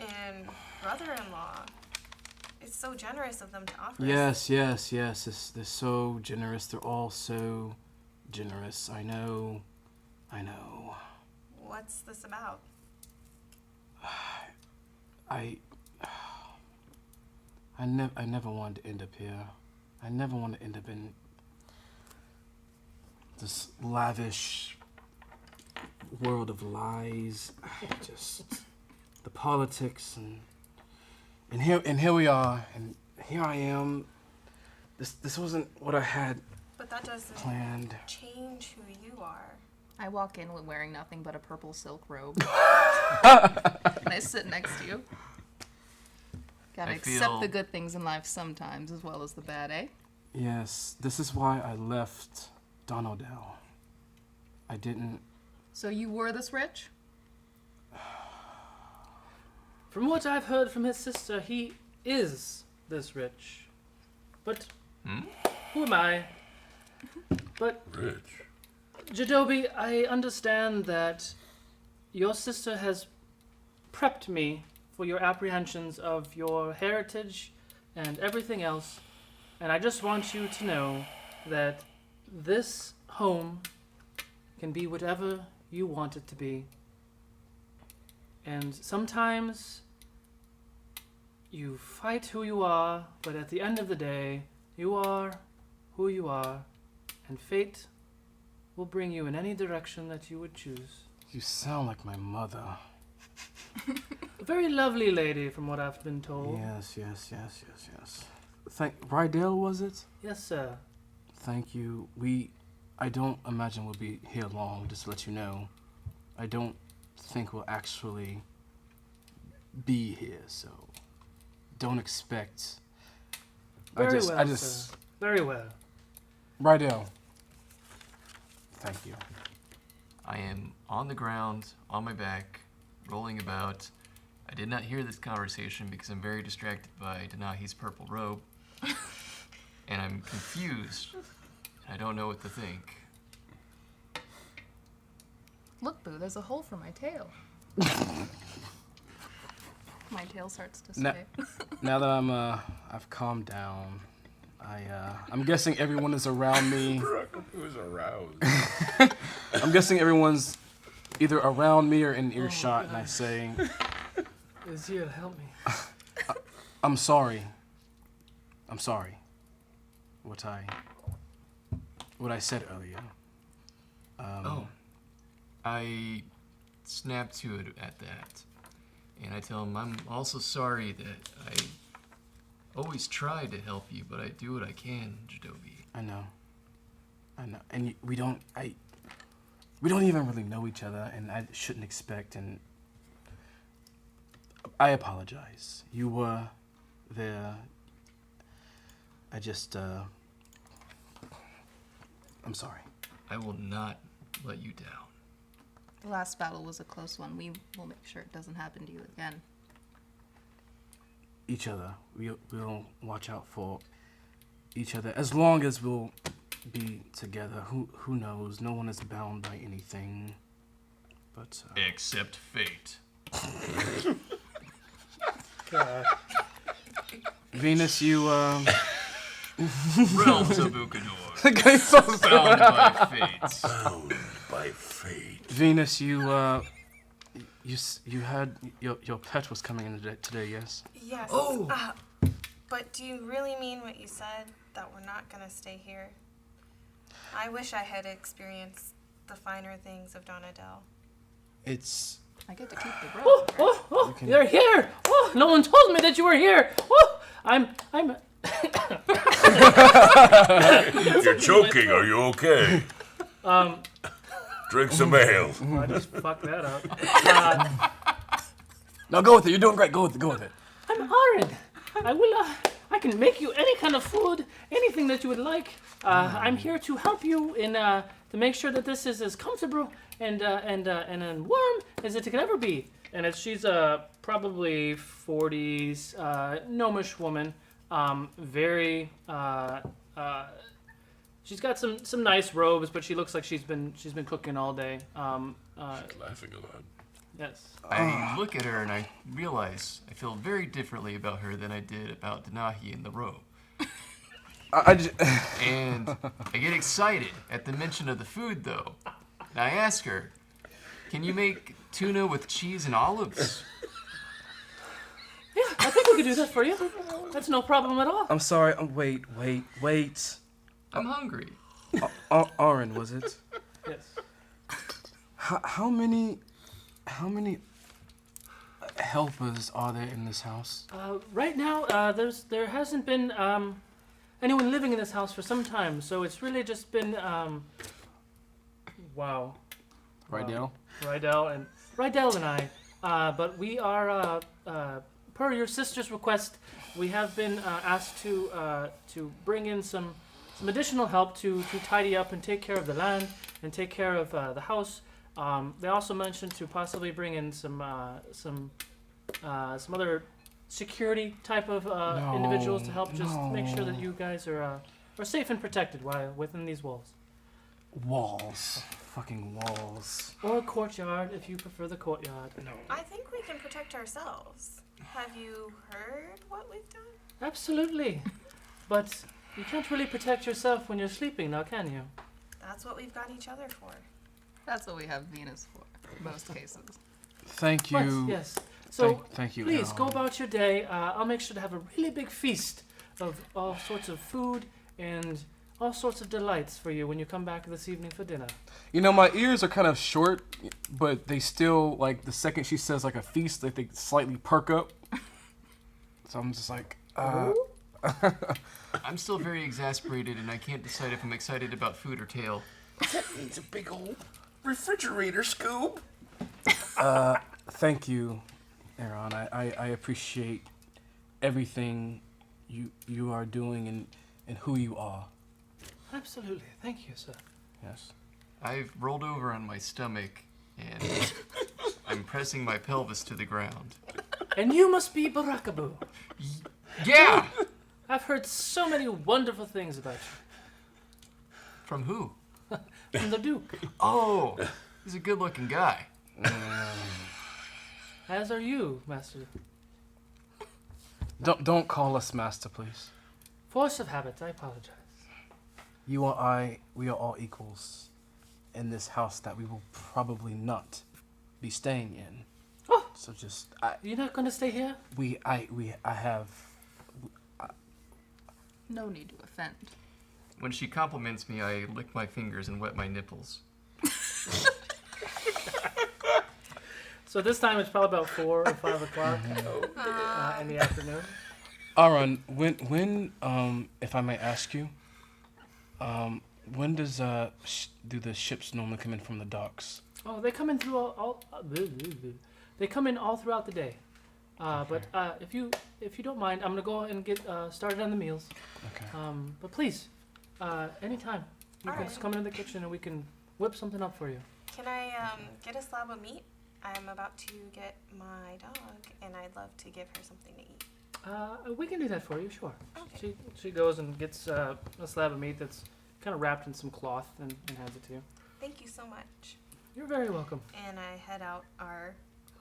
and brother-in-law. It's so generous of them to offer us.
Yes. They're so generous. They're all so generous. I know.
What's this about?
I never wanted to end up here. I never want to end up in this lavish world of lies. Just the politics and here we are, and here I am. This wasn't what I had
But that doesn't
planned.
change who you are.
I walk in wearing nothing but a purple silk robe. And I sit next to you. Gotta accept the good things in life sometimes as well as the bad, eh?
Yes, this is why I left Donaldale. I didn't.
So you were this rich?
From what I've heard from his sister, he is this rich. But who am I? But
Rich.
Jadobi, I understand that your sister has prepped me for your apprehensions of your heritage and everything else, and I just want you to know that this home can be whatever you want it to be. And sometimes you fight who you are, but at the end of the day, you are who you are, and fate will bring you in any direction that you would choose.
You sound like my mother.
A very lovely lady, from what I've been told.
Yes. Rydell, was it?
Yes, sir.
Thank you. I don't imagine we'll be here long, just to let you know. I don't think we'll actually be here, so don't expect.
Very well, sir. Very well.
Rydell. Thank you.
I am on the ground, on my back, rolling about. I did not hear this conversation because I'm very distracted by Denahi's purple robe. And I'm confused. I don't know what to think.
Look, Boo, there's a hole for my tail. My tail starts to sway.
Now that I've calmed down, I'm guessing everyone is around me.
Burakubuu is aroused.
I'm guessing everyone's either around me or in earshot, and I say,
Azir, help me.
I'm sorry. I'm sorry. What I said earlier.
I snap to it at that. And I tell him I'm also sorry that I always try to help you, but I do what I can, Jadobi.
I know. And we don't even really know each other, and I shouldn't expect, and I apologize. You were there. I just, I'm sorry.
I will not let you down.
The last battle was a close one. We will make sure it doesn't happen to you again.
Each other. We'll watch out for each other as long as we'll be together. Who knows? No one is bound by anything. But
except fate.
God.
Venus, you
Realms of Ukodor.
The guy's so
bound by fate.
Bound by fate.
Venus, you had your pet was coming in today, yes?
Yes.
Oh.
But do you really mean what you said, that we're not gonna stay here? I wish I had experienced the finer things of Donadel.
It's.
I get to keep the rope.
Oh, you're here! Oh, no one told me that you were here! Oh, I'm.
You're choking. Are you okay? Drink some ale.
I just fucked that up.
No, go with it. You're doing great. Go with it.
I'm Aaron. I will. I can make you any kind of food, anything that you would like. I'm here to help you in to make sure that this is as comfortable and warm as it could ever be. And she's a probably 40s gnomish woman. Very. She's got some nice robes, but she looks like she's been cooking all day.
She's laughing a lot.
Yes.
I look at her and I realize I feel very differently about her than I did about Denahi in the robe. And I get excited at the mention of the food, though. And I ask her, can you make tuna with cheese and olives?
Yeah, I think we could do that for you. That's no problem at all.
I'm sorry. Wait.
I'm hungry.
Aaron, was it?
Yes.
How many helpers are there in this house?
Right now, there hasn't been anyone living in this house for some time, so it's really just been wow.
Rydell
and I. But we are per your sister's request, we have been asked to bring in some additional help to tidy up and take care of the land and take care of the house. They also mentioned to possibly bring in some other security type of individuals to help just make sure that you guys are safe and protected while within these walls.
Walls. Fucking walls.
Or a courtyard if you prefer the courtyard. No.
I think we can protect ourselves. Have you heard what we've done?
Absolutely. But you can't really protect yourself when you're sleeping now, can you?
That's what we've got each other for.
That's what we have Venus for, in most cases.
Thank you.
But, yes. So
thank you.
Please go about your day. I'll make sure to have a really big feast of all sorts of food and all sorts of delights for you when you come back this evening for dinner.
You know, my ears are kind of short, but they still, like, the second she says, like, a feast, they slightly perk up. So I'm just like,
I'm still very exasperated, and I can't decide if I'm excited about food or tail.
That needs a big old refrigerator, Scoob.
Thank you, Aaron. I appreciate everything you are doing and who you are.
Absolutely. Thank you, sir.
Yes.
I've rolled over on my stomach and I'm pressing my pelvis to the ground.
And you must be Burakubuu.
Yeah!
I've heard so many wonderful things about you.
From who?
From the Duke.
Oh, he's a good-looking guy.
As are you, Master.
Don't call us master, please.
Force of habit, I apologize.
You or I, we are all equals in this house that we will probably not be staying in.
Oh.
So just
You're not going to stay here?
I have.
No need to offend.
When she compliments me, I lick my fingers and wet my nipples.
So this time it's probably about 4 or 5 o'clock in the afternoon.
Aaron, when if I may ask you, when does do the ships normally come in from the docks?
Oh, they come in through all they come in all throughout the day. But if you don't mind, I'm gonna go and get started on the meals.
Okay.
But please, anytime you
All
can
right.
just come into the kitchen and we can whip something up for you.
Can I get a slab of meat? I'm about to get my dog, and I'd love to give her something to eat.
We can do that for you, sure.
Okay.
She goes and gets a slab of meat that's kind of wrapped in some cloth and hands it to you.
Thank you so much.
You're very welcome.
And I head out our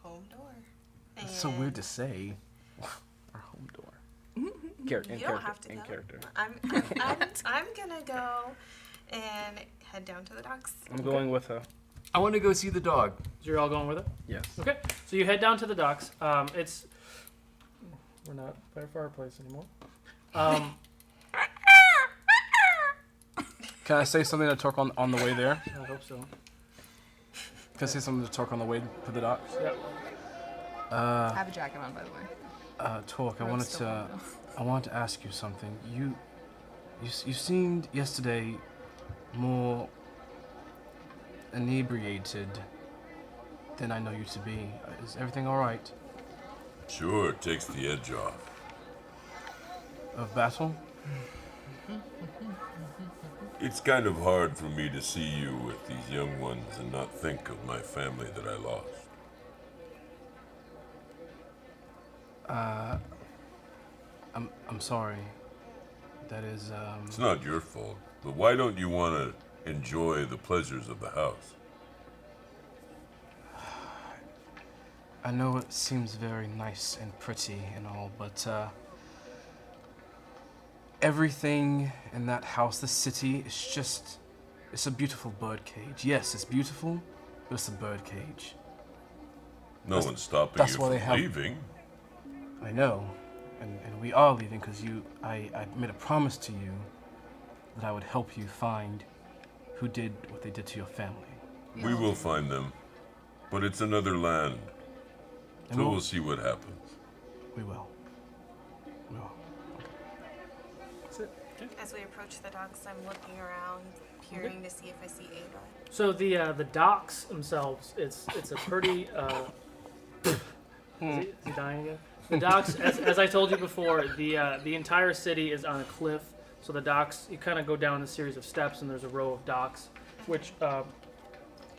home door.
It's so weird to say. Our home door.
You don't have to go.
character.
I'm gonna go and head down to the docks.
I'm going with her.
I want to go see the dog.
So you're all going with it?
Yes.
Okay. So you head down to the docks. We're not by a fireplace anymore.
Can I say something to Torque on the way there?
I hope so.
Can I say something to Torque on the way to the docks?
Yep.
I have a jacket on, by the way.
Torque, I
Rope's
wanted
still
to
on,
I wanted to ask you something. You seemed yesterday more inebriated than I know you to be. Is everything all right?
Sure, it takes the edge off.
Of battle?
It's kind of hard for me to see you with these young ones and not think of my family that I lost.
I'm sorry. That is
It's not your fault, but why don't you want to enjoy the pleasures of the house?
I know it seems very nice and pretty and all, but everything in that house, the city, it's a beautiful bird cage. Yes, it's beautiful, but it's a bird cage.
No one's stopping
that's
you
why
from
they have-
leaving.
I know, and we are leaving because I made a promise to you that I would help you find who did what they did to your family.
We will find them, but it's another land.
And
So we'll see what happens.
We will. We will.
As we approach the docks, I'm looking around, peering to see if I see Ava.
So the docks themselves, it's a pretty. Is he dying again? The docks, as I told you before, the entire city is on a cliff. So the docks, you kind of go down a series of steps, and there's a row of docks, which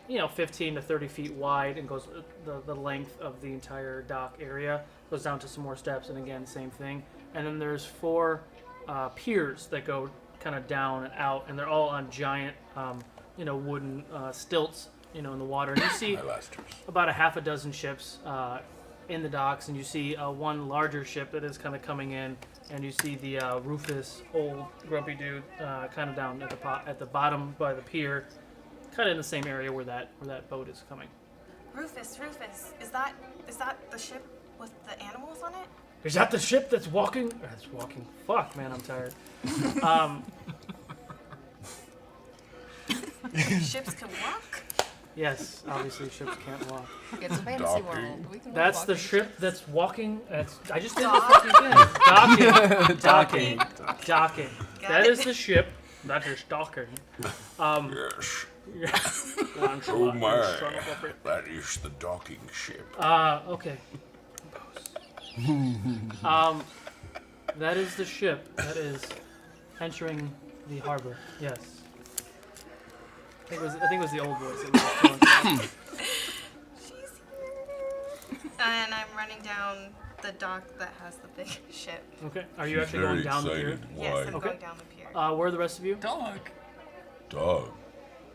15 to 30 feet wide, and goes the length of the entire dock area. Goes down to some more steps, and again, same thing. And then there's 4 piers that go kind of down and out, and they're all on giant, wooden stilts, in the water. And you see about a half a dozen ships in the docks, and you see one larger ship that is kind of coming in, and you see the Rufus, old grumpy dude, kind of down at the bottom by the pier, kind of in the same area where that boat is coming.
Rufus, is that the ship with the animals on it?
Is that the ship that's walking? That's walking. Fuck, man, I'm tired.
Ships can walk?
Yes, obviously ships can't walk.
It's a fantasy world. We can
That's
walk
the
in
ship that's walking. I just did this 50 again. Docking. That is the ship that is docking.
Yes. Oh my, that is the docking ship.
Okay. That is the ship that is entering the harbor. Yes. I think it was the old voice. That was
She's here. And I'm running down the dock that has the big ship.
Okay. Are you actually going down the pier?
Yes, I'm going down the pier.
Where are the rest of you?
Dog.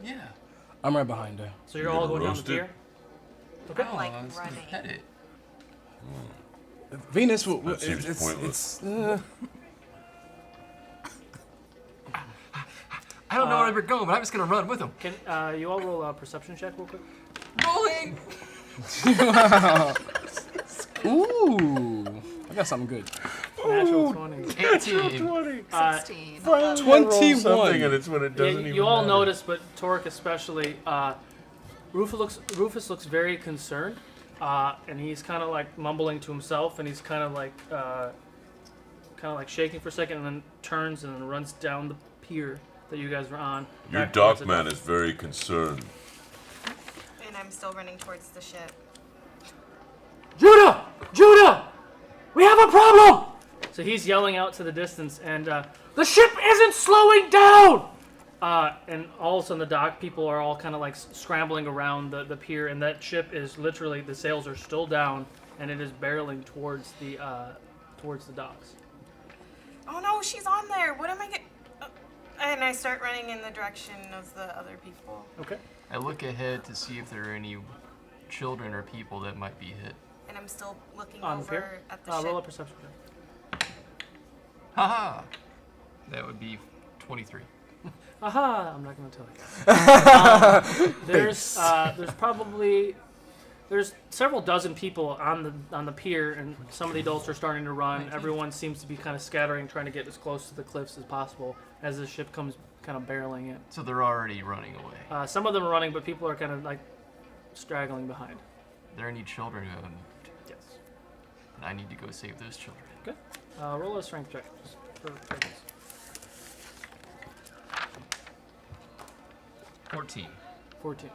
Yeah.
I'm right behind her.
So you're all going down the pier? Okay.
I'm like
I was gonna
running.
pet it.
Venus,
That seems pointless.
I don't know where we're going, but I'm just gonna run with him.
Can you all roll a perception check real quick?
Rolling.
Ooh, I got something good.
Natural 20.
18.
16.
21.
And it's when it doesn't even
You all
matter.
notice, but Torque especially, Rufus looks very concerned, and he's kind of like mumbling to himself, and he's kind of like shaking for a second, and then turns and then runs down the pier that you guys were on.
Your
back towards the
dockman
dock.
is very concerned.
And I'm still running towards the ship.
Judah! Judah! We have a problem! So he's yelling out to the distance, and the ship isn't slowing down! And all of a sudden the dock people are all kind of like scrambling around the pier, and that ship is literally, the sails are still down, and it is barreling towards the docks.
Oh no, she's on there. What am I get? And I start running in the direction of the other people.
Okay.
I look ahead to see if there are any children or people that might be hit.
And I'm still looking
On the pier?
over at the ship.
Roll a perception check.
Haha! That would be 23.
Aha! I'm not going to tell you. There's several dozen people on the pier, and some of the adults are starting to run. Everyone seems to be kind of scattering, trying to get as close to the cliffs as possible as the ship comes kind of barreling in.
So they're already running away.
Some of them are running, but people are kind of like straggling behind.
Are there any children who haven't moved?
Yes.
And I need to go save those children.
Okay. Roll a strength check just for purpose.
14.
14.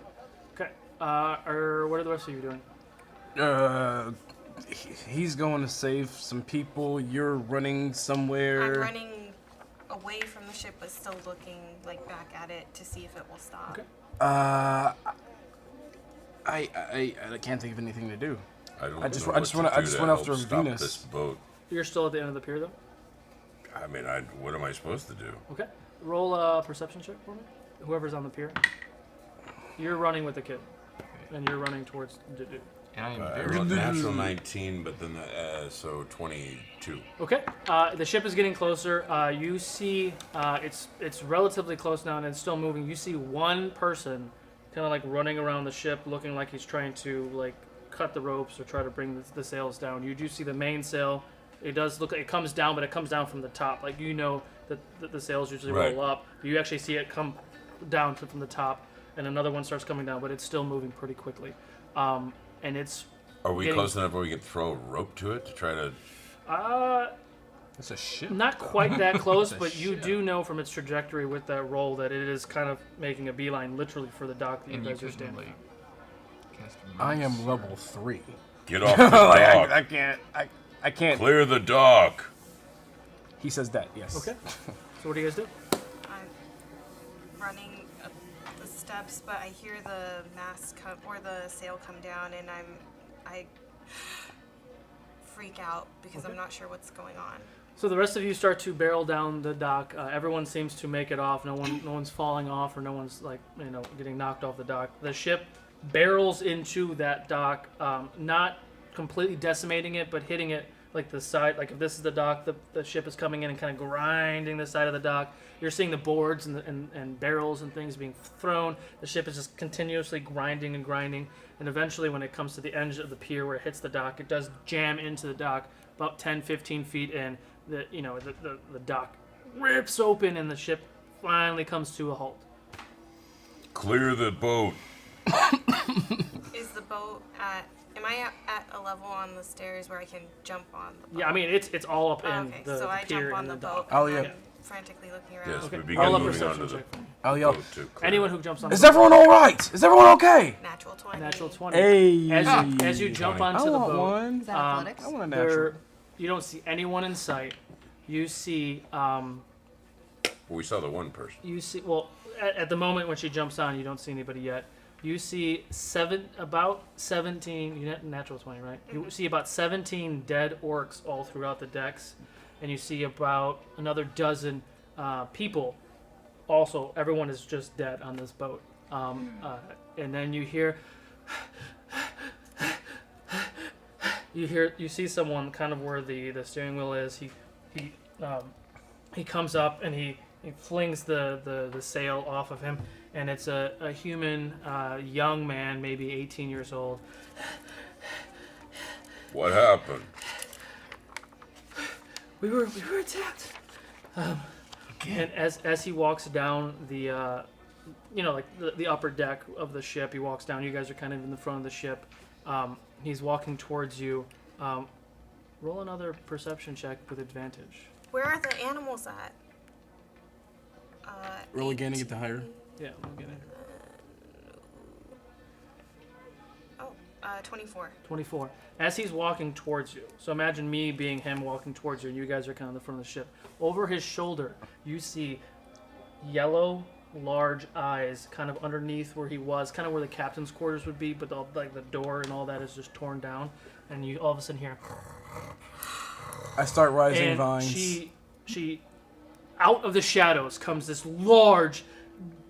Okay. What are the rest of you doing?
He's going to save some people. You're running somewhere.
I'm running away from the ship, but still looking like back at it to see if it will stop.
Okay.
I can't think of anything to do.
I just
went after
stop
Venus.
this boat.
You're still at the end of the pier, though?
I mean, what am I supposed to do?
Okay. Roll a perception check for me. Whoever's on the pier. You're running with the kid. And you're running towards the dude.
And I am
I
very
rolled natural 19, but then so 22.
Okay. The ship is getting closer. You see, it's relatively close now, and it's still moving. You see one person kind of like running around the ship, looking like he's trying to like cut the ropes or try to bring the sails down. You do see the mainsail. It does look like it comes down, but it comes down from the top. Like you know that the sails usually
Right.
roll up. You actually see it come down from the top, and another one starts coming down, but it's still moving pretty quickly. And it's.
Are we close enough where we can throw a rope to it to try to?
It's a ship.
Not quite that close, but you do know from its trajectory with that roll that it is kind of making a beeline literally for the dock that you
And
guys
you
are
could,
standing
like,
on.
cast
I
roots.
am level 3.
Get off the dock.
I can't.
Clear the dock.
He says that, yes.
Okay. So what do you guys do?
I'm running up the steps, but I hear the mast come or the sail come down, and I freak out because I'm not sure what's going on.
So the rest of you start to barrel down the dock. Everyone seems to make it off. No one's falling off, or no one's like getting knocked off the dock. The ship barrels into that dock, not completely decimating it, but hitting it like the side. Like if this is the dock, the ship is coming in and kind of grinding the side of the dock. You're seeing the boards and barrels and things being thrown. The ship is just continuously grinding and grinding, and eventually when it comes to the edge of the pier where it hits the dock, it does jam into the dock about 10-15 feet in. The dock rips open and the ship finally comes to a halt.
Clear the boat.
Is the boat at? Am I at a level on the stairs where I can jump on the boat?
Yeah, I mean it's all up in
Okay,
the
so I
pier
jump on
and
the
the dock.
boat.
Oh
and
yeah.
then frantically looking around.
Yes,
Okay.
we
Roll
begin
a
moving on
perception
to the
check for me.
I'll yell.
boat to clear.
Anyone who jumps on
Is
the boat.
everyone all right? Is everyone okay?
Natural 20.
Natural 20.
Hey.
As you jump onto
I
the
want
boat,
one.
Is that athletics?
I want a
there,
natural.
you don't see anyone in sight. You see,
Well, we saw the one person.
well, at the moment when she jumps on, you don't see anybody yet. You see about 17, you net natural 20, right? You see about 17 dead orcs all throughout the decks, and you see about another dozen people. Also, everyone is just dead on this boat. And then you hear, you see someone kind of where the steering wheel is. He comes up and he flings the sail off of him. And it's a human, young man, maybe 18 years old.
What happened?
We were attacked. And as he walks down the, the upper deck of the ship, he walks down. You guys are kind of in the front of the ship. He's walking towards you. Roll another perception check with advantage.
Where are the animals at?
Roll again to get the higher.
Yeah, we'll get it.
24.
24. As he's walking towards you, so imagine me being him walking towards you, and you guys are kind of in the front of the ship. Over his shoulder, you see yellow, large eyes kind of underneath where he was, kind of where the captain's quarters would be, but the door and all that is just torn down, and you all of a sudden hear.
I start rising
And
vines.
she, out of the shadows comes this large,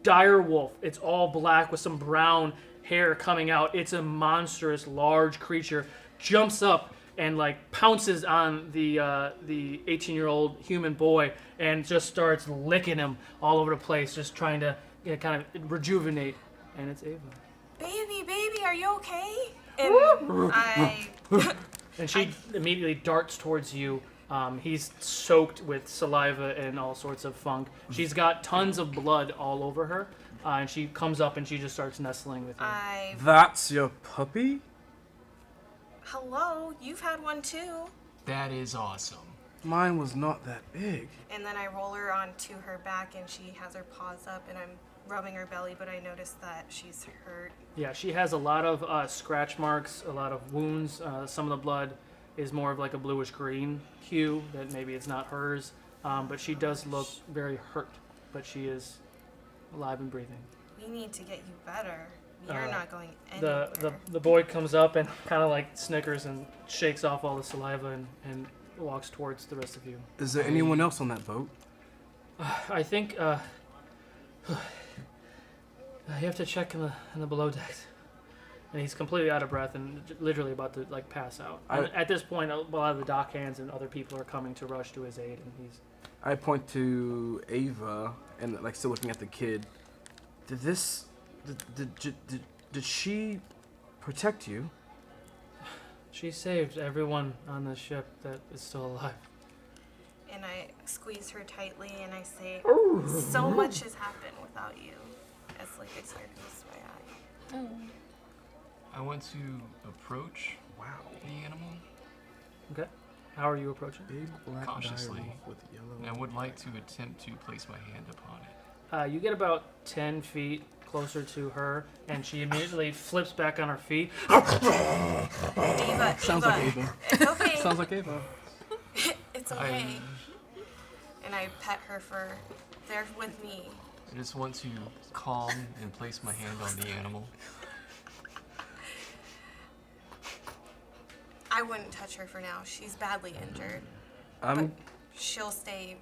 dire wolf. It's all black with some brown hair coming out. It's a monstrous, large creature. Jumps up and pounces on the 18-year-old human boy and just starts licking him all over the place, just trying to kind of rejuvenate. And it's Ava.
Baby, are you okay? And
And she immediately darts towards you. He's soaked with saliva and all sorts of funk. She's got tons of blood all over her, and she comes up and she just starts nestling with you.
That's your puppy?
Hello, you've had one too.
That is awesome.
Mine was not that big.
And then I roll her onto her back, and she has her paws up, and I'm rubbing her belly, but I notice that she's hurt.
Yeah, she has a lot of scratch marks, a lot of wounds. Some of the blood is more of like a bluish green hue that maybe it's not hers, but she does look very hurt, but she is alive and breathing.
We need to get you better. You're not going anywhere.
The boy comes up and kind of snickers and shakes off all the saliva and walks towards the rest of you.
Is there anyone else on that boat?
I think you have to check in the below decks. And he's completely out of breath and literally about to pass out. At this point, a lot of the dock hands and other people are coming to rush to his aid, and he's.
I point to Ava and still looking at the kid. Did she protect you?
She saved everyone on the ship that is still alive.
And I squeeze her tightly, and I say, so much has happened without you. As a tear goes to my eye.
I want to approach the animal.
Okay. How are you approaching?
Big black
cautiously.
With yellow.
And I would like to attempt to place my hand upon it.
You get about 10 feet closer to her, and she immediately flips back on her feet.
Ava,
Sounds like Ava.
It's okay.
Sounds like Ava.
It's okay. And I pet her for, they're with me.
I just want to calm and place my hand on the animal.
I wouldn't touch her for now. She's badly injured. But she'll stay.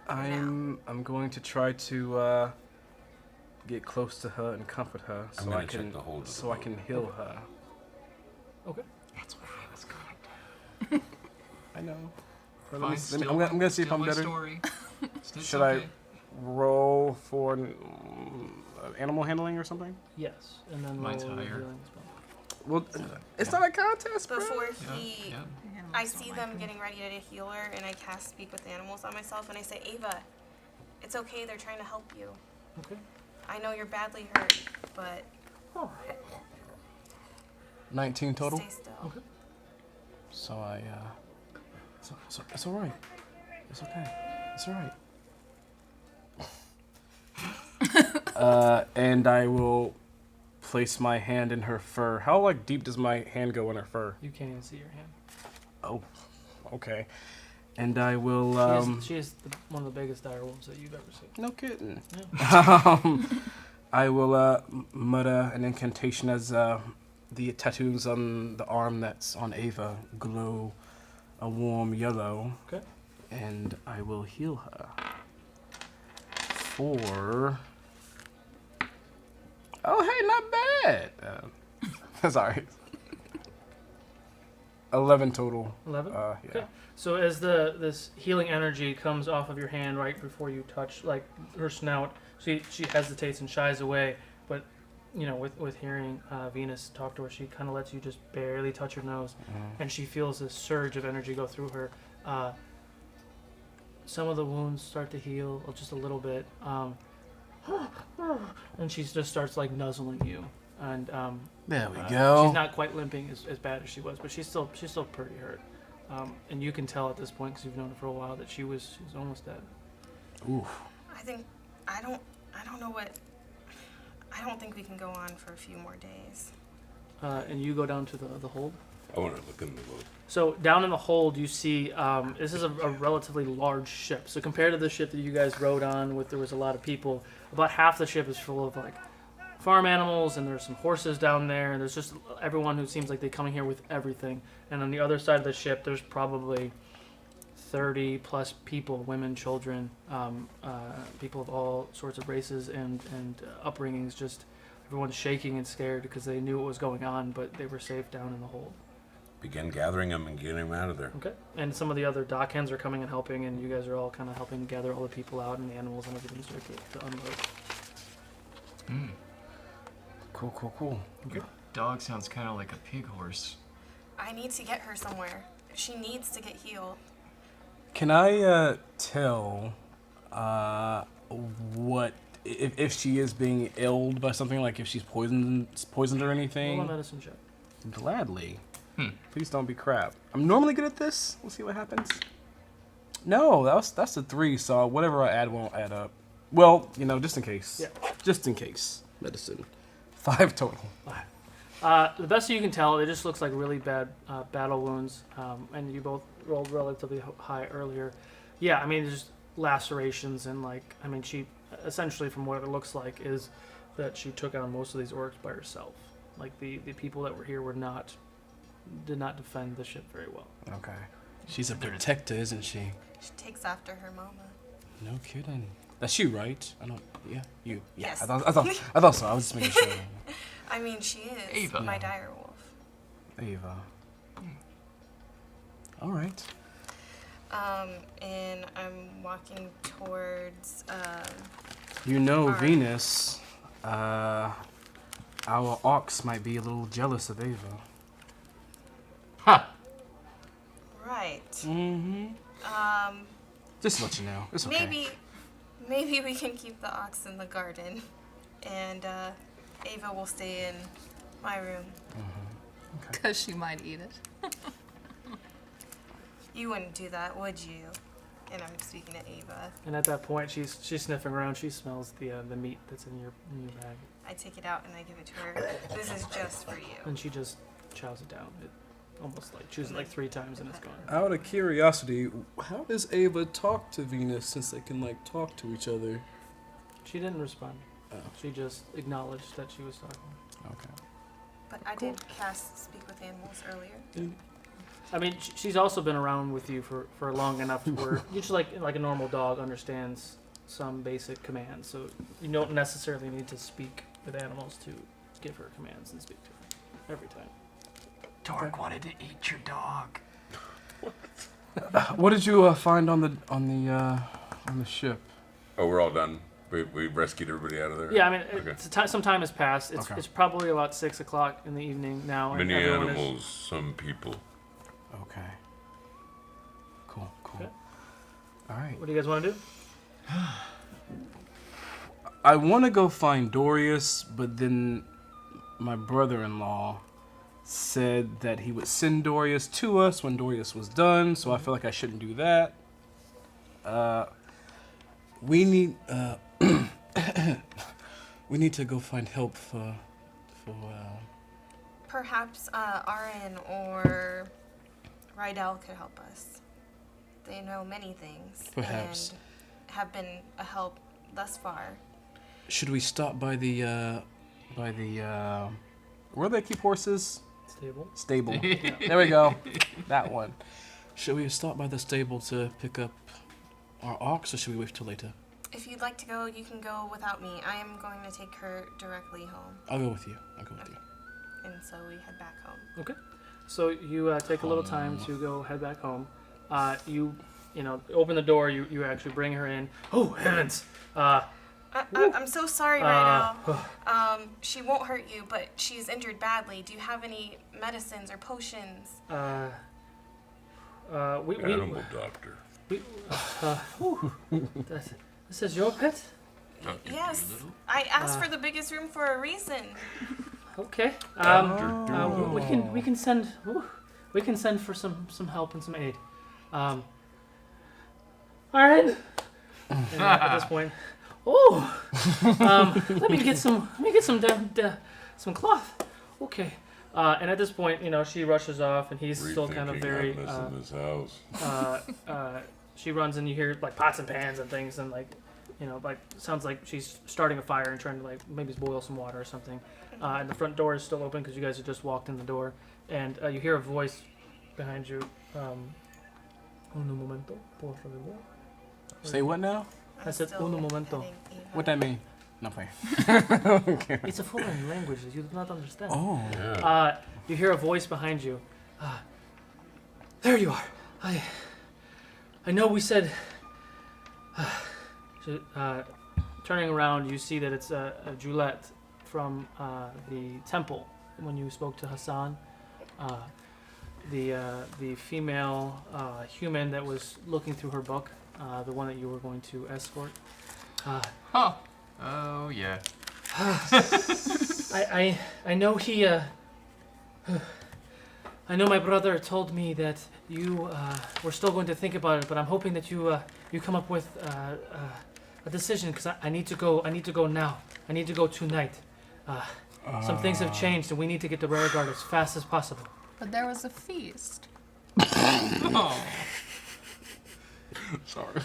I'm going to try to get close to her and comfort her so I can heal her.
Okay.
That's what I was going to do.
I know.
Fine,
I'm gonna see if I'm better.
Story.
Should I roll for animal handling or something?
Yes, and then
Mine's
roll a
higher.
healing spell.
Well, it's not a contest, bro.
Before
Yeah.
I see them getting ready to heal her, and I cast Speak with Animals on myself, and I say, Ava, it's okay. They're trying to help you.
Okay.
I know you're badly hurt, but
19 total.
stay still.
Okay.
So so it's all right. It's okay. It's all right. And I will place my hand in her fur. How like deep does my hand go in her fur?
You can't even see your hand.
Oh, okay. And I will.
She is one of the biggest dire wolves that you've ever seen.
No kidding.
Yeah.
I will mutter an incantation as the tattoos on the arm that's on Ava glow a warm yellow.
Okay.
And I will heal her for. Oh, hey, not bad. Sorry. 11 total.
11?
Yeah.
Okay. So as this healing energy comes off of your hand right before you touch, like, her snout, she hesitates and shies away, but, you know, with hearing Venus talk to her, she kind of lets you just barely touch her nose, and she feels this surge of energy go through her. Some of the wounds start to heal just a little bit, and she just starts, like, nuzzling you. And
there we go.
She's not quite limping as bad as she was, but she's still pretty hurt. And you can tell at this point, because you've known her for a while, that she was almost dead.
Oof.
I don't think we can go on for a few more days.
And you go down to the hold.
I want to look in the hold.
So down in the hold, you see this is a relatively large ship. So compared to the ship that you guys rode on, there was a lot of people. About half the ship is full of like farm animals, and there's some horses down there, and there's just everyone who seems like they're coming here with everything. And on the other side of the ship, there's probably 30 plus people, women, children, people of all sorts of races and upbringings. Just everyone's shaking and scared because they knew what was going on, but they were safe down in the hold.
Begin gathering them and getting them out of there.
Okay. And some of the other dock hands are coming and helping, and you guys are all kind of helping gather all the people out and the animals and everything start to unload.
Cool.
Okay. Dog sounds kind of like a pig horse.
I need to get her somewhere. She needs to get healed.
Can I tell what if she is being illed by something, like if she's poisoned or anything?
Roll a medicine check.
Gladly. Please don't be crap. I'm normally good at this. We'll see what happens. No, that's a 3, so whatever I add won't add up. Well, you know, just in case.
Yeah.
Just in case. Medicine. 5 total.
The best you can tell, it just looks like really bad battle wounds, and you both rolled relatively high earlier. Yeah, I mean, just lacerations and she essentially, from what it looks like, is that she took on most of these orcs by herself. Like the people that were here did not defend the ship very well.
Okay. She's a protector, isn't she?
She takes after her mama.
No kidding. That's you, right? I don't. Yeah, you. Yeah.
Yes.
I thought so. I was just making sure.
I mean, she is
Ava.
my dire wolf.
Ava. All right.
And I'm walking towards.
You know,
our-
Venus. Our ox might be a little jealous of Ava.
Ha!
Right.
Mm-hmm. Just to let you know, it's okay.
Maybe we can keep the ox in the garden, and Ava will stay in my room.
Because she might eat it.
You wouldn't do that, would you? And I'm speaking to Ava.
And at that point, she's sniffing around. She smells the meat that's in your bag,
I take it out and I give it to her. This is just for you.
and she just chows it down. It almost like chews it like 3 times, and it's gone.
Out of curiosity, how does Ava talk to Venus since they can talk to each other?
She didn't respond.
Oh.
She just acknowledged that she was talking.
Okay.
But I did cast Speak with Animals earlier.
I mean, she's also been around with you for long enough to where you just like a normal dog understands some basic commands. So you don't necessarily need to speak with animals to give her commands and speak to her every time.
Dork wanted to eat your dog.
What did you find on the ship?
Oh, we're all done. We rescued everybody out of there?
Yeah, I mean,
Okay.
some time has passed. It's probably about 6 o'clock in the evening now. and
Many
everyone is-
animals, some people.
Okay. Cool.
Okay.
All right.
What do you guys want to do?
I want to go find Dorius, but then my brother-in-law said that he would send Dorius to us when Dorius was done, so I feel like I shouldn't do that. We need we need to go find help for
Perhaps Arin or Rydell could help us. They know many things.
Perhaps.
And have been a help thus far.
Should we stop by the where do they keep horses? Stable.
Yeah.
There we go. That one. Should we stop by the stable to pick up our ox, or should we wait till later?
If you'd like to go, you can go without me. I am going to take her directly home.
I'll go with you.
And so we head back home.
Okay. So you take a little time to go head back home. You open the door. You actually bring her in. Oh heavens!
I'm so sorry right now. She won't hurt you, but she's injured badly. Do you have any medicines or potions?
Animal doctor.
This is your pet?
Yes. I asked for the biggest room for a reason.
Okay. We can send for some help and some aid. All right. And at this point, let me get some cloth. Okay. And at this point, she rushes off, and he's still kind of very.
In this house.
She runs, and you hear like pots and pans and things, and sounds like she's starting a fire and trying to maybe boil some water or something. And the front door is still open because you guys have just walked in the door, and you hear a voice behind you. Un momento, por favor.
Say what now?
I said un momento.
What that mean? No play. Okay.
It's a foreign language that you do not understand.
Oh.
Yeah.
You hear a voice behind you. There you are. I know we said. Turning around, you see that it's a Juliet from the temple. When you spoke to Hassan, the female human that was looking through her book, the one that you were going to escort.
Oh yeah.
I know he. I know my brother told me that you were still going to think about it, but I'm hoping that you come up with a decision because I need to go. I need to go now. I need to go tonight. Some things have changed, and we need to get to Rearguard as fast as possible.
But there was a feast.
Oh.
Sorry.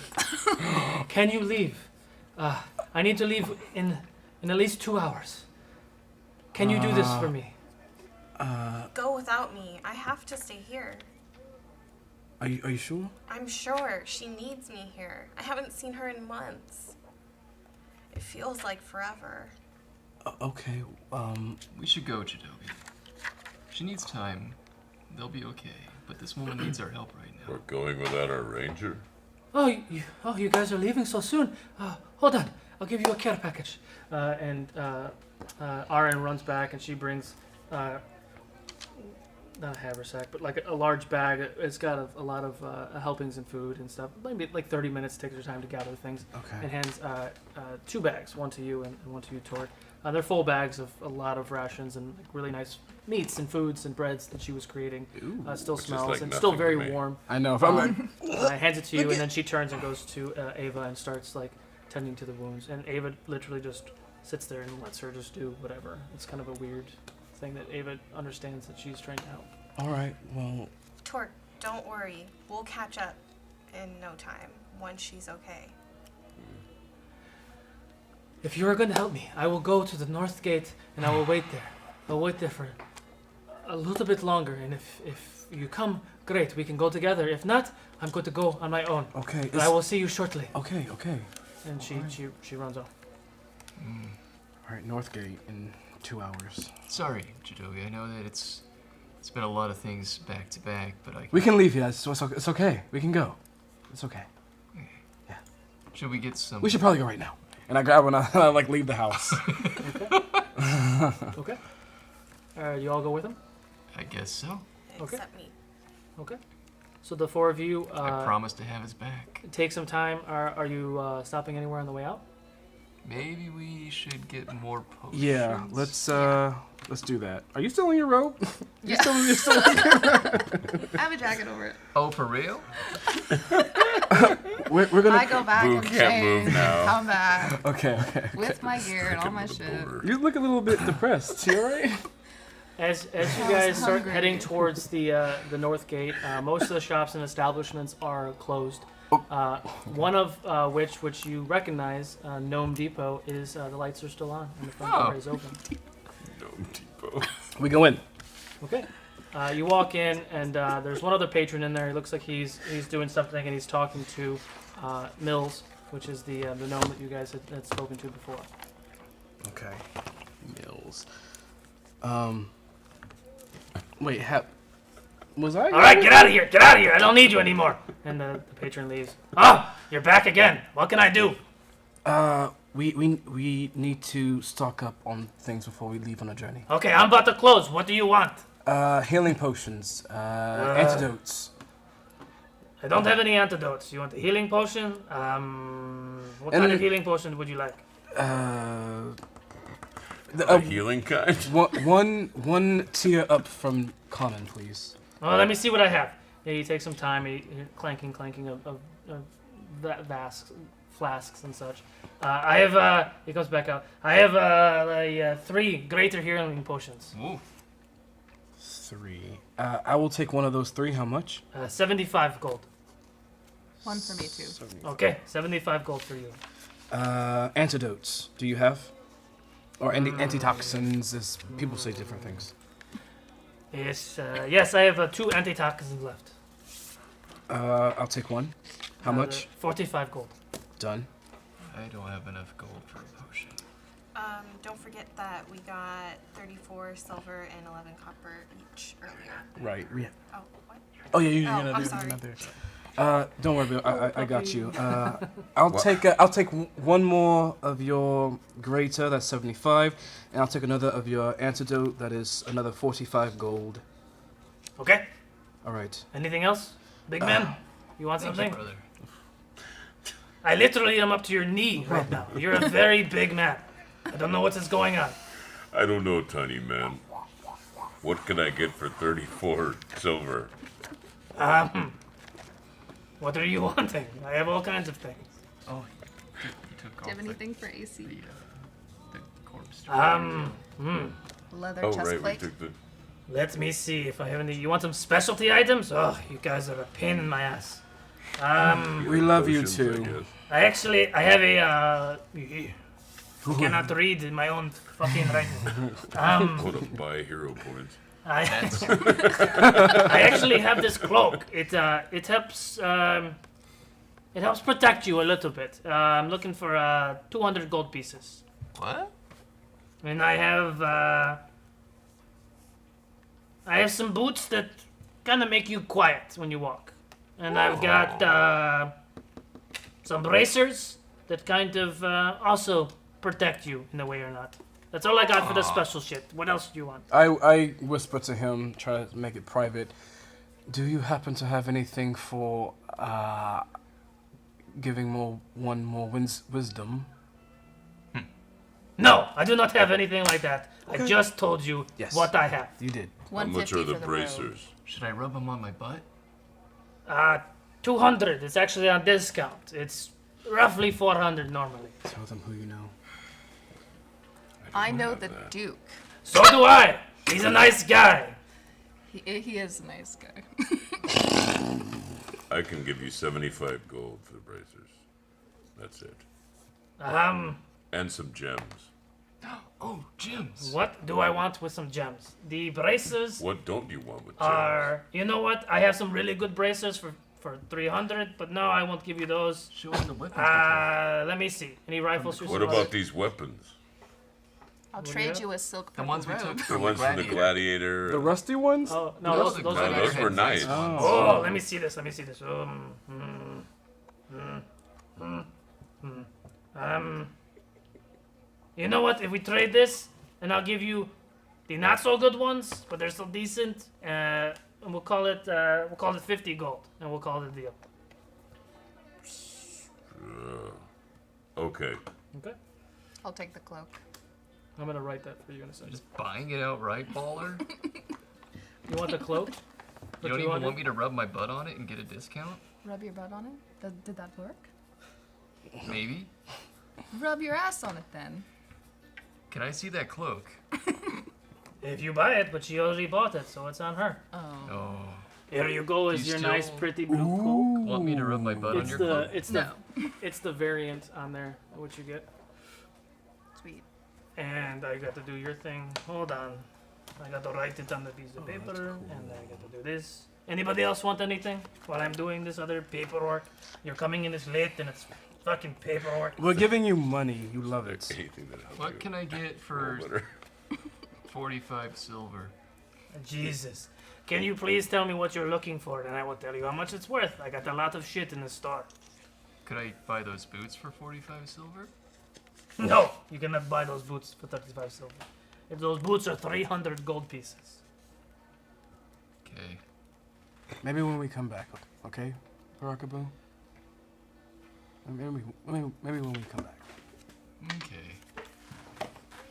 Can you leave? I need to leave in at least 2 hours. Can you do this for me?
Go without me. I have to stay here.
Are you sure?
I'm sure. She needs me here. I haven't seen her in months. It feels like forever.
Okay.
We should go, Jadobi. She needs time. They'll be okay. But this woman needs our help right now.
We're going without our ranger?
Oh, you guys are leaving so soon. Hold on. I'll give you a care package. And Arin runs back, and she brings not a haversack, but like a large bag. It's got a lot of helpings and food and stuff. Maybe like 30 minutes takes her time to gather things.
Okay.
And hands 2 bags, one to you and one to you, Tord. They're full bags of a lot of rations and like really nice meats and foods and breads that she was creating. Still
which is
smells
like
and still
nothing to
very
me.
warm.
I know. If I'm
Hands it to you, and then she turns and goes to Ava and starts like tending to the wounds. And Ava literally just sits there and lets her just do whatever. It's kind of a weird thing that Ava understands that she's trying to help.
all right. Well,
Torque, don't worry. We'll catch up in no time once she's okay.
If you are going to help me, I will go to the north gate and I will wait there. I'll wait there for a little bit longer. And if you come, great, we can go together. If not, I'm going to go on my own.
okay.
But I will see you shortly.
Okay. Okay.
And she runs off.
All right. Northgate in 2 hours.
Sorry, Jadobi. I know that it's been a lot of things back to back, but
We can leave. Yeah. It's okay. We can go. It's okay.
Should we get some?
We should probably go right now. And I grab and I like leave the house.
Okay. You all go with him?
I guess so.
Okay.
Except me.
Okay. So the 4 of you
I promise to have his back.
take some time. Are you stopping anywhere on the way out?
Maybe we should get more potions.
Yeah, let's do that. Are you still in your robe?
Yeah.
You're still in your
I have a jacket over it.
Oh, for real?
We're gonna.
I go back
Boo
and
can't
change
move now.
and come back
Okay.
with my gear and all my shit.
You look a little bit depressed. You alright?
As you
was
guys start
hungry.
heading towards the north gate, most of the shops and establishments are closed. One of which you recognize, Gnome Depot, is the lights are still on and the front door is open.
Gnome Depot.
We go in.
Okay. You walk in and there's one other patron in there. He looks like he's doing something and he's talking to Mills, which is the gnome that you guys had spoken to before.
Okay. Mills. Wait, was I?
All right, get out of here! Get out of here! I don't need you anymore. And the patron leaves. Oh, you're back again. What can I do?
We need to stock up on things before we leave on a journey.
Okay, I'm about to close. What do you want?
Healing potions, antidotes.
I don't have any antidotes. You want a healing potion? What kind of healing potion would you like?
The healing kind?
One tier up from common, please.
Oh, let me see what I have. Yeah, you take some time, clanking of flasks and such. I have, he comes back out. I have 3 greater healing potions.
Ooh.
3. I will take one of those 3. How much?
75 gold.
One for me too.
Okay, 75 gold for you.
Antidotes. Do you have? Or antitoxins, as people say different things.
Yes, I have 2 antitoxins left.
I'll take 1. How much?
45 gold.
Done.
I don't have enough gold for a potion.
Don't forget that we got 34 silver and 11 copper each earlier.
Right. Yeah.
Oh, what?
Oh yeah, you're
Oh,
gonna
I'm
do
sorry.
another. Don't worry, Bill. I got you. I'll take one more of your greater. That's 75, and I'll take another of your antidote. That is another 45 gold.
Okay.
All right.
Anything else, big man? You want
Thank
something?
you, brother.
I literally am up to your knee right now. You're a very big man. I don't know what is going on.
I don't know, tiny man. What can I get for 34 silver?
What are you wanting? I have all kinds of things.
Oh, he took off
Do you have anything for AC?
the corpse.
Leather
Oh,
chest
right, we
plate.
took the...
Let me see if I have any. You want some specialty items? Oh, you guys are a pain in my ass.
We love you
Potions,
too.
I have a. I cannot read in my own fucking writing.
Put up buy hero points.
I actually have this cloak. It helps protect you a little bit. I'm looking for 200 gold pieces.
What?
And I have some boots that kind of make you quiet when you walk. And I've got some bracers that kind of also protect you in a way or not. That's all I got for the special shit. What else do you want?
I whisper to him, try to make it private. Do you happen to have anything for giving one more wisdom?
No, I do not have anything like that. I just told you what I have.
You did.
How much are the bracers?
Should I rub them on my butt?
200. It's actually on discount. It's roughly 400 normally.
Tell them who you know.
I know the Duke.
So do I. He's a nice guy.
He is a nice guy.
I can give you 75 gold for the bracers. That's it. And some gems.
Oh, gems.
What do I want with some gems? The bracers
What don't you want with gems?
are... You know what? I have some really good bracers for 300, but no, I won't give you those.
Show them the weapons.
Let me see. Any rifles?
What about these weapons?
I'll trade you a silk
The
purple
ones we
robe.
took
The
from
ones from the
The
Gladiator?
rusty ones?
Oh, no, those
No,
are
those were nice.
Oh, let me see this. You know what? If we trade this, and I'll give you the not so good ones, but they're still decent, and we'll call it 50 gold, and we'll call it a deal.
Okay.
Okay.
I'll take the cloak.
I'm gonna write that for you in a second.
Just buying it outright, baller?
You want the cloak?
You don't even want me to rub my butt on it and get a discount?
Rub your butt on it? Did that work?
Maybe.
Rub your ass on it then.
Can I see that cloak?
If you buy it, but she already bought it, so it's on her.
Oh.
Here you go, is
You
your nice,
still
pretty blue cloak.
Want me to rub my butt on your cloak?
It's the variant on there, what you get.
Sweet.
And I got to do your thing. Hold on. I got to write it on the piece of paper, and I got to do this. Anybody else want anything while I'm doing this other paperwork? You're coming in this late, and it's fucking paperwork.
We're giving you money. You love it.
What can I get for 45 silver?
Jesus. Can you please tell me what you're looking for, and I will tell you how much it's worth. I got a lot of shit in the store.
Could I buy those boots for 45 silver?
No, you cannot buy those boots for 35 silver. If those boots are 300 gold pieces.
Okay.
Maybe when we come back, okay, Burakubuu? Maybe when we come back.
Okay.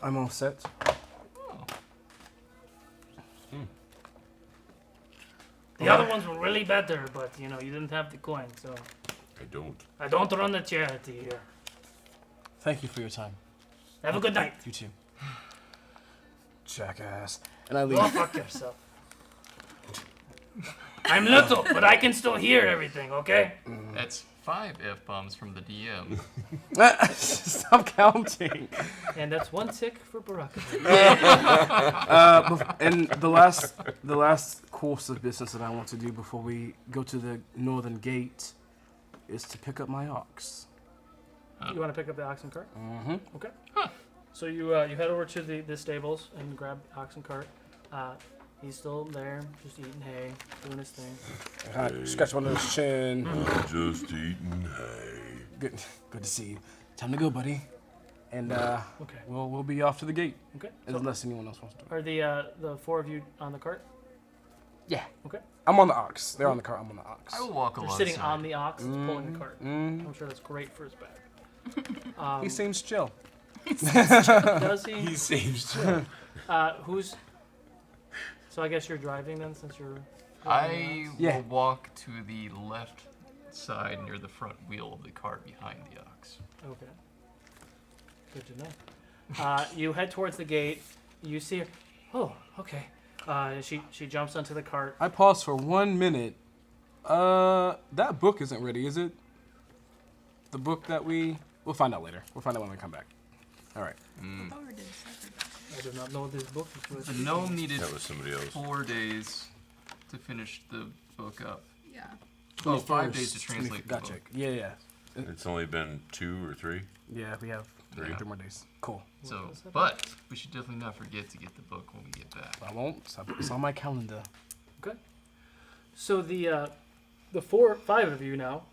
I'm all set.
Oh.
The other ones were really better, but you know, you didn't have the coin, so. I don't run the charity here.
Thank you for your time.
Have a good night.
You too. Jackass. And I leave.
Go fuck yourself. I'm little, but I can still hear everything, okay?
That's 5 F-bombs from the DM.
Stop counting.
And that's 1 tick for Burakubuu.
And the last course of business that I want to do before we go to the northern gate is to pick up my ox.
You want to pick up the oxen cart?
Mm-hmm.
Okay. So you head over to the stables and grab the oxen cart. He's still there, just eating hay, doing his thing.
Scratch one of his chin.
Just eating hay.
Good to see you. Time to go, buddy. And
Okay.
we'll be off to the gate.
Okay.
Unless anyone else wants to.
Are the 4 of you on the cart?
Yeah.
Okay.
I'm on the ox. They're on the cart. I'm on the ox.
I will walk
They're
alongside.
sitting on the ox, pulling the cart. I'm sure that's great for his back.
He seems chill.
Does he?
He seems chill.
Who's? So I guess you're driving then, since you're.
I will walk to the left side near the front wheel of the cart behind the ox.
Okay. Good to know. You head towards the gate. You see her. Oh, okay. She jumps onto the cart.
I pause for 1 minute. That book isn't ready, is it? The book that we'll find out later. We'll find out when we come back. All right.
I do not know this book.
The gnome needed
That was somebody else.
4 days to finish the book up.
Yeah.
Oh, 5 days to translate the
Gotcha.
book.
Yeah.
It's only been 2 or 3.
Yeah, we have 3
Yeah.
more days. Cool.
So, but we should definitely not forget to get the book when we get back.
I won't. It's on my calendar.
Okay. So the 5 of you now,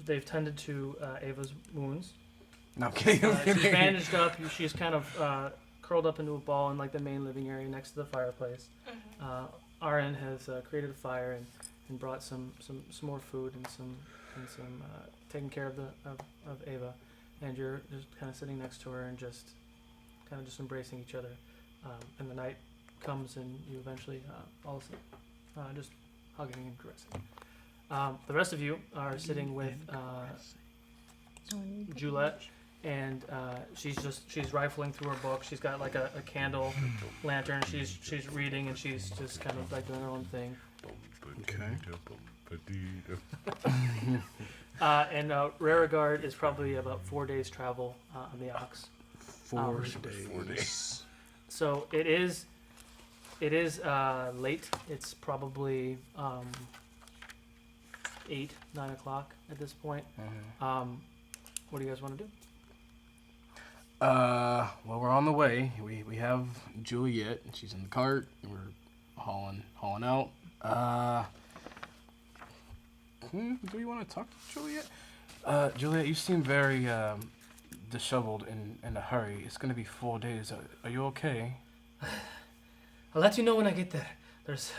they've tended to Ava's wounds.
No, I'm kidding.
She's bandaged up. She's kind of curled up into a ball in like the main living area next to the fireplace. Aaron has created a fire and brought some more food and some taking care of Ava, and you're just kind of sitting next to her and just embracing each other. And the night comes and you eventually all asleep, just hugging and caressing. The rest of you are sitting with Juliet. And she's rifling through her book. She's got like a candle lantern. She's reading and she's just kind of like doing her own thing. And Rarigard is probably about 4 days travel on the ox.
4 days.
So it is late. It's probably 8, 9 o'clock at this point. What do you guys want to do?
Well, we're on the way. We have Juliet. She's in the cart. We're hauling out. Do we want to talk to Juliet? Juliet, you seem very disheveled and in a hurry. It's going to be 4 days. Are you okay?
I'll let you know when I get there. There's.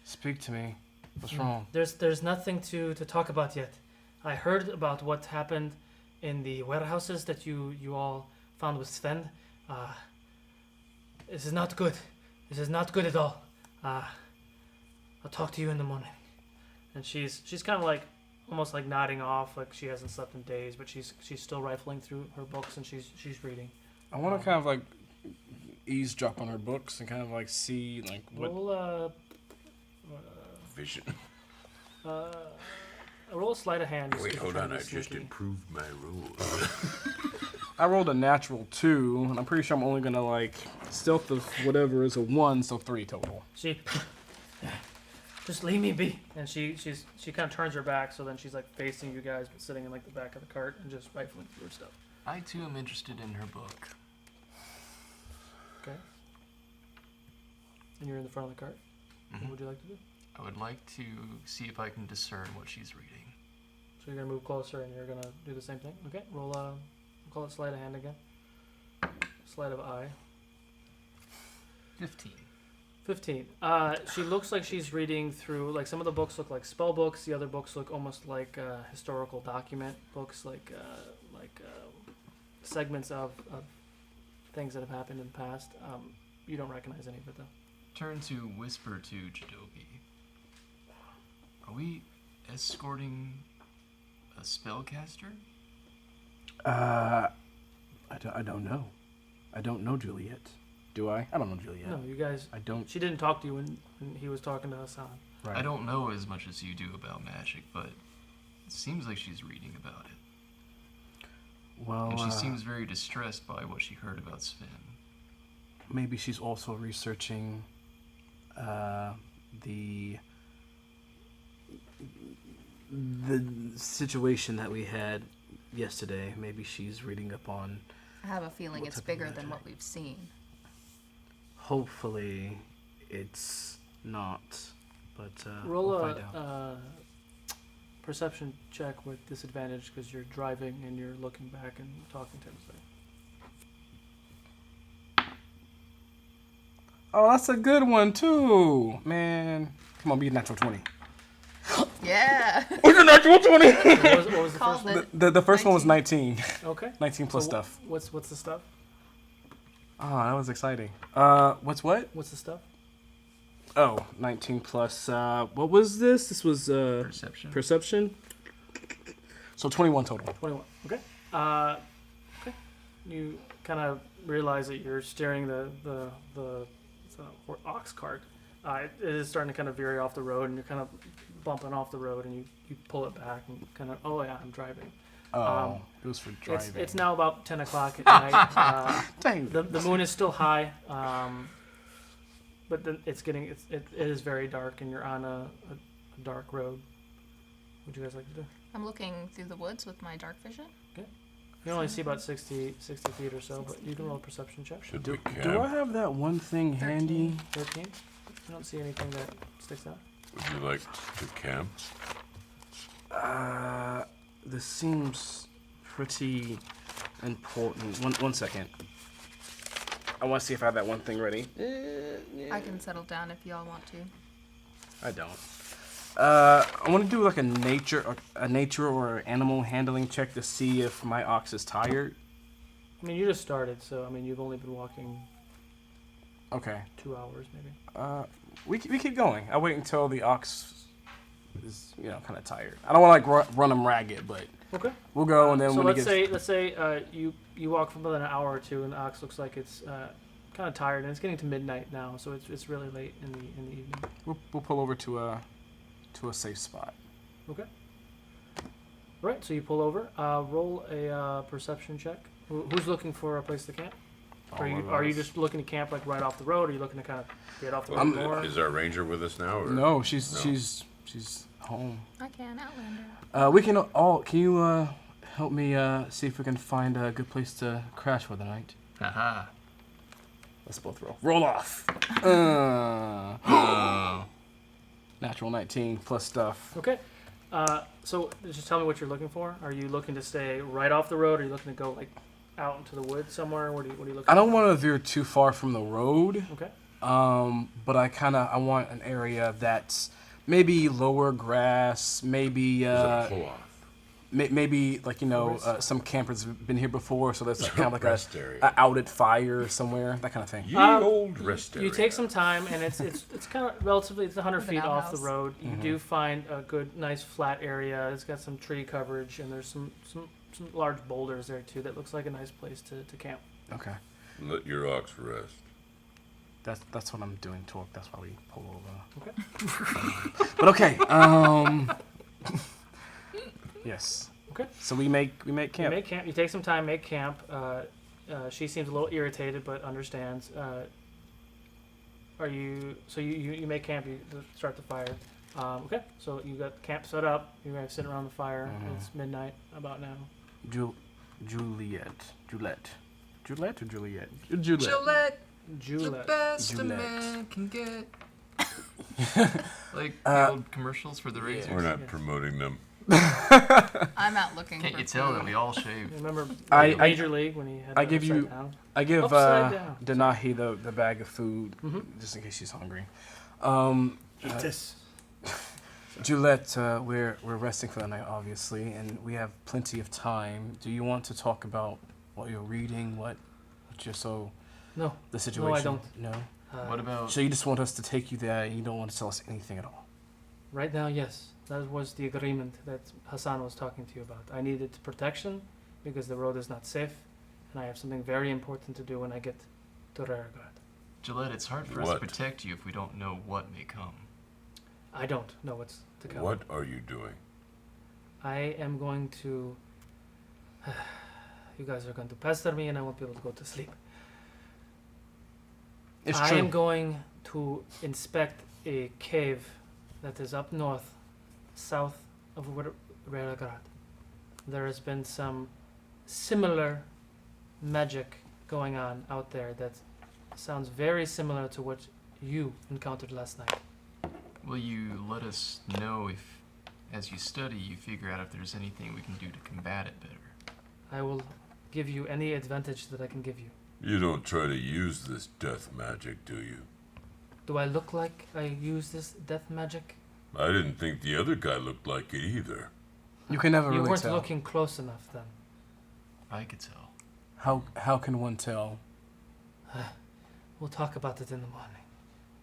Speak to me. What's wrong?
There's nothing to talk about yet. I heard about what happened in the warehouses that you all found with Svend. This is not good. This is not good at all. I'll talk to you in the morning. And she's kind of like almost like nodding off, like she hasn't slept in days, but she's still rifling through her books and she's reading.
I want to kind of like eavesdrop on her books and kind of like see like what.
Roll
Vision.
roll a sleight of hand.
Wait, hold on. I just
sneaky.
improved my roll.
I rolled a natural 2, and I'm pretty sure I'm only gonna like stealth of whatever is a 1, so 3 total.
She just leave me be, and she kind of turns her back, so then she's like facing you guys, but sitting in like the back of the cart and just rifling through her stuff.
I too am interested in her book.
Okay. And you're in the front of the cart.
Mm-hmm.
What would you like to do?
I would like to see if I can discern what she's reading.
So you're gonna move closer and you're gonna do the same thing. Okay. Roll. We'll call it sleight of hand again. Sleight of eye.
15.
15. She looks like she's reading through, like, some of the books look like spell books. The other books look almost like historical document books, like segments of things that have happened in the past. You don't recognize any of it, though.
Turn to whisper to Jadobi. Are we escorting a spellcaster?
I don't know. I don't know Juliet. Do I? I don't know Juliet.
No, you guys.
I don't.
She didn't talk to you when he was talking to Hassan.
Right.
I don't know as much as you do about magic, but it seems like she's reading about it.
Well,
and she seems very distressed by what she heard about Sven.
Maybe she's also researching the situation that we had yesterday. Maybe she's reading up on.
I have a feeling it's bigger than what we've seen.
Hopefully, it's not. But
roll
we'll
a
find out.
Perception check with disadvantage because you're driving and you're looking back and talking to him.
Oh, that's a good one too, man. Come on, be a natural 20.
Yeah.
What's a natural 20?
What was the first one?
The first one was 19.
Okay.
19 plus
So
stuff.
What's the stuff?
Oh, that was exciting. What's what?
What's the stuff?
Oh, 19 plus, what was this? This was,
Perception.
Perception. So 21 total.
21. Okay. Okay. You kind of realize that you're steering the ox cart. It is starting to kind of veer off the road, and you're kind of bumping off the road, and you pull it back and kind of, oh yeah, I'm driving.
Oh, it was for driving.
It's now about 10 o'clock at night.
Dang.
The moon is still high, but then it is very dark, and you're on a dark road. What would you guys like to do?
I'm looking through the woods with my dark vision.
Okay. You can only see about 60 feet or so, but you can roll a perception check.
Do I have that one thing handy?
13? You don't see anything that sticks out?
Would you like to camp?
This seems pretty important. One second. I want to see if I have that one thing ready.
I can settle down if y'all want to.
I don't. I want to do like a nature or animal handling check to see if my ox is tired.
I mean, you just started, so I mean, you've only been walking.
Okay.
2 hours, maybe.
We keep going. I wait until the ox is kind of tired. I don't want to like run him ragged, but
okay.
We'll go and then
so
when
let's say you walk for about an hour or two, and the ox looks like it's kind of tired, and it's getting to midnight now, so it's really late in the evening.
We'll pull over to a safe spot.
Okay. All right, so you pull over. Roll a perception check. Who's looking for a place to camp? Are you just looking to camp like right off the road? Or are you looking to kind of get off the road more?
Is our ranger with us now? Or?
No, she's home.
I can, Outlander.
We can all. Can you help me see if we can find a good place to crash for the night?
Haha.
Let's both roll. Roll off. Natural 19 plus stuff.
Okay. So just tell me what you're looking for. Are you looking to stay right off the road? Or are you looking to go like out into the woods somewhere? What are you looking for?
I don't want to veer too far from the road.
Okay.
But I want an area that's maybe lower grass, maybe
Is it a pull off?
maybe like some campers have been here before, so there's like, kind of like
Rest area.
a outed fire somewhere, that kind of thing.
Ye old rest area.
You take some time, and it's kind of relatively, it's 100
With an
feet off the
outhouse.
road. You do find a good, nice flat area. It's got some tree coverage, and there's some large boulders there too. That looks like a nice place to camp.
Okay.
Let your ox rest.
That's what I'm doing, Torque. That's why we pull over.
Okay.
But okay. Yes.
Okay.
So we make camp.
You make camp. You take some time, make camp. She seems a little irritated, but understands. You make camp. You start the fire. Okay. So you got camp set up. You guys sit around the fire. It's midnight about now.
Juliet or Juliet?
The best a man can get. Like the old commercials for the razors.
We're not promoting them.
I'm out looking
Can't
for
you tell that
food.
we all shave?
Remember
Major
League when he had
I
the
give you.
upside down?
I give
Upside down.
Denahi the bag of food just in case she's hungry.
Eat this.
Juliet, we're resting for the night, obviously, and we have plenty of time. Do you want to talk about what you're reading?
No.
The situation?
No, I don't.
No.
What about?
So you just want us to take you there, and you don't want to tell us anything at all?
Right now, yes. That was the agreement that Hassan was talking to you about. I needed protection because the road is not safe, and I have something very important to do when I get to Raragard.
Gillette, it's hard for us to protect you if we don't know what may come.
I don't know what's to come.
What are you doing?
I am going to... you guys are going to pester me and I won't be able to go to sleep.
It's
I
true.
am going to inspect a cave that is up north, south of Raragard. There has been some similar magic going on out there that sounds very similar to what you encountered last night.
Will you let us know if, as you study, you figure out if there's anything we can do to combat it better?
I will give you any advantage that I can give you.
You don't try to use this death magic, do you?
Do I look like I use this death magic?
I didn't think the other guy looked like it either.
You can never
You
really
weren't
tell.
looking close enough then.
I could tell.
How can one tell?
We'll talk about it in the morning.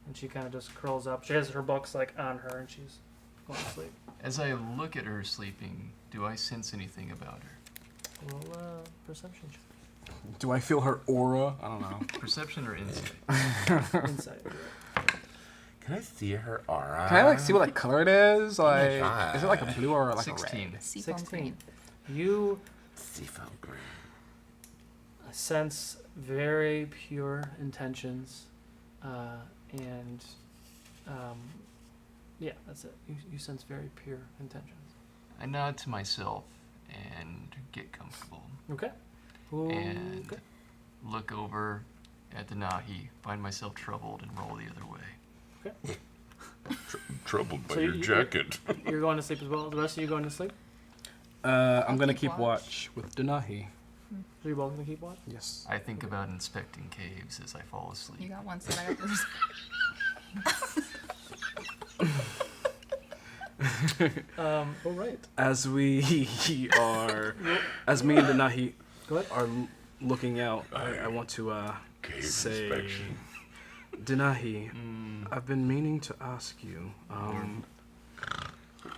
And she kind of just curls up. She has her books like on her and she's going to sleep.
As I look at her sleeping, do I sense anything about her?
Roll perception check.
Do I feel her aura? I don't know.
Perception or insight?
Insight.
Can I see her aura?
Can I like see what like color it is? Like,
God.
is it like a blue or like
16.
a red?
Seafoam green.
You
Seafoam green.
sense very pure intentions, and yeah, that's it. You sense very pure intentions.
I nod to myself and get comfortable.
Okay.
And
Okay.
look over at the Nahi, find myself troubled, and roll the other way.
Okay.
Troubled by
So
your
you-
jacket.
You're going to sleep as well. The rest of you going to sleep?
I'm gonna
keep
keep watch with Denahi.
So you're both going to keep watch?
Yes.
I think about inspecting caves as I fall asleep.
You got one set, I got yours.
All right.
As we are, as me and Denahi
Go ahead.
are looking out, I want to
Cave
say,
inspection.
Denahi, I've been meaning to ask you,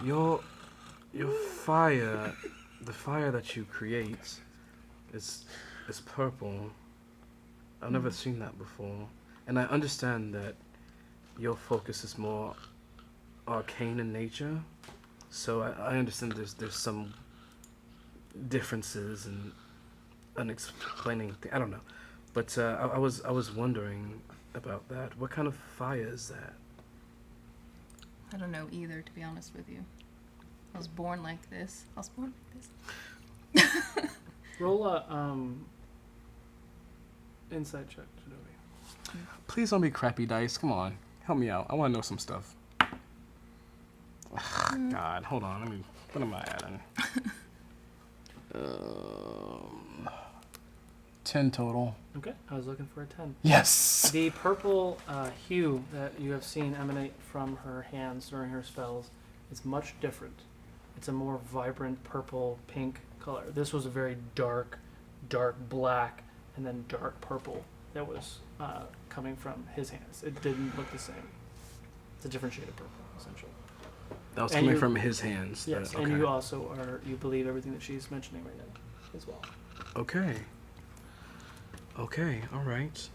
your fire, the fire that you create, is purple. I've never seen that before, and I understand that your focus is more arcane in nature. So I understand there's some differences and unexplaining. I don't know, but I was wondering about that. What kind of fire is that?
I don't know either, to be honest with you. I was born like this. I was born like this.
Roll a insight check, Shinobi.
Please don't be crappy dice. Come on, help me out. I want to know some stuff. God, hold on. Let me. What am I adding? 10 total.
Okay, I was looking for a 10.
Yes.
The purple hue that you have seen emanate from her hands during her spells is much different. it's a more vibrant purple pink color. This was a very dark black, and then dark purple that was coming from his hands. It didn't look the same. It's a different shade of purple, essentially.
That was
And
coming
you-
from his hands.
Yes,
Okay.
and you also you believe everything that she's mentioning right now as well.
Okay. Okay, all right.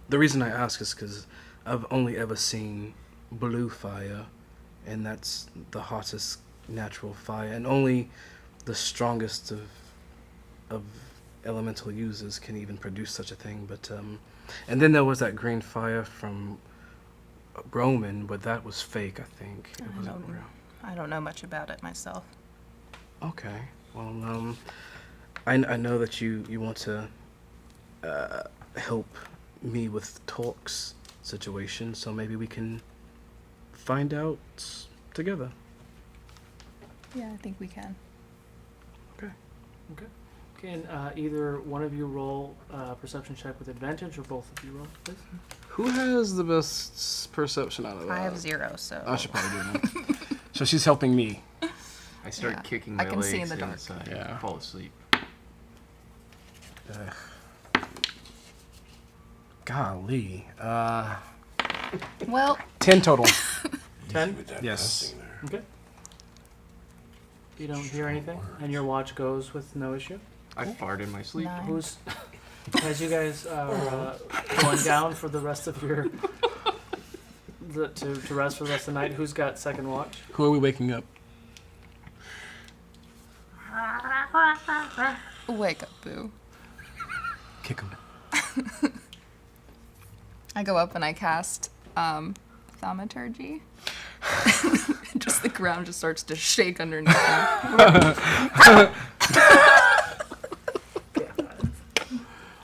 The reason I ask is because I've only ever seen blue fire, and that's the hottest natural fire, and only the strongest of elemental users can even produce such a thing. But and then there was that green fire from Roman, but that was fake, I think. It wasn't real.
I don't know much about it myself.
Okay. Well, I know that you want to help me with Talk's situation, so maybe we can find out together.
Yeah, I think we can.
Okay.
Can either one of you roll perception check with advantage, or both of you roll, please?
Who has the best perception out of that?
I have 0, so.
I should probably do that. So she's helping me.
I start
Yeah,
kicking
I
my
can
legs
see in the
to
dark.
side
Yeah.
and fall asleep.
Golly.
Well,
10 total.
10?
Yes.
Okay. You don't hear anything, and your watch goes with no issue.
I fart in my sleep.
9.
Who's, as you guys are going down for the rest of your, to rest for the rest of the night, who's got second watch?
Who are we waking up?
wake up, Boo.
Kick him.
I go up and I cast thaumaturgy. Just the ground just starts to shake underneath me.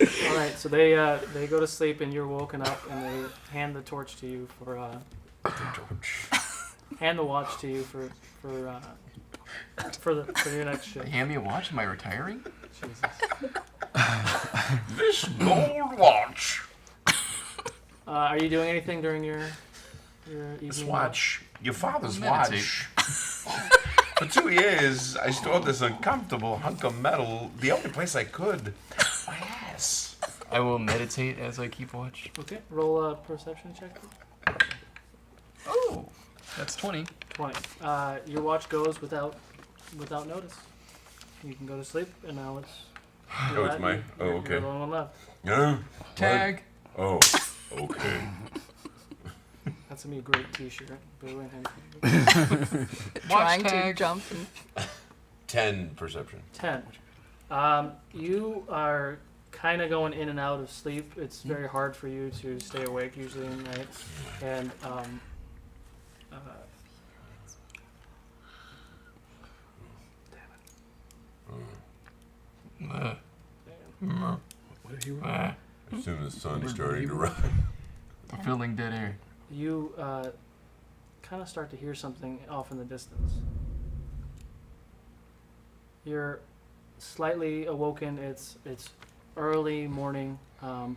All right, so they go to sleep, and you're woken up, and they hand the torch to you for hand the watch to you for your next shift.
Hand me a watch? Am I retiring?
Jesus.
This gold watch.
Are you doing anything during your evening?
This watch, your father's
Meditate.
watch. For 2 years, I stored this uncomfortable hunk of metal the only place I could. My ass.
I will meditate as I keep watch.
Okay, roll a perception check.
Oh, that's 20.
20. Your watch goes without notice. You can go to sleep, and now it's.
Oh, it's mine? Oh,
You're
okay.
the only one left.
Yeah.
Tag.
Oh, okay.
That's gonna be a great T-shirt. Boo and
Trying to
tag.
jump and
10 perception.
10. You are kind of going in and out of sleep. It's very hard for you to stay awake usually at night, and
What did he roll?
As soon as the sun is starting to rise.
I'm feeling dead air.
you kind of start to hear something off in the distance. You're slightly awoken. It's early morning,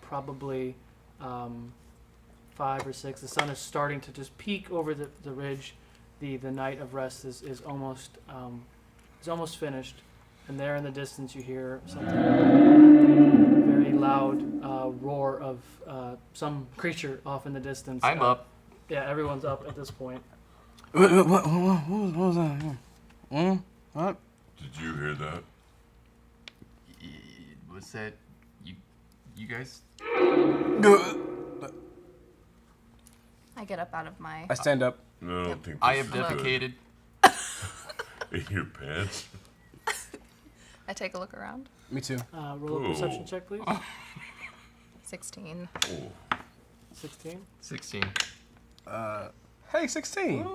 probably 5 or 6. The sun is starting to just peek over the ridge. The night of rest is almost finished, and there in the distance you hear something very loud roar of some creature off in the distance.
I'm up.
Yeah, everyone's up at this point.
What was that? What?
Did you hear that?
What's that? You guys?
I get up out of my.
I stand up.
No, I don't think
I
this
have
is good.
defecated.
In your pants?
I take a look around.
Me too.
Roll a perception check, please.
16.
Oh.
16.
16.
Hey, 16.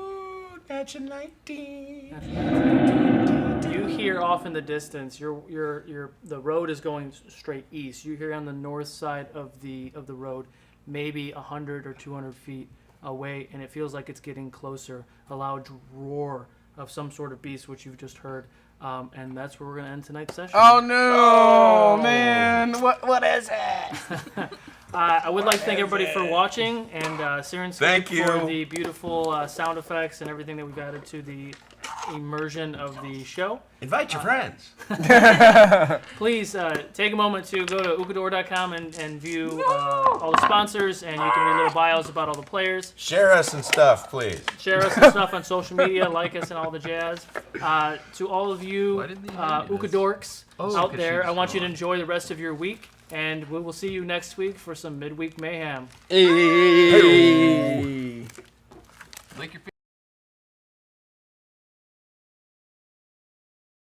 Natural 19.
You hear off in the distance. The road is going straight east. You hear on the north side of the road, maybe 100 or 200 feet away, and it feels like it's getting closer. A loud roar of some sort of beast, which you've just heard, and that's where we're gonna end tonight's session.
Oh no, man! What is it?
I would like to thank everybody for watching, and Siren
Thank
for
you.
the beautiful sound effects and everything that we've added to the immersion of the show.
Invite your friends.
Please take a moment to go to ukodor.com and view all the sponsors, and you can read little bios about all the players.
Share us and stuff, please.
Share us and stuff on social media, like us and all the jazz. To all of you Ukodorks out there, I want you to enjoy the rest of your week, and we will see you next week for some midweek mayhem.
Hey.
Lick your